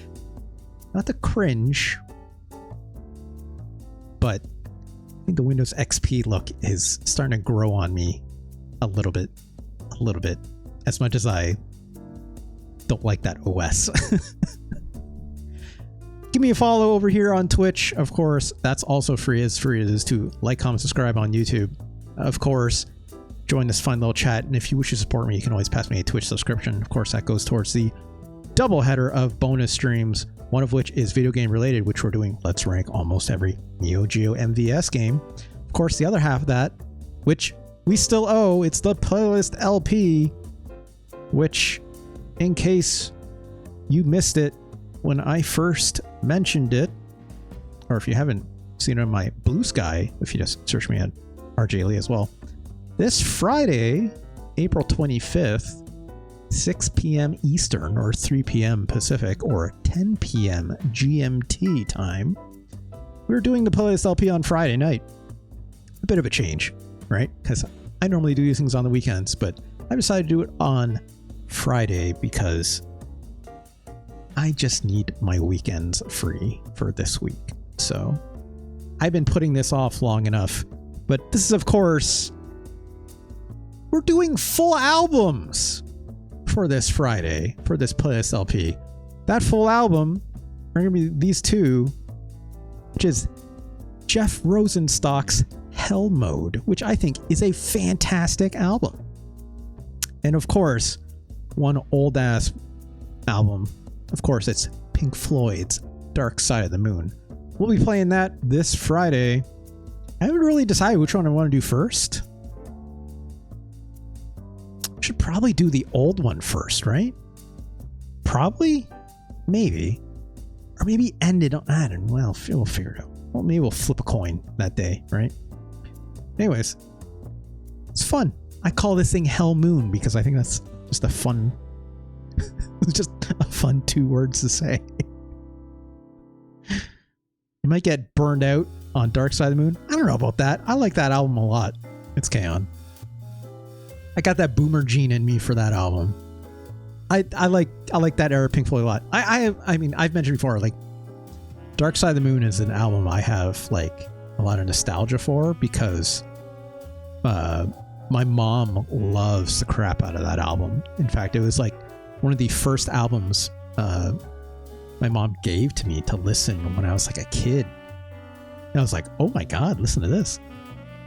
A: not the cringe, but I think the Windows XP look is starting to grow on me a little bit, as much as I don't like that OS. Give me a follow over here on Twitch, of course. That's also free as it is to like, comment, subscribe on YouTube. Of course, join this fun little chat, and if you wish to support me, you can always pass me a Twitch subscription. Of course, that goes towards the double header of bonus streams, one of which is video game related, which we're doing Let's Rank almost every Neo Geo MVS game. Of course, the other half of that, which we still owe, it's the playlist LP, which, in case you missed it when I first mentioned it, or if you haven't seen it on my Blue Sky, if you just search me at RJ Lee as well, this Friday, April 25th, 6 p.m. Eastern or 3 p.m. Pacific or 10 p.m. GMT time, we're doing the playlist LP on Friday night. A bit of a change, right? Because I normally do these things on the weekends, but I decided to do it on Friday because I just need my weekends free for this week. So I've been putting this off long enough, but this is, of course, we're doing full albums for this Friday, for this playlist LP. That full album are going to be these two, which is Jeff Rosenstock's Hell Mode, which I think is a fantastic album. And of course, one old ass album, of course, it's Pink Floyd's Dark Side of the Moon. We'll be playing that this Friday. I haven't really decided which one I want to do first. Should probably do the old one first, right? Probably, maybe, or maybe end it on. I don't know. Well, we'll figure it out. Well, maybe we'll flip a coin that day, right? Anyways, it's fun. I call this thing Hell Moon because I think that's just a fun, just a fun 2 words to say. You might get burned out on Dark Side of the Moon. I don't know about that. I like that album a lot. It's Kang. I got that boomer gene in me for that album. I like that era of Pink Floyd a lot. I mean, I've mentioned before, like, Dark Side of the Moon is an album I have like a lot of nostalgia for because my mom loves the crap out of that album. In fact, it was like one of the first albums my mom gave to me to listen when I was like a kid. And I was like, oh my God, listen to this.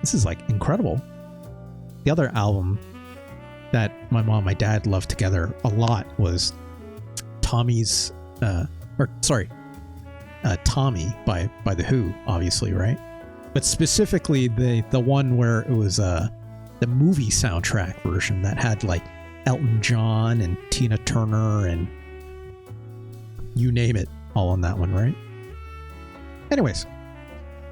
A: This is like incredible. The other album that my mom and my dad loved together a lot was Tommy by The Who, obviously, right? But specifically the one where it was the movie soundtrack version that had like Elton John and Tina Turner and you name it, all on that one, right? Anyways,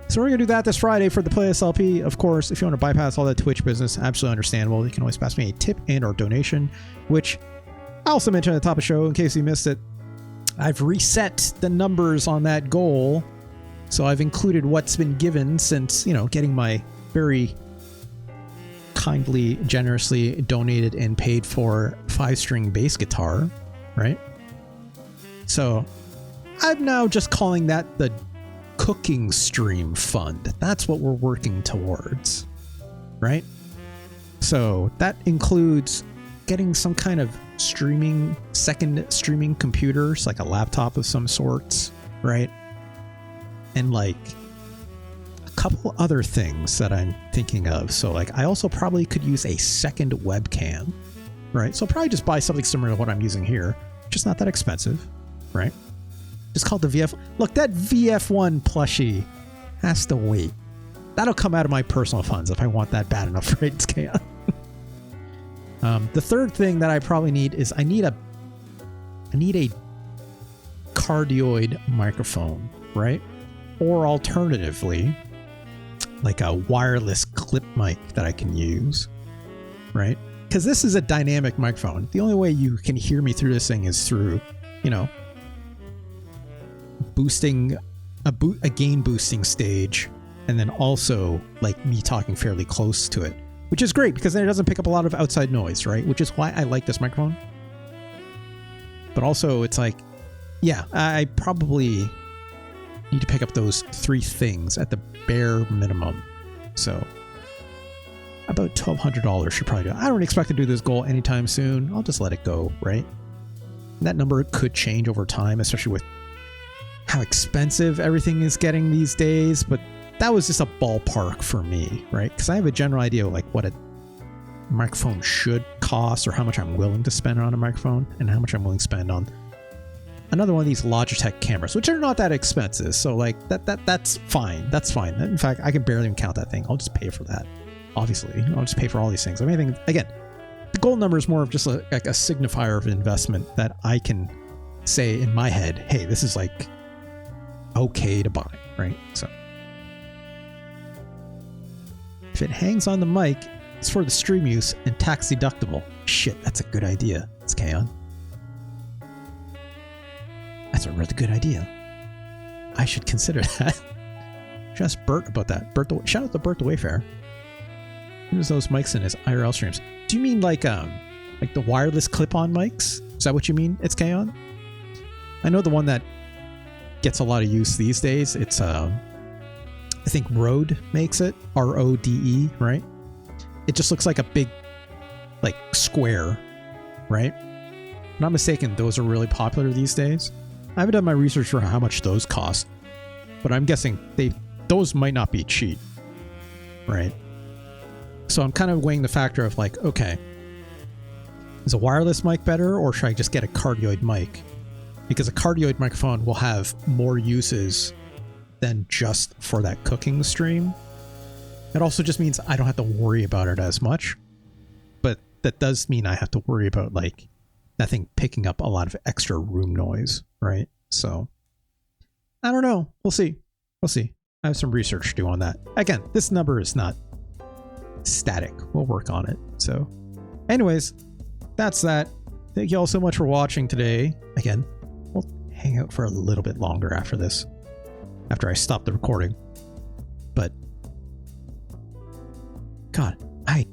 A: so we're going to do that this Friday for the playlist LP. Of course, if you want to bypass all that Twitch business, absolutely understandable. You can always pass me a tip and or donation, which I also mentioned at the top of the show in case you missed it. I've reset the numbers on that goal. So I've included what's been given since, getting my very kindly, generously donated and paid for 5-string bass guitar, right? So I'm now just calling that the Cooking Stream Fund. That's what we're working towards, right? So that includes getting some kind of second streaming computers, like a laptop of some sorts, right? And like a couple other things that I'm thinking of. So like I also probably could use a second webcam, right? So I'll probably just buy something similar to what I'm using here, just not that expensive, right? Just called the VF. Look, that VF1 plushie has to wait. That'll come out of my personal funds if I want that bad enough, right? It's chaos. The third thing that I probably need is I need a cardioid microphone, right? Or alternatively, like a wireless clip mic that I can use, right? Because this is a dynamic microphone. The only way you can hear me through this thing is through, boosting a gain boosting stage, and then also like me talking fairly close to it, which is great because then it doesn't pick up a lot of outside noise, right? Which is why I like this microphone. But also it's like yeah, I probably need to pick up those 3 things at the bare minimum. So about $1,200 should probably do it. I don't expect to do this goal anytime soon. I'll just let it go, right? And that number could change over time, especially with how expensive everything is getting these days. But that was just a ballpark for me, right? Because I have a general idea of like what a microphone should cost or how much I'm willing to spend on a microphone and how much I'm willing to spend on another one of these Logitech cameras, which are not that expensive. So like that's fine. That's fine. In fact, I can barely even count that thing. I'll just pay for that. Obviously, I'll just pay for all these things. I mean, again, the goal number is more of just like a signifier of investment that I can say in my head, hey, this is like okay to buy, right? So if it hangs on the mic, it's for the stream use and tax deductible. Shit, that's a good idea. It's Kang. That's a really good idea. I should consider that. Just Bert about that. Shout out to Bert the Wayfarer. He uses those mics in his IRL streams. Do you mean like the wireless clip-on mics? Is that what you mean? It's Kang? I know the one that gets a lot of use these days. It's I think Rode makes it. RODE, right? It just looks like a big like square, right? If I'm not mistaken, those are really popular these days. I haven't done my research for how much those cost, but I'm guessing those might not be cheap, right? So I'm kind of weighing the factor of like, okay, is a wireless mic better or should I just get a cardioid mic? Because a cardioid microphone will have more uses than just for that cooking stream. It also just means I don't have to worry about it as much, but that does mean I have to worry about like that thing picking up a lot of extra room noise, right? So I don't know. We'll see. We'll see. I have some research to do on that. Again, this number is not static. We'll work on it. So anyways, that's that. Thank you all so much for watching today. Again, we'll hang out for a little bit longer after this, after I stop the recording. But God, I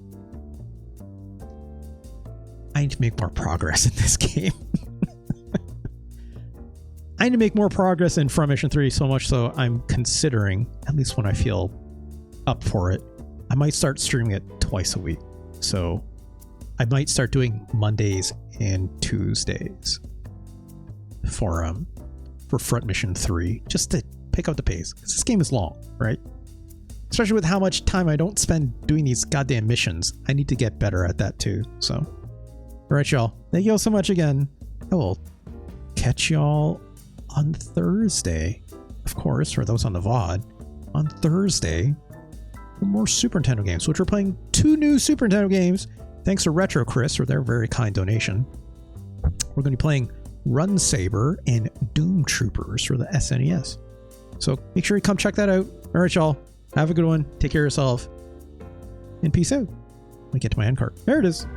A: need to make more progress in this game. I need to make more progress in Front Mission 3, so much so I'm considering, at least when I feel up for it, I might start streaming it twice a week. So I might start doing Mondays and Tuesdays for Front Mission 3, just to pick up the pace. Because this game is long, right? Especially with how much time I don't spend doing these goddamn missions. I need to get better at that too. So, all right, y'all. Thank you all so much again. I will catch y'all on Thursday. Of course, for those on the VOD, on Thursday, for more Super Nintendo games, which we're playing 2 new Super Nintendo games. Thanks to Retro Chris for their very kind donation. We're going to be playing Run Saber and Doom Troopers for the SNES. So make sure you come check that out. All right, y'all. Have a good one. Take care of yourself. And peace out. Let me get to my end card. There it is.